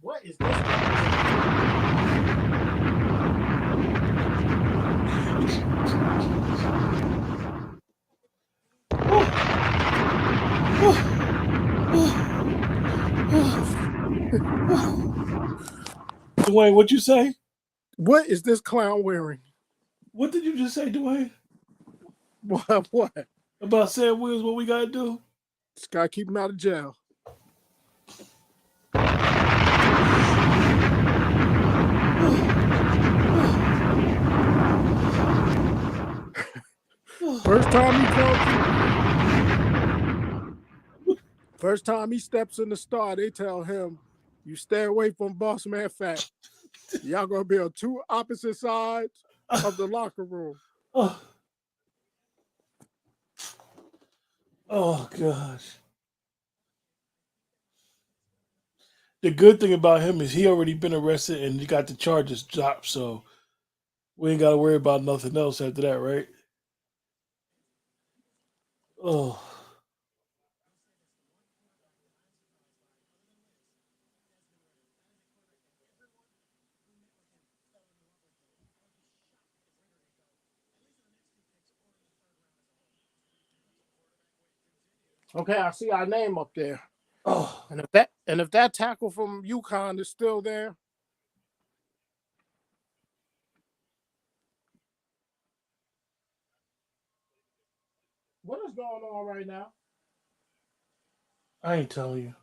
What is this? Dwayne, what'd you say? What is this clown wearing? What did you just say, Dwayne? What? About Sam Williams, what we gotta do? Just got to keep him out of jail. First time he steps in the star, they tell him, "You stay away from Boss Man Fat. Y'all gonna be on two opposite sides of the locker room." Oh gosh. The good thing about him is he already been arrested and he got the charges dropped, so we ain't gotta worry about nothing else after that, right? Oh. Okay, I see our name up there. Oh. And if that tackle from UConn is still there, what is going on right now? I ain't telling you.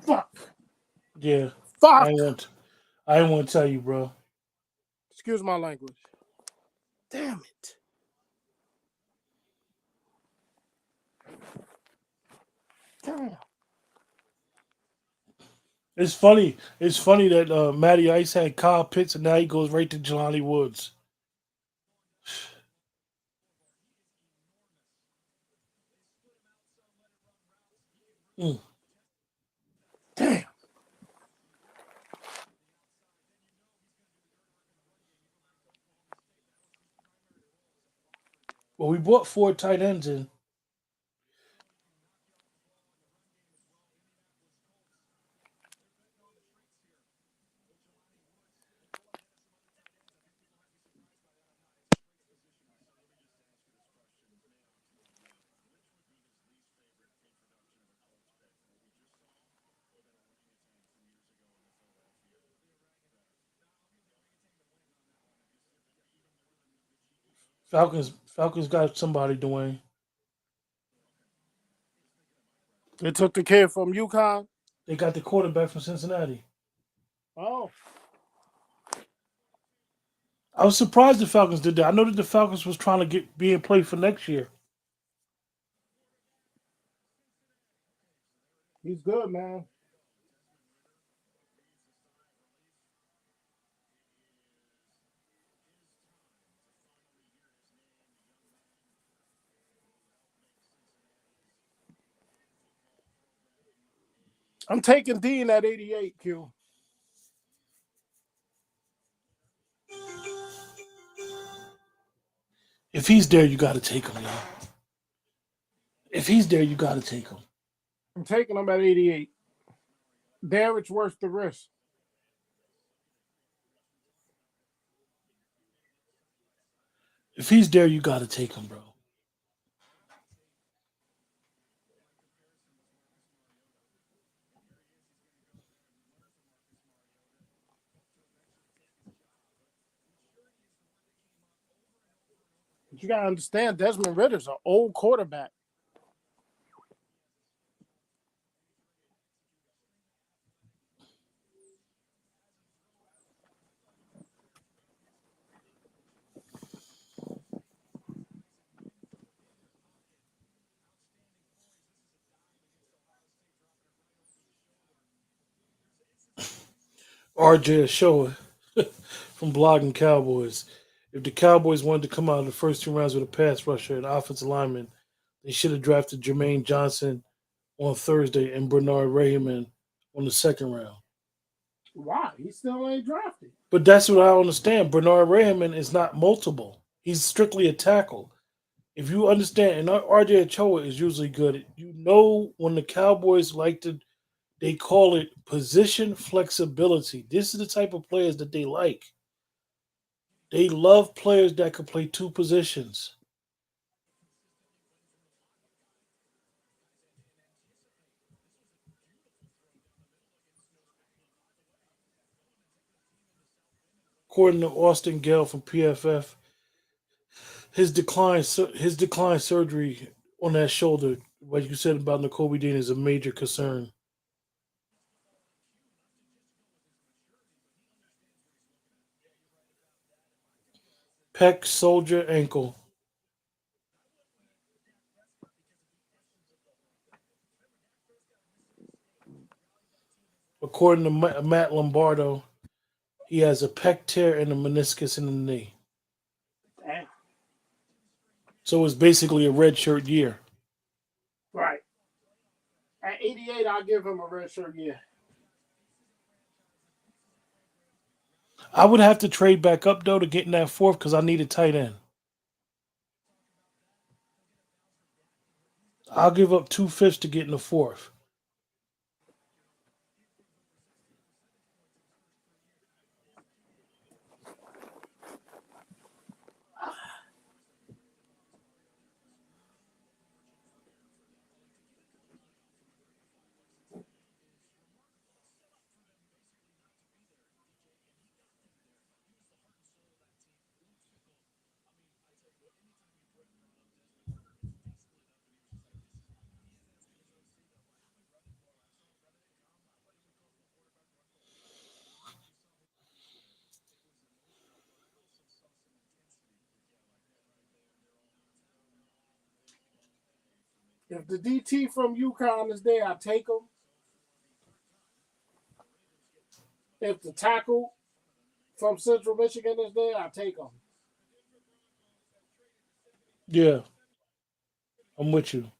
Fuck. Yeah. Fuck. I ain't want to tell you, bro. Excuse my language. Damn it. Damn. It's funny. It's funny that Matty Ice had Kyle Pitts and now he goes right to Jelani Woods. Damn. Well, we brought 4 tight ends in. Falcons got somebody, Dwayne. They took the kid from UConn. They got the quarterback from Cincinnati. Oh, I was surprised the Falcons did that. I know that the Falcons was trying to be in play for next year. he's good, man. I'm taking Dean at 88, Q. If he's there, you got to take him, man. If he's there, you got to take him. I'm taking him at 88. There, it's worth the risk. If he's there, you got to take him, bro. But you gotta understand, Desmond Ritter's an old quarterback. RJ Showa from Blogging Cowboys. If the Cowboys wanted to come out of the first 2 rounds with a pass rusher and offensive lineman, they should have drafted Jermaine Johnson on Thursday and Bernard Raymond on the 2nd round. Why? He still ain't drafted. But that's what I don't understand. Bernard Raymond is not multiple. He's strictly a tackle. If you understand, and RJ Ochoa is usually good. You know when the Cowboys like to, they call it position flexibility. This is the type of players that they like. They love players that can play 2 positions. According to Austin Gale from PFF, his decline surgery on that shoulder, what you said about Nakobe Dean, is a major concern. Pec, soldier, ankle. According to Matt Lombardo, he has a pec tear and a meniscus in the knee. Damn. So it's basically a redshirt year. Right. At 88, I'll give him a redshirt year. I would have to trade back up, though, to get in that 4th because I need a tight end. I'll give up 2/5 to get in the 4th. If the DT from UConn is there, I take him. If the tackle from Central Michigan is there, I take him. Yeah. I'm with you.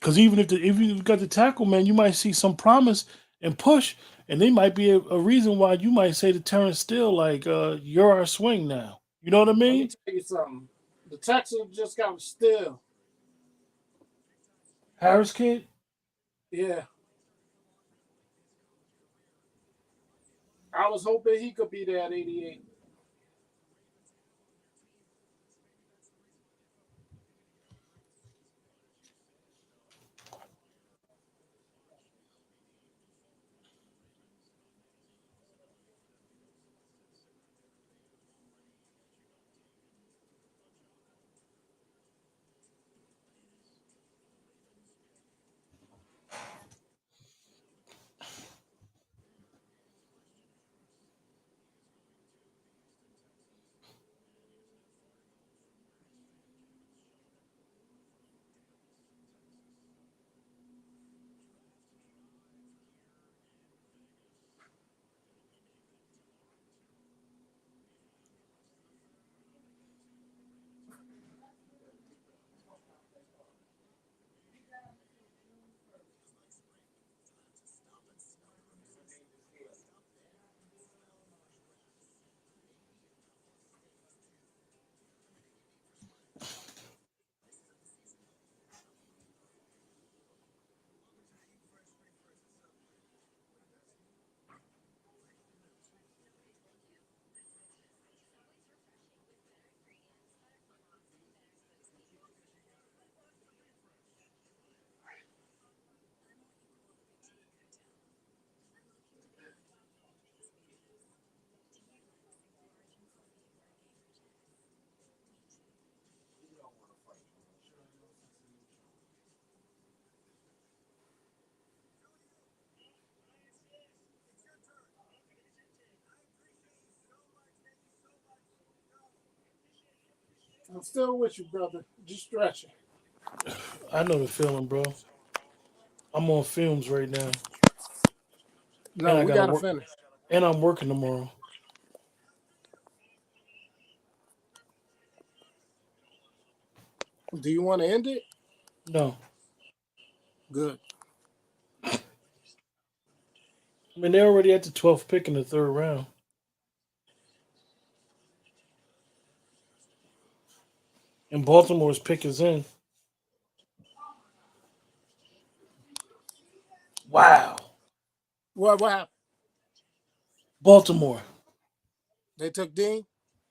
Because even if you've got the tackle, man, you might see some promise and push, and they might be a reason why you might say to Terrence Steele, like, you're our swing now. You know what I Let me mean? tell you something. The Texans just got Steele. Harris kid? Yeah. I was hoping he could be there at 88. I'm still with you, brother. Just stretching. I know the feeling, bro. I'm on films right now, and No, I we gotta gotta work, finish. and I'm working tomorrow. Do you want to end it? No, Good. I mean they're already at the 12th pick in the third round. And Baltimore's pick is in. Wow. What happened? Baltimore. They took Dean?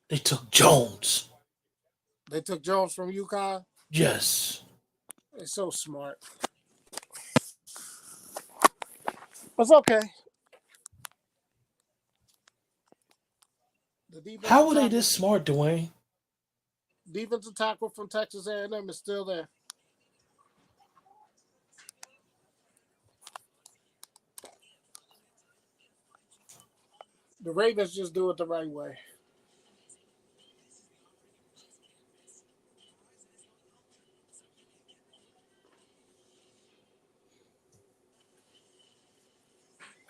They took Jones. They took Jones from UConn? Yes. They're so smart. It's okay. The How are they this smart, Dwayne? defensive tackle from Texas A&M is still there. The Ravens just do it the right way.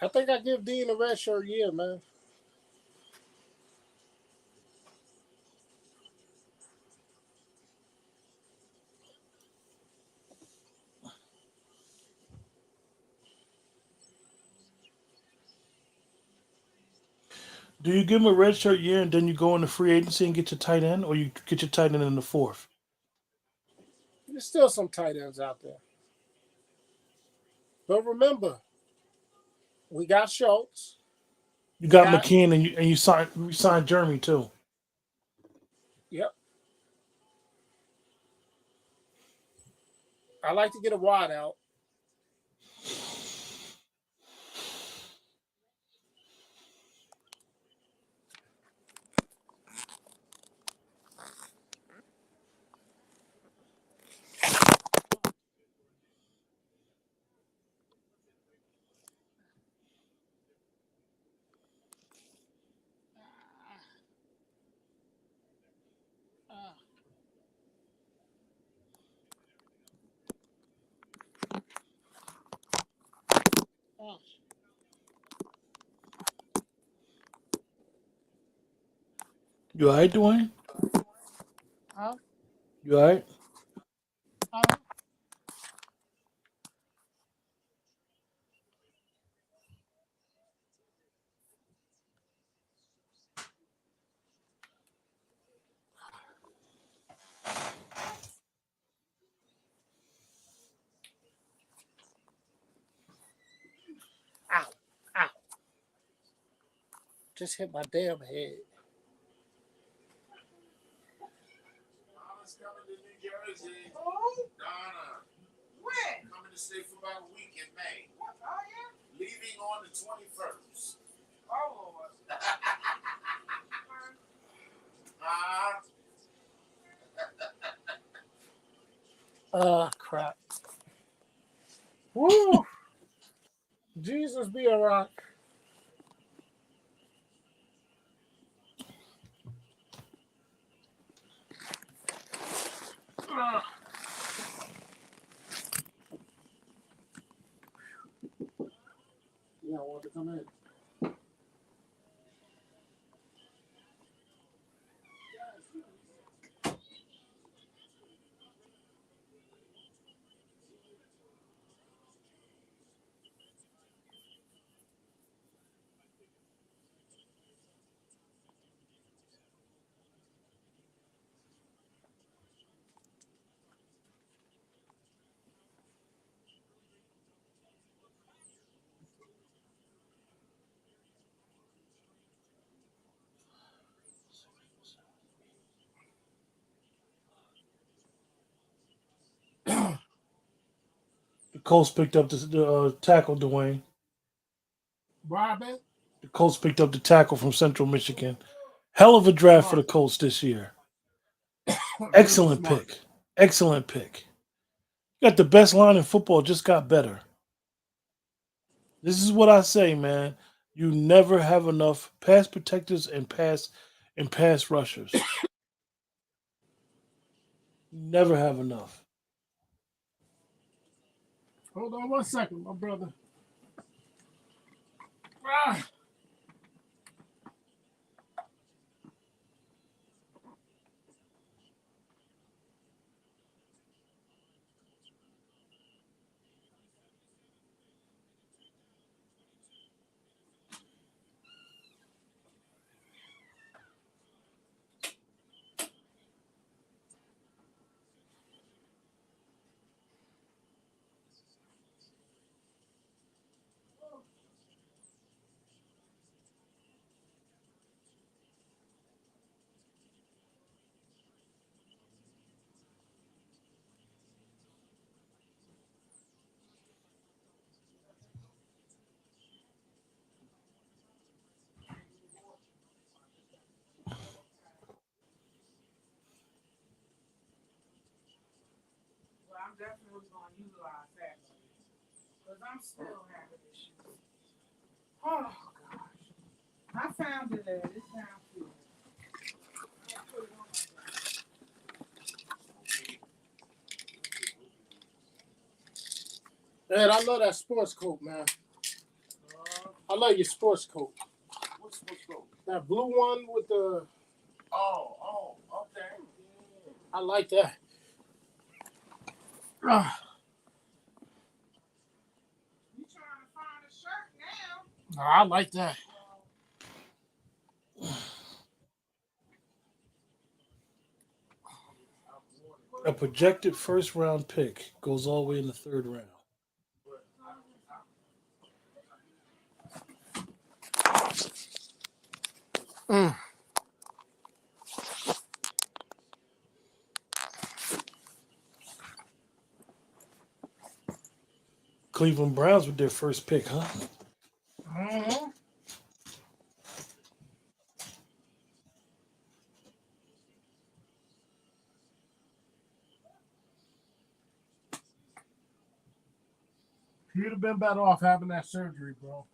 I think I give Dean a red shirt year, man. Do you give him a red shirt year and then you go into free agency and get your tight end, or you get your tight end in the fourth? There's still some tight ends out there. But remember, we got Schultz. You got McKeon and you signed Jeremy too. Yep. I like to get a wide out. You all right, Dwayne? Huh? You all right? Ow. Ow. Just hit my damn head. Donna's coming to New Jersey. Who? Donna. When? Coming to stay for about a week in May. Oh, yeah? Leaving on the 21st. Oh, Lord. Crap. Woo! Jesus be a rock. Yeah, I want to come in. The Colts picked up the tackle, Dwayne. Robin? The Colts picked up the tackle from Central Michigan. Hell of a draft for the Colts this year. Excellent pick. Excellent pick. Got the best line in football, just got better. This is what I say, man. You never have enough pass protectors and pass rushers. Never have enough. Hold on 1 second, my brother. Ah. Well, I'm definitely gonna utilize that because I'm still having issues. Oh gosh, I found it at this down here. Man, I love that sports coat, man. I love your sports coat. What's going? That blue one with the. Oh, okay. I like that. Ah, You trying to find a shirt now? I like that. A projected first round pick goes all the way in the third round. Mm. Cleveland Browns with their first pick, huh? Mm-hmm. He'd have been better off having that surgery, bro.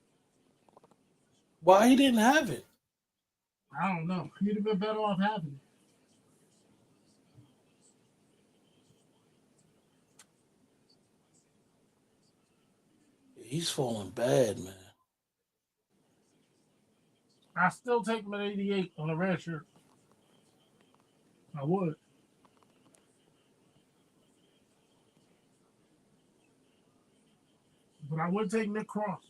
Why he didn't have it? I don't know. He'd have been better off having it. He's falling bad, man. I still take him at 88 on a red shirt. I would. But I would take Nick Cross.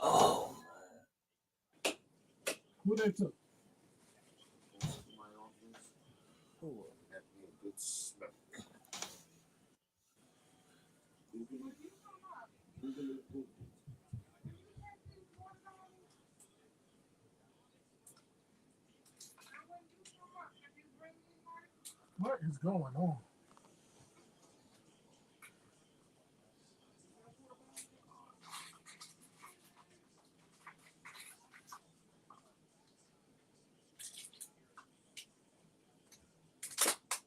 Oh, Who they took? What is going on?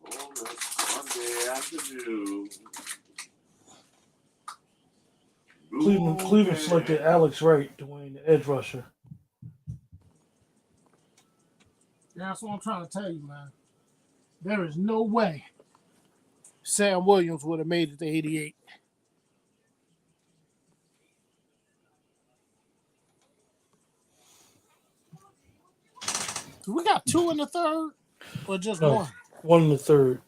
Monday afternoon. Cleveland selected Alex Wright, Dwayne, the edge rusher. Yeah, that's what I'm trying to tell you, man. There is no way Sam Williams would have made it to 88. We got two in the third or just No, one? one in the third.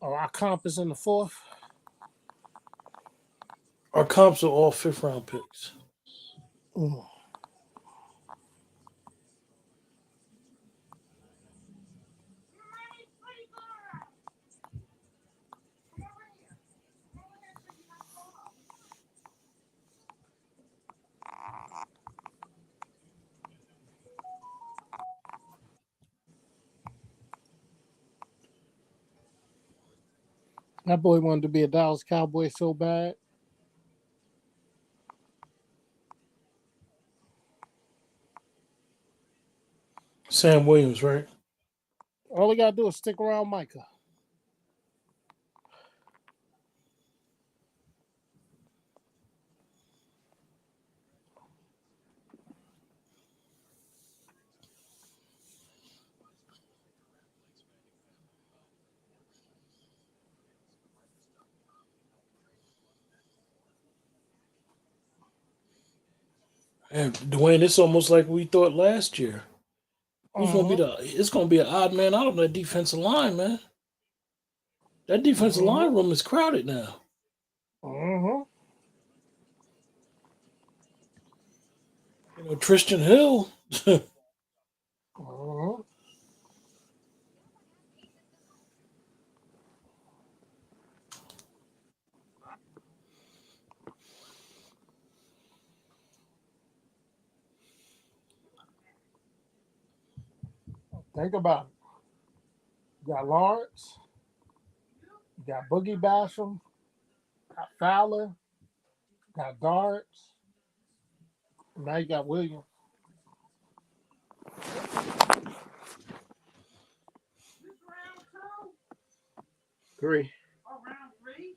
Oh, our comp is in the fourth. Our comps are all fifth round picks. Mm. That boy wanted to be a Dallas Cowboy so bad. Sam Williams, right? All he got to do is stick around Micah. And Dwayne, it's almost like we thought last year. Who's gonna be Uh-huh. it's gonna be an odd man out on that defensive line, man. That defensive line room is crowded now. Uh-huh. You know, Tristan Hill. Uh-huh. Think about it. You got Lawrence. You got Boogie Basham. Got Fowler. Got Darts. Now you got Williams. This round two 3. or round three?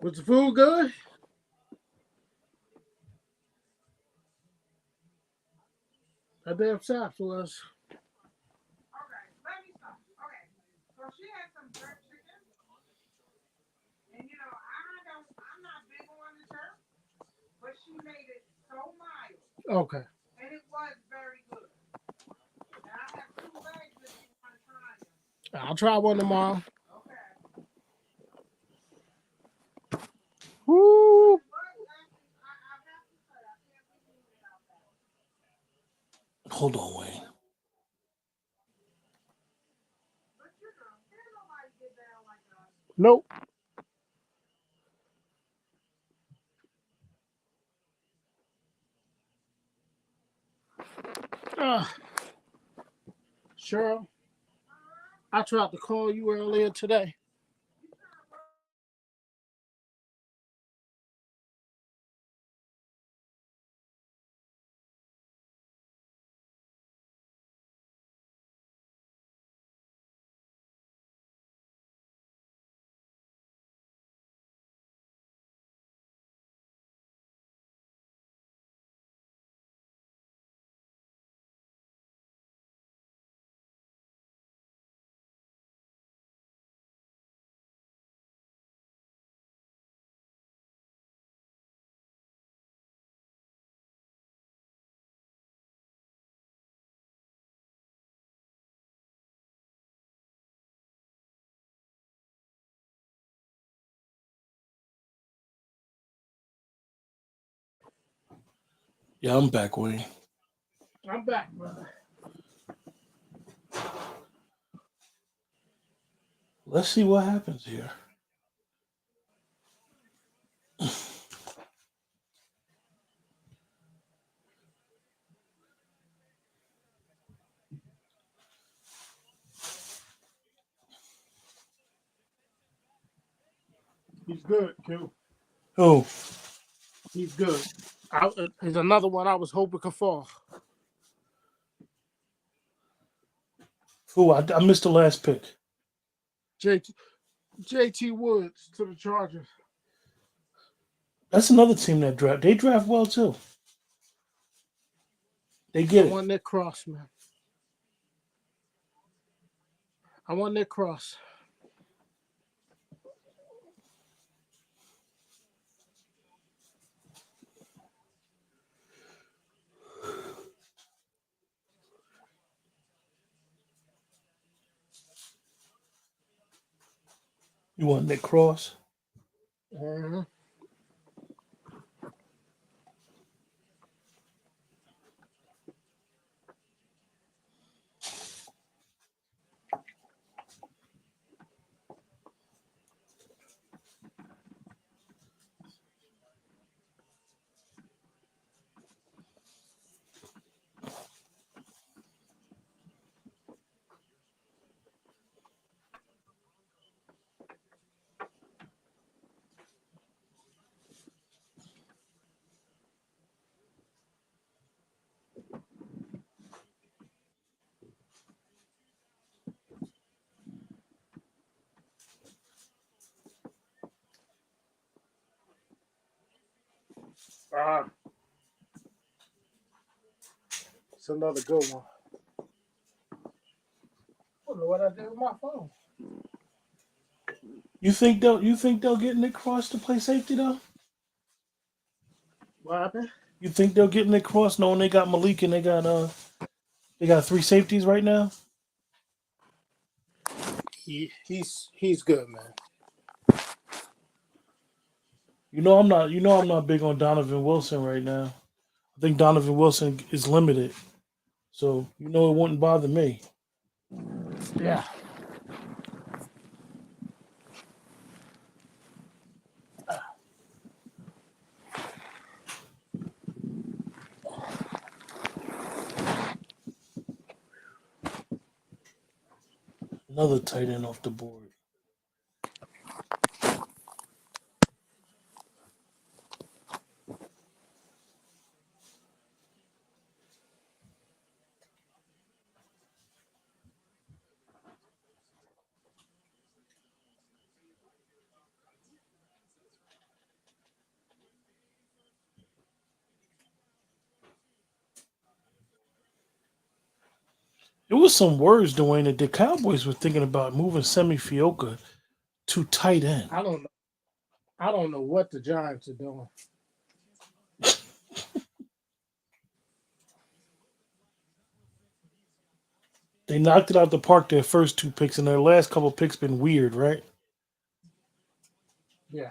Was the food good? That damn Saps was. Okay, let me stop. Okay, so she had some jerk chicken, and you know I'm not big on the jerk, but she made it so mild, Okay. and it was very good. And I have 2 legs if you want to try them. I'll try one tomorrow. Okay. Woo! But actually, I have to say I can't believe without that. Hold on, Wayne. But you know, can't nobody get down like us. Nope. Cheryl, I tried to call you earlier today. Yeah, I'm back, Wayne. I'm back, brother. Let's see what happens here. He's good, Q. Oh, He's good. He's another one I was hoping could fall. who? I missed the last pick. JT Woods to the Chargers. That's another team that draft. They draft well too. They I get it. want Nick Cross, man. I want Nick Cross. You want Nick Cross? Uh-huh. It's another good one. I don't know what I did with my phone. You think they'll get Nick Cross to play safety though? What happened? You think they'll get Nick Cross knowing they got Malik and they got 3 safeties right now? He's good, man. I'm not big on Donovan Wilson right now. I think Donovan Wilson is limited. So, it wouldn't bother me. Yeah. Another tight end off the board. It was some words, Dwayne, that the Cowboys were thinking about moving Semi Fioka to tight end. I don't know what the Giants are doing. They knocked it out the park their first 2 picks, and their last couple picks been weird, right? Yeah.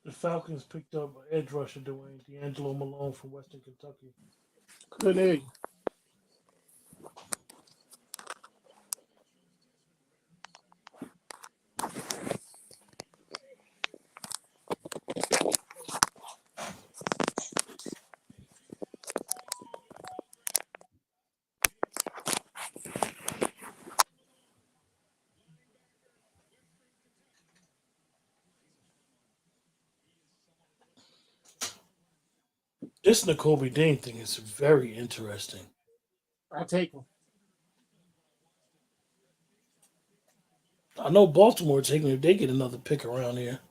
The Falcons picked up edge rusher Dwayne D'Angelo Malone from Western Kentucky. Good egg. This Nakobe Dean thing is very interesting. I take him. I know Baltimore taking if they get another pick around here.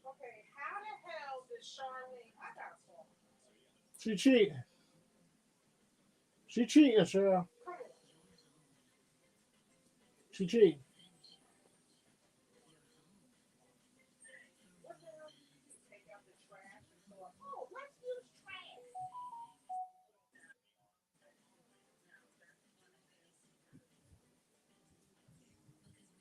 Okay, how the hell did Charlene? I got one. She cheating. She cheating, Cheryl. Come on. She cheating. What the hell? Take out the trash and go, oh, let's use trash.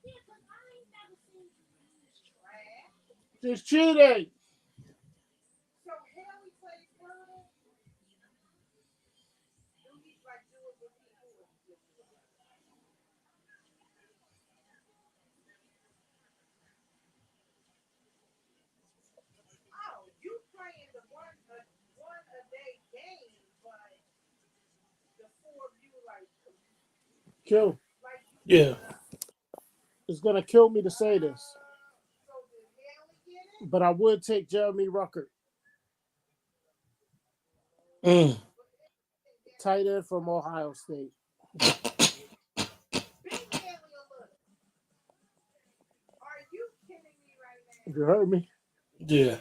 Yeah, but I ain't never seen this trash. She's cheating. So Haley plays murder. Do he like do it with people or just with us? Oh, you playing the one a day game, but the 4 of you like Kill. Yeah. It's gonna kill me to say this, so did Haley get it? but I would take Jeremy Ruckert. Mm. Tight end from Ohio State. Big family alert. Are you kidding me right now? You heard me? Yeah.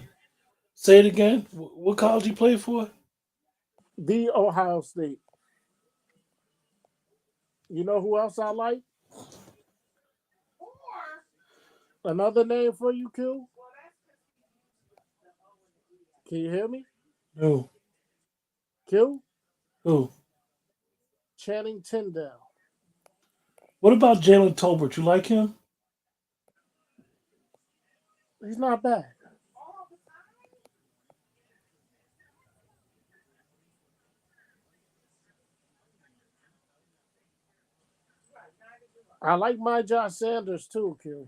Say it again. What college you play for? The Ohio State. You know who else I like? Or, Another name for you, Q? well, that's because Can you hear me? Who? Q? Who? Channing Tyndall. What about Jalen Tolbert? You like him? He's not bad. all the time. Right, neither do I. I like my Josh Sanders too, Q. Listen, I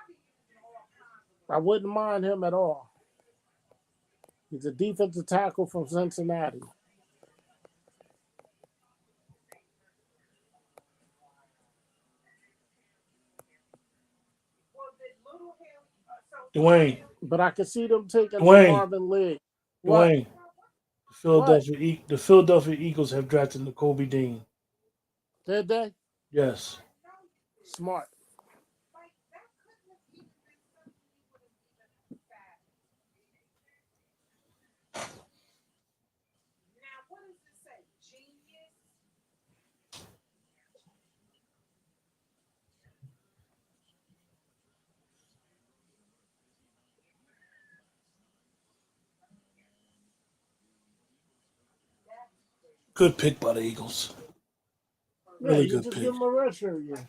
be using all kinds of. I wouldn't mind him at all. He's a defensive tackle from Cincinnati. Well, did Little Hill, so Dwayne. But I could see them taking Dwayne. Marvin Lee. What? Dwayne. The Philadelphia Eagles have drafted N'Kobe Dean. Did they? Yes. Smart. like that couldn't have even been something you would have even fathomed. Now, what does it say? Genius? Good pick by the Eagles. Yeah, Really you good just pick. give him a red shirt. Yeah.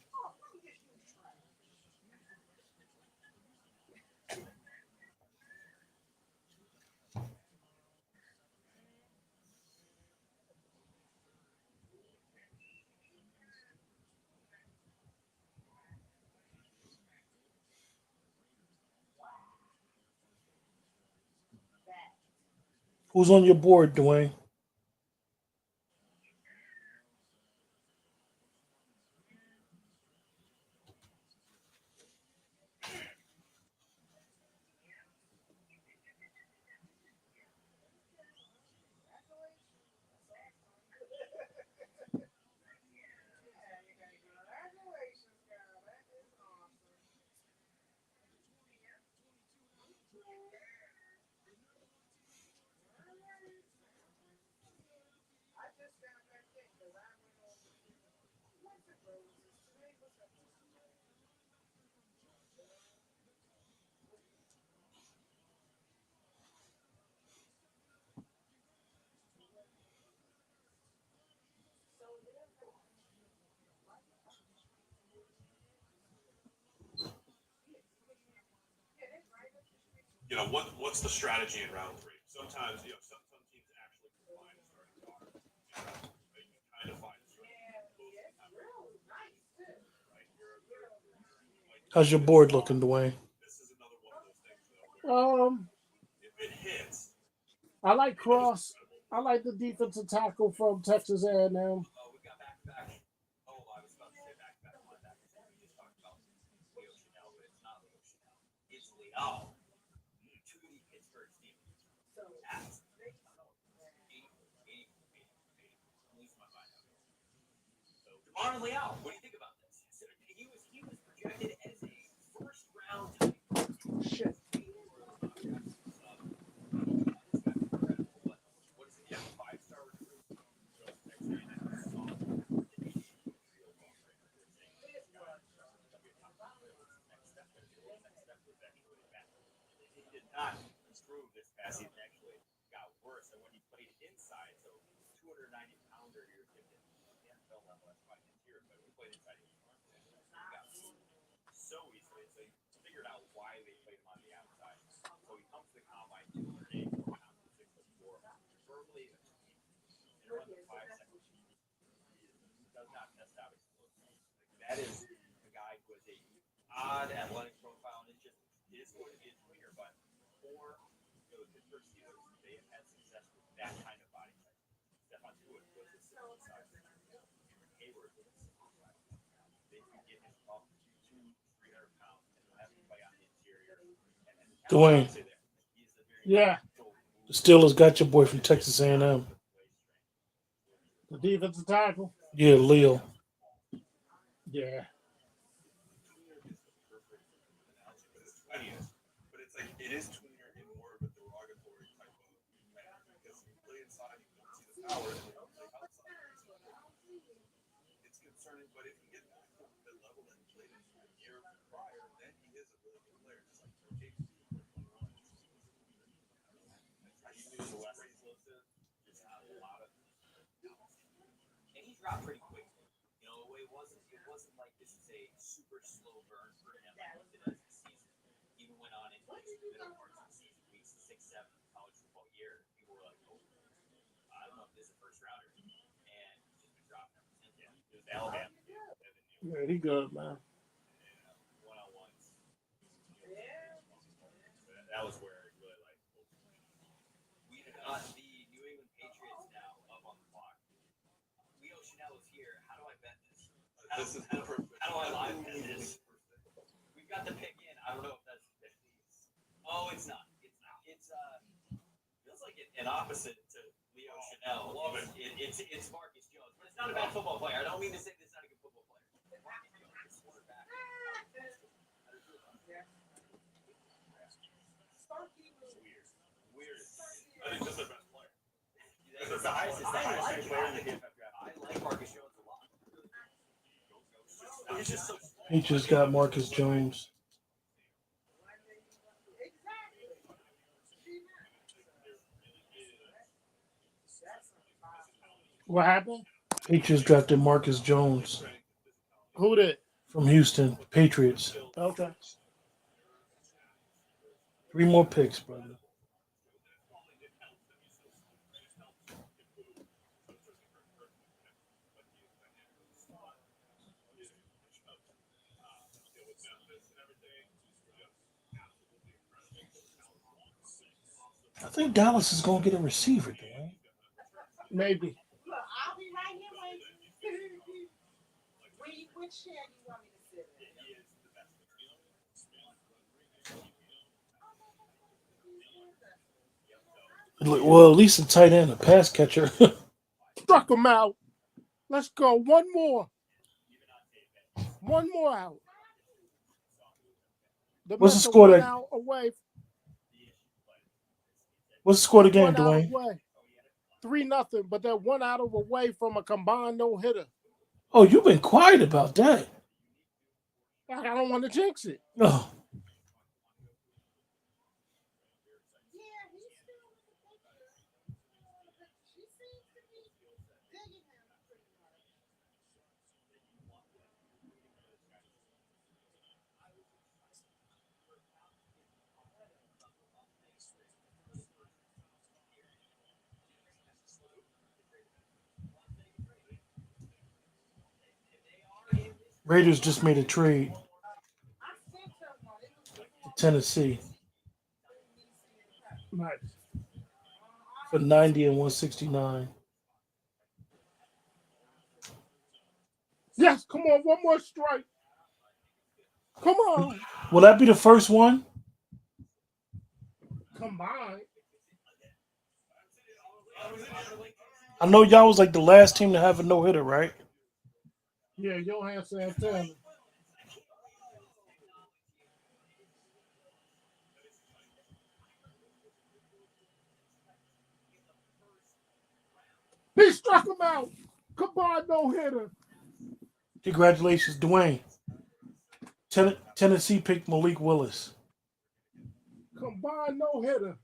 Who's on your board, Dwayne? Congratulations, girl. That is awesome. I just got back in because I went over to what's it, Roses today? What's up? You know, what's the strategy in round three? Sometimes, you know, some teams actually combine a starting guard. You know, you can kind of find a certain Really nice, too. How's your board looking, Dwayne? This is another one of those things though, where if it hits, I like Cross. I like the defensive tackle from Texas A&M. oh, we've got back-to-back. Oh, I was about to say back-to-back linebackers. We just talked about Leo Chanel, but it's not Leo Chanel. It's Leo. To the Pittsburgh Steelers. That's lose my mind. So DeMar Leal, what do you think about this? He was projected as a first round. Shit. What is it? Yeah, 5-star recruit. He did not improve this past season. Actually, got worse. And when he played inside, so 290-pounder, you're thinking the NFL level. That's why he's here. But he played inside. He got so easily. So he figured out why they played him on the outside. So he comes to the combine 280 pounds, 6'4", verbally and around the 5 seconds. He does not test out explosive. That is a guy who has a odd athletic profile, and it is going to be a swinger. But for the Pittsburgh Steelers, they have had success with that kind of body type. Stephon Tuitt was a similar size. Hayward was a similar size. They can get him up to 200-300 pounds and have him play on the interior. And Dwayne. he's a very Yeah. natural The Steelers got your boy from Texas A&M. The defensive tackle. Yeah, Leo. Yeah. But it's like it is tweener in more of a derogatory type of manner because you play inside, you don't see the power, and you play outside. It's concerning, but if you get back to the level that he played in the year prior, then he is a really good player, just like Joe Casey. I used to the last race listed, just had a lot of, and he dropped pretty quick. You know, it wasn't like this is a super slow burn for him like it is this season. Even went on into the middle parts of the season, weeks 6, 7, college football year. People were like, "Oh, I don't know if this is a first rounder," and he's just been dropping ever since. Yeah, it was Alabama. Yeah, he good, man. One-on-ones. That was where it really like. We got the New England Patriots now up on the clock. Leo Chanel is here. How do I bet this? How do I live bet this? We've got the pick in. I don't know if that's. Oh, it's not. It's not. It's feels like an opposite to Leo Chanel. Love it. It's Marcus Jones, but it's not a bad football player. I don't mean to say this is not a good football player. Marcus Jones, quarterback. Weird. I think this is the best player. It's the highest player in the game. I like Marcus Jones a lot. He's just so. Patriots got Marcus Jones. What happened? Patriots drafted Marcus Jones Who did? from Houston. Patriots. Okay. 3 more picks, brother. I think Dallas is going to get a receiver, Dwayne. Maybe. Look, I'll be right here waiting. Which chair do you want me to sit in? Well, at least a tight end, a pass catcher. Struck him out. Let's go. One more. One more out. What's the Mets are score one that- out away. What's the score of the game, One out Dwayne? away. 3-0, but they're 1 out of away from a combined no-hitter. Oh, you've been quiet about that. I don't want to jinx it. Oh, Yeah, he's still with the picture. She seems to be digging him pretty much. Raiders just made a trade I sent her one. It was to Tennessee Nice. for 90 and 169. Yes, come on. One more strike. Come on. Will that be the first one? Combined. I know y'all was like the last team to have a no-hitter, right? Yeah, Johan Santana. He struck him out. Combined no-hitter. Congratulations, Dwayne. Tennessee picked Malik Willis. Combined no-hitter.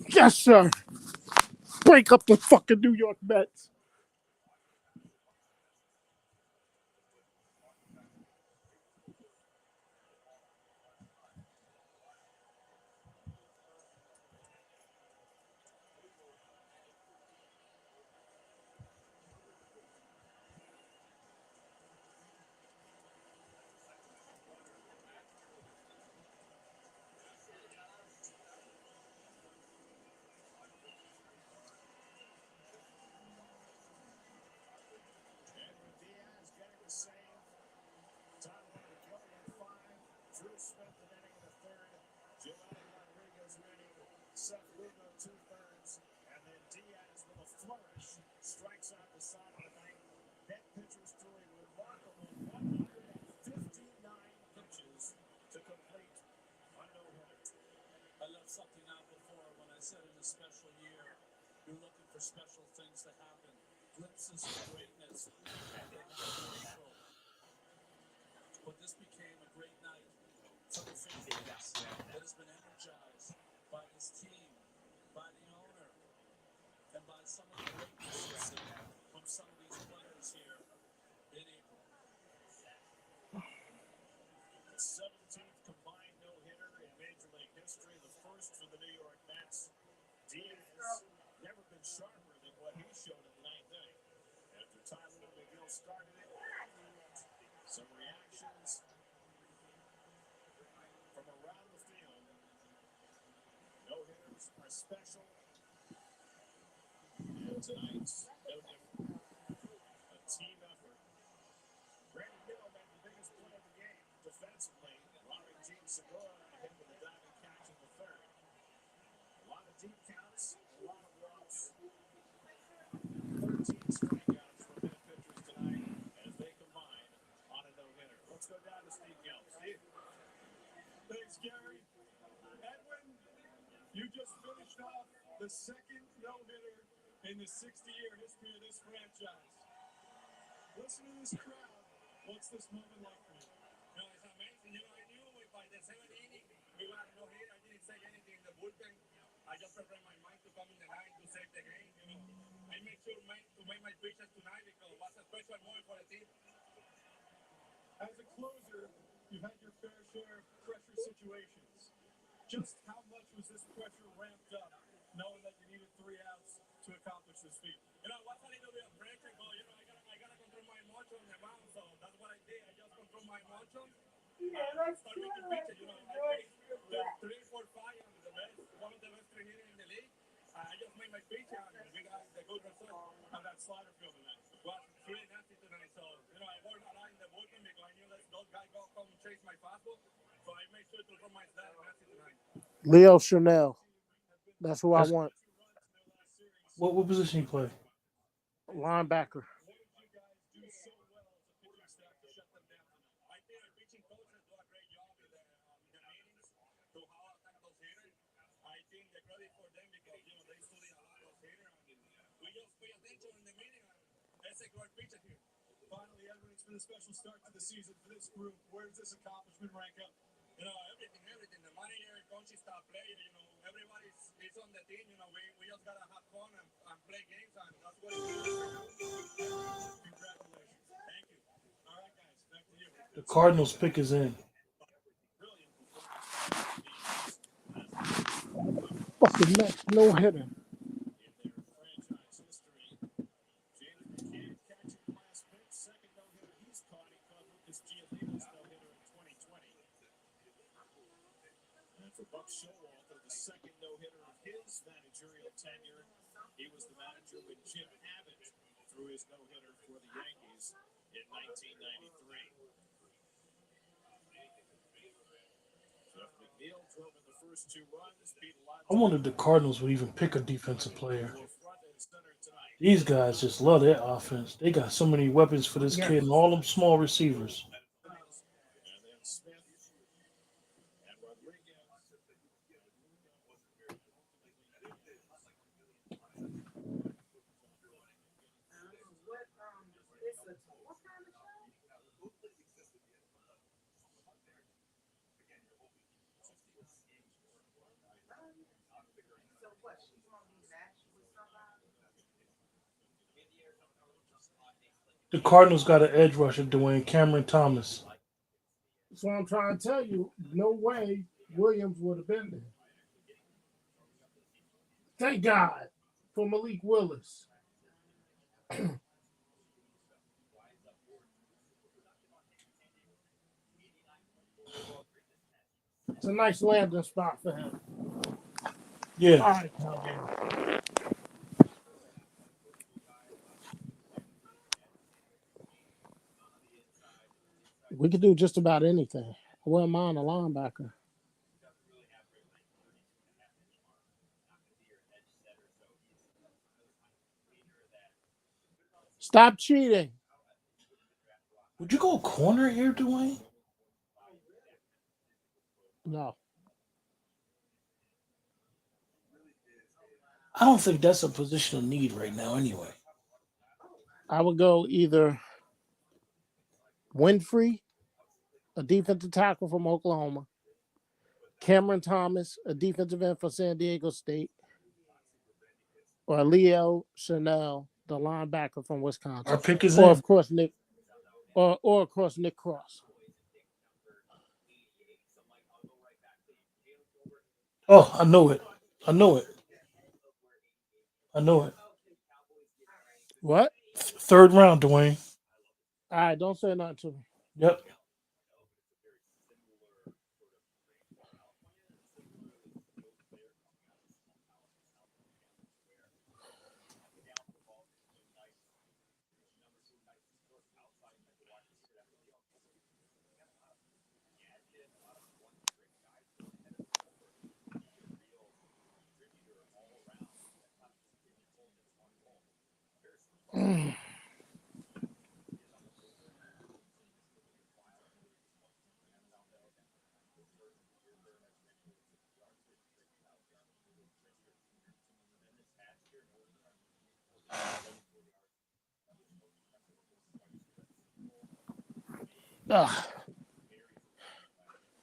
Yes, sir. Break up the fucking New York Mets. a special year. You're looking for special things to happen, glimpses of greatness. But this became a great night for the fan base that has been energized by this team, by the owner, and by some of the greatness from some of these players here in April. The 17th combined no-hitter in Major League history, the first for the New York Mets. Diaz never been sharper than what he showed in the ninth inning. After Tyler McGill started it, some reactions from around the field. No-hitters are special. And tonight's no different. A team effort. Brandon Hill made the biggest play of the game defensively, allowing Gene Segura to hit with a diving catch in the third. A lot of deep counts, a lot of walks. 13 strikeouts for Met pitchers tonight as they combine on a no-hitter. Let's go down to Steve Gelb. Steve. Thanks, Gary. Edwin, you just finished off the second no-hitter in the 60-year history of this franchise. Listen to this crowd. What's this moment like for you? No, it's amazing. You know, I knew by the 7th inning we were no hit. I didn't say anything in the bullpen. I just prepared my mind to come in the ninth to save the game. You know, I made sure to make my pitches tonight because it was a special moment for the team. As a closer, you've had your fair share of pressure situations. Just how much was this pressure ramped up, knowing that you needed 3 outs to accomplish this feat? You know, it was a little bit of pressure, but you know, I gotta control my emotion on the mound, so that's what I did. I just control my emotion. Start making pitches. You know, I played the 3, 4, 5 on one of the best 3 hitters in the league. I just made my pitch and we got the good result. How that slider feel tonight? Well, it's really nasty tonight, so you know, I worked a lot in the bullpen because I knew that those guys go come chase my fastball. So I made sure to throw my slider nasty tonight. Leo Chanel. That's who I want. What position he play? Linebacker. What did you guys do so well as a pitching staff to shut them down tonight? I think our pitching coaches do a great job in the meetings to how to attack those hitters. I think the credit for them because you know they study a lot of those hitters. We just pay attention in the meeting and let's take our pitcher here. Finally, Edwin, it's been a special start to the season for this group. Where does this accomplishment rank up? You know, everything. The manager, coaching staff, player, you know, everybody's on the team. You know, we just gotta have fun and play games, and that's what it is. Congratulations. Thank you. All right, guys, back to you. The Cardinals pick is in. Fucking Mets, no hitter. For Buck Showalter, the second no-hitter of his managerial tenure. He was the manager when Jim Abbott threw his no-hitter for the Yankees in 1993. Jeff McNeil drove in the first 2 runs. I wondered the Cardinals would even pick a defensive player. These guys just love their offense. They got so many weapons for this kid and all them small receivers. The Cardinals got an edge rusher, Dwayne Cameron Thomas. That's what I'm trying to tell you. No way Williams would have been there. Thank God for Malik Willis. It's a nice landing spot for him. Yeah. All right, Cowboy. We could do just about anything. I wouldn't mind a linebacker. Stop cheating. Would you go corner here, Dwayne? No. I don't think that's a position of need right now, anyway. I would go either Winfrey, a defensive tackle from Oklahoma, Cameron Thomas, a defensive end for San Diego State, or Leo Chanel, the linebacker from Wisconsin. Our pick is or in. of course Nick, or of course Nick Cross. Oh, I know it. I know it. I know it. What? Third round, Dwayne. All right, don't say nothing to me. Yep. Ugh.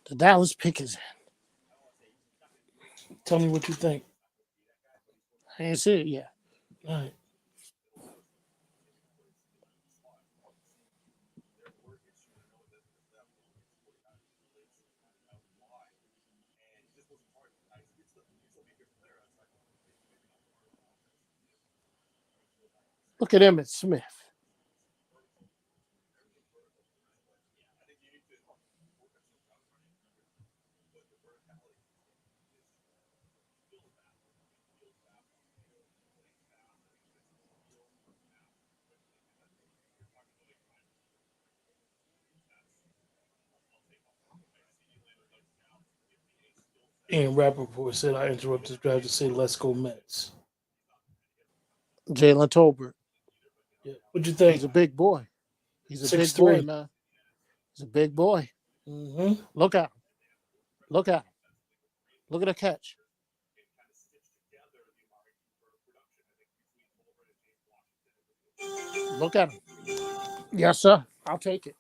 The Dallas pick is in. Tell me what you think. I ain't see it yet. All right. Look at Emmitt Smith. Ian Rappaport said I interrupted the draft to say let's go Mets. Jalen Tolbert. Yeah. What'd you think? He's a big boy. He's a big 6'3". boy, man. He's a big boy. Mm-hmm. Look at him. Look at him. Look at the catch. Look at him. Yes, sir. I'll take it.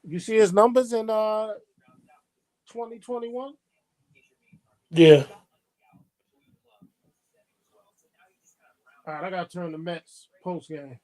You see his numbers in 2021? Yeah. All right, I got to turn the Mets post game.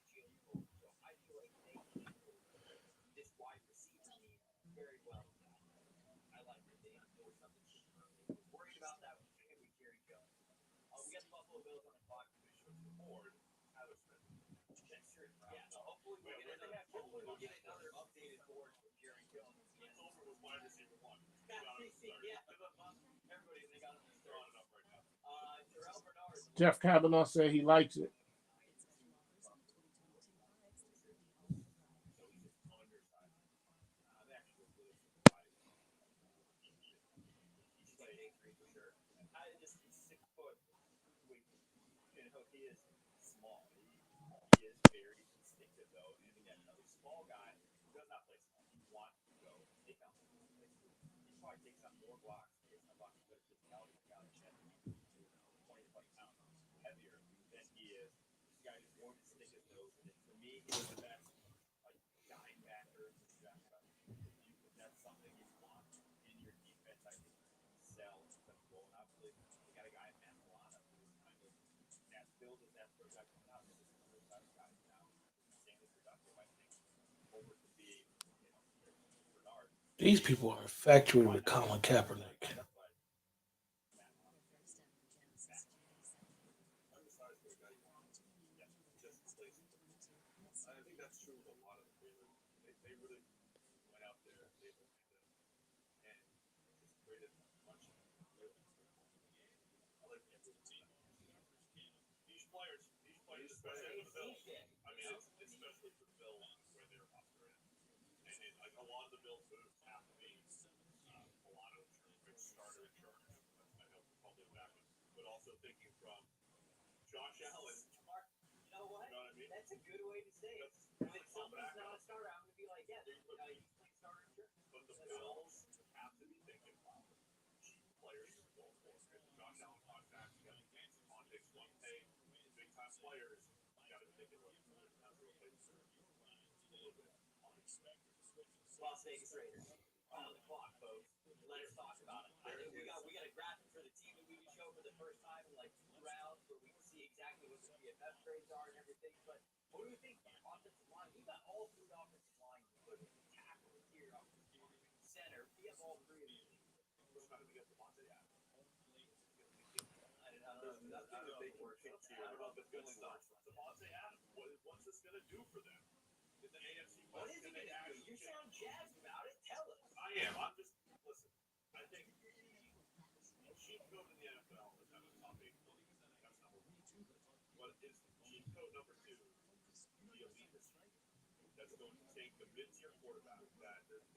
Jeff Kavanaugh said he likes it. These people are infatuated with Colin Kaepernick. also thinking from Josh Allen. You know what? You know what I mean? That's a good way to say it. That's If someone's not a starter, I'm going to be like, yeah, he's playing starter. Sure. But the Bills have to be thinking about cheap players to go for. If Josh Allen contract, you got to get on takes one pay, big time players, you got to be thinking about how to replace a little bit unexpected. Las Vegas Raiders on the clock, folks. Let us talk about it. I think we got a graphic for the team that we can show for the first time in like 2 rounds where we can see exactly what the PFF grades are and everything. But what do we think of the offensive line? We got all 3 offensive line. Put tackle, interior offensive line, center. We have all 3 of these. Who's trying to get Devontae Adams? I don't know. That's not a big word. What about the good stuff? Devontae Adams, what's this going to do for them? In the AFC West, What is it going to do? You sound jazzed about it. Tell us. I am. I'm just listen. I think cheat code in the NFL is having a top 8 league. That's number 1. What is cheat code number 2? The elite. That's going to take the mid-tier quarterback. That there's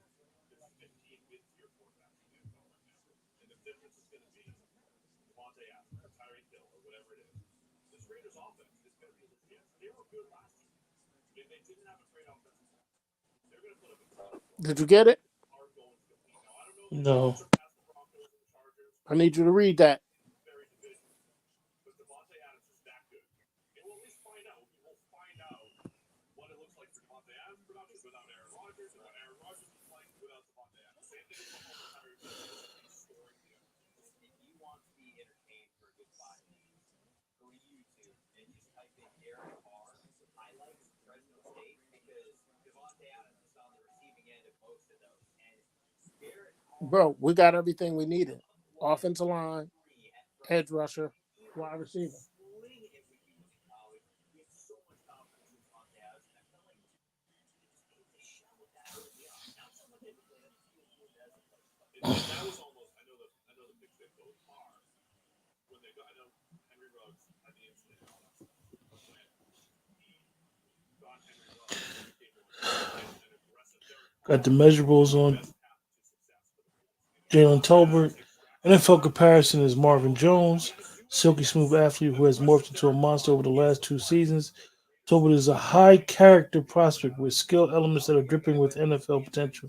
15 mid-tier quarterbacks in the NFL right now, and the difference is going to be Devontae Adams, or Tyreek Hill, or whatever it is. This Raiders offense is going to be legit. They were good last year. They didn't have a great offensive line. They're going to put up a ton of points. Did you get it? Are going to compete. Now, I don't know if No. they surpass the Broncos and the Chargers. I need you to read that. Very division. But Devontae Adams is that good. And we'll at least find out. We'll find out what it looks like for Devontae Adams production without Aaron Rodgers and what Aaron Rodgers is playing without Devontae Adams. Same thing with Mahomes and Tyreek Hill. He's scoring the If you want to be entertained for a good 5 minutes, go to YouTube and just type in Derek Carr highlights Fresno State because Devontae Adams is on the receiving end of most of those. And Derek Carr, Bro, we got everything we needed. Offensive line, edge rusher, wide receiver. sling it with you in college. He had so much confidence in Devontae Adams. And I felt like he just ate the shell with that early on. Not someone that play on the field who doesn't play. And that was almost. I know the big thing though are when they got. I know Henry Ruggs had the incident and all that stuff. When he got Henry Ruggs, he became an aggressive Derek Got the measurables on Jalen Tolbert. NFL comparison is Marvin Jones, silky smooth athlete who has morphed into a monster over the last 2 seasons. Tolbert is a high character prospect with skill elements that are dripping with NFL potential.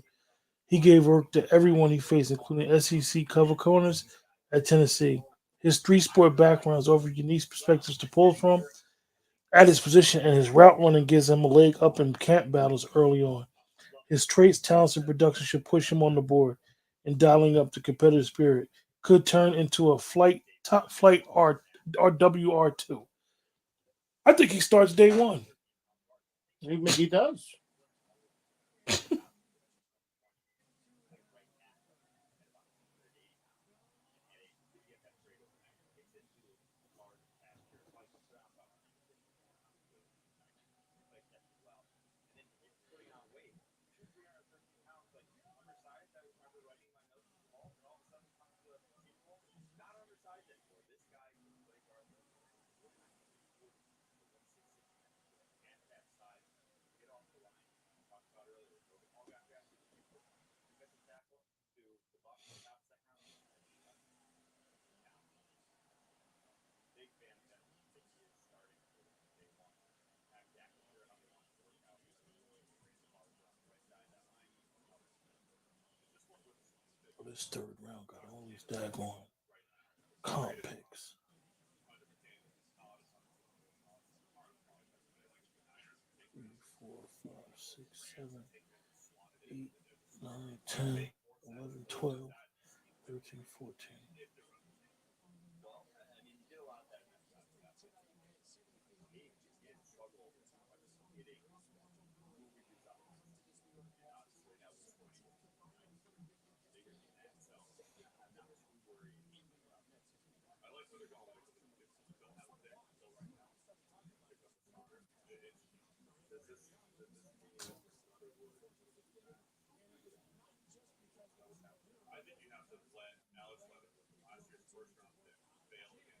He gave work to everyone he faced, including SEC cover corners at Tennessee. His 3-sport backgrounds offer unique perspectives to pull from at his position, and his route running gives him a leg up in camp battles early on. His traits, talents, and production should push him on the board, and dialing up the competitive spirit could turn into a top flight WR2. I think he starts day 1. He does. This 3rd round got all these daggone comp picks. 3, 4, 5, 6, 7, 8, 9, 10, 11, 12, 13, 14. I think you have to let Alex Leatherwood, last year's first round pick, fail again.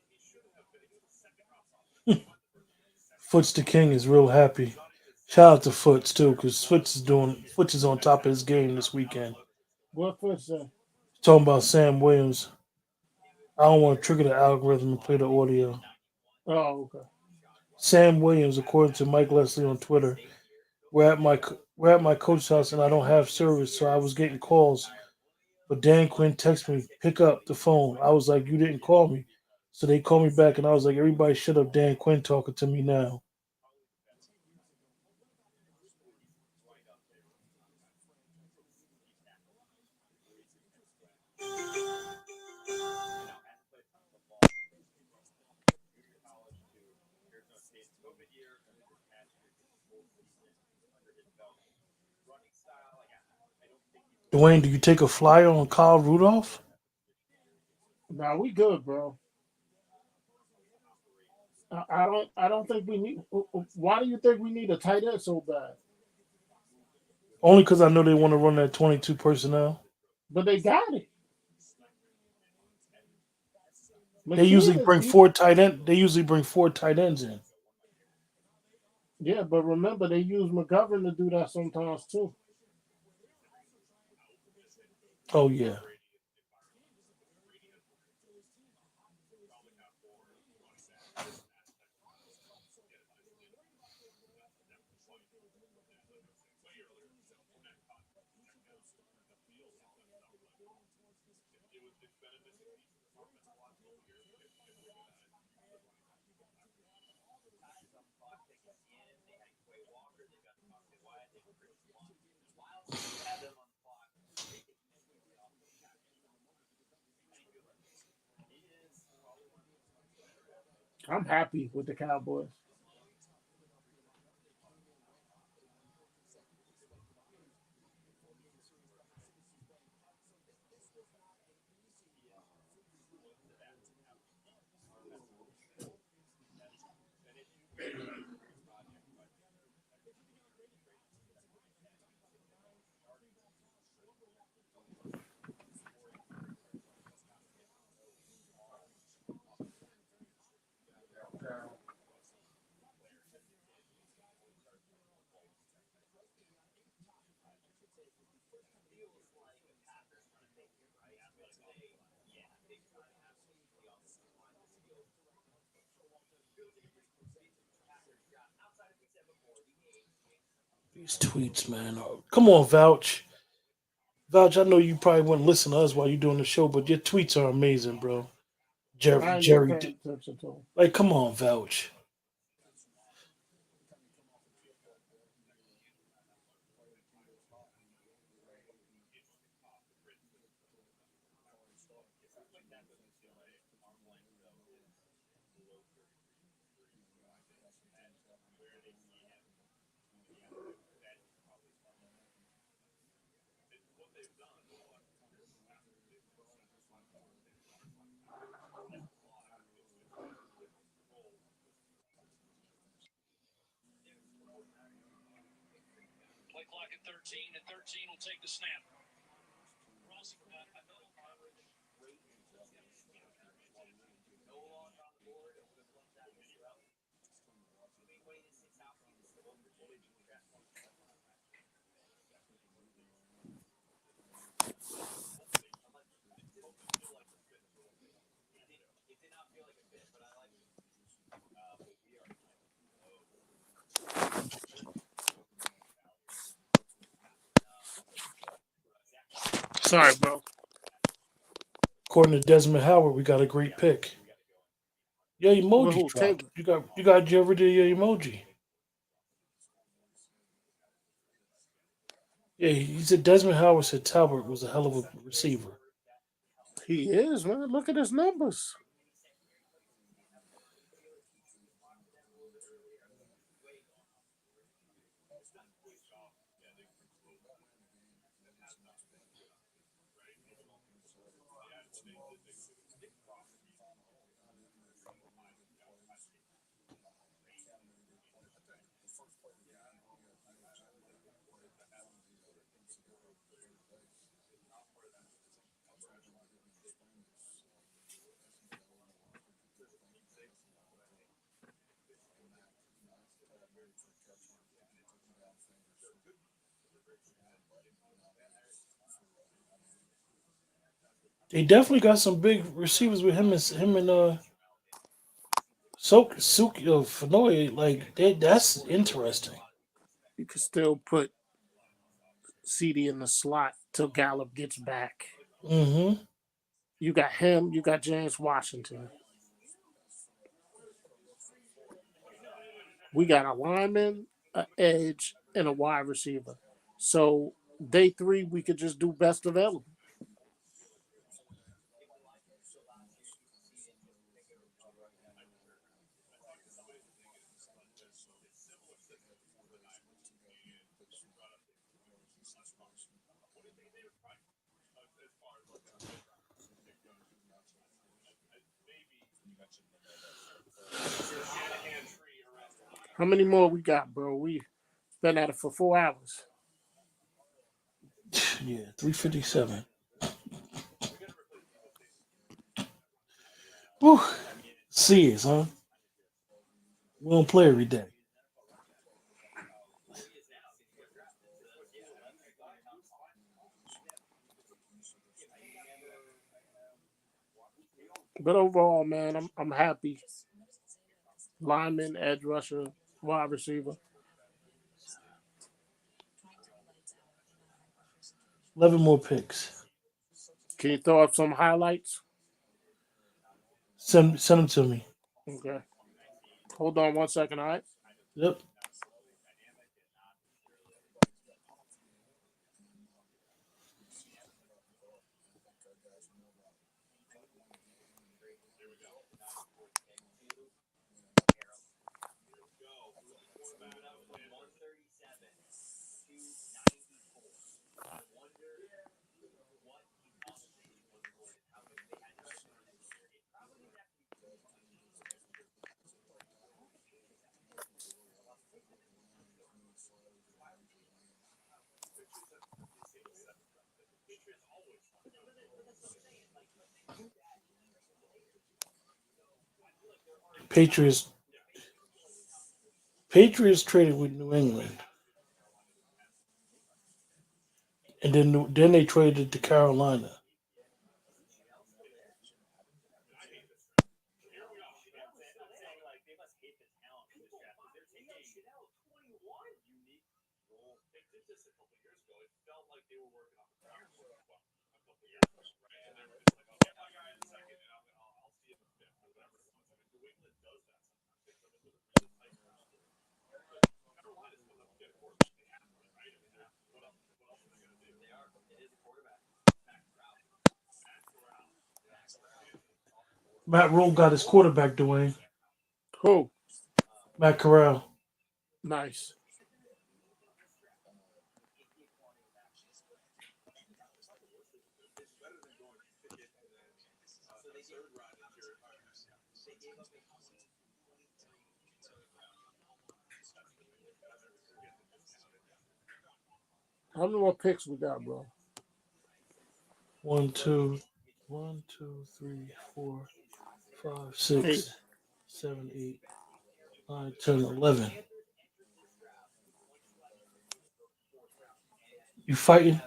He shouldn't have been. He was a second round prospect. Foots the King is real happy. Shout out to Foots too, because Foots is on top of his game this weekend. What foot say? Talking about Sam Williams. I don't want to trigger the algorithm and play the audio. Oh, okay. Sam Williams, according to Mike Leslie on Twitter, we're at my coach's house and I don't have service, so I was getting calls. But Dan Quinn texted me, pick up the phone. I was like, you didn't call me. So they called me back and I was like, everybody shut up, Dan Quinn talking to me now. Dwayne, do you take a flyer on Kyle Rudolph? Nah, we good, bro. I don't think we need. Why do you think we need a tight end so bad? Only because I know they want to run that 22 personnel. But they got it. They usually McKeon is bring deep. four tight end. They usually bring four tight ends in. Yeah, but remember they use McGovern to do that sometimes too. Oh yeah. I'm happy with the Cowboys. These tweets, man. Oh, come on, Vouch. Vouch, I know you probably wouldn't listen to us while you're doing the show, but your tweets are amazing, bro. I ain't Jerry, paying attention to them. like, come on, Vouch. Play clock at 13, and 13 will take the snap. Sorry, bro. According to Desmond Howard, we got a great pick. Your With emoji who? dropped. Taylor. You got Jerry to your emoji. Yeah, he said Desmond Howard said Talbot was a hell of a receiver. He is, man. Look at his numbers. They definitely got some big receivers with him and Suki Fanoy. Like that's interesting. You could still put CD in the slot till Gallup gets back. Mm-hmm. You got him. You got James Washington. We got a lineman, an edge, and a wide receiver. So day 3, we could just do best available. How many more we got, bro? We've been at it for 4 hours. Yeah, 357. Whew. Serious, huh? We don't play every day. But overall, man, I'm happy. Lineman, edge rusher, wide receiver. 11 more picks. Can you throw up some highlights? Send them to me. Okay. Hold on 1 second, all right? Yep. Patriots traded with New England, and then they traded to Carolina. Matt Rule got his quarterback, Dwayne. Who? Matt Corral. Nice. How many more picks we got, bro? 1, 2, 3, 4, 5, 6, 8. 7, 8, 9, 10, 11. You fighting?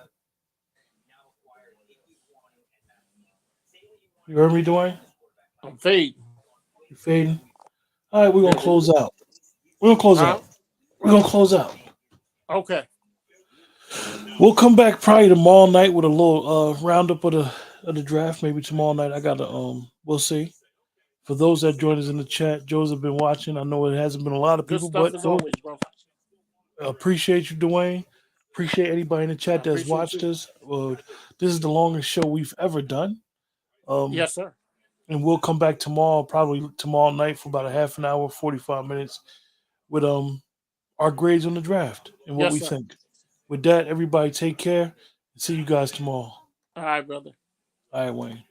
You heard me, Dwayne? I'm fading. You fading? All right, we're gonna close out. We're gonna close out. We're gonna close out. Okay. We'll come back probably tomorrow night with a little roundup of the draft. Maybe tomorrow night. I gotta we'll see. For those that joined us in the chat, Joe's have been watching. I know it hasn't been a lot of Good people, stuff but as always, bro. appreciate you, Dwayne. Appreciate anybody in the chat that's watched us. This is the longest show we've ever done. Yes, sir. And we'll come back tomorrow, probably tomorrow night for about a half an hour, 45 minutes with our grades on the draft and what Yes, we sir. think. With that, everybody take care. See you guys tomorrow. All right, brother. All right, Wayne.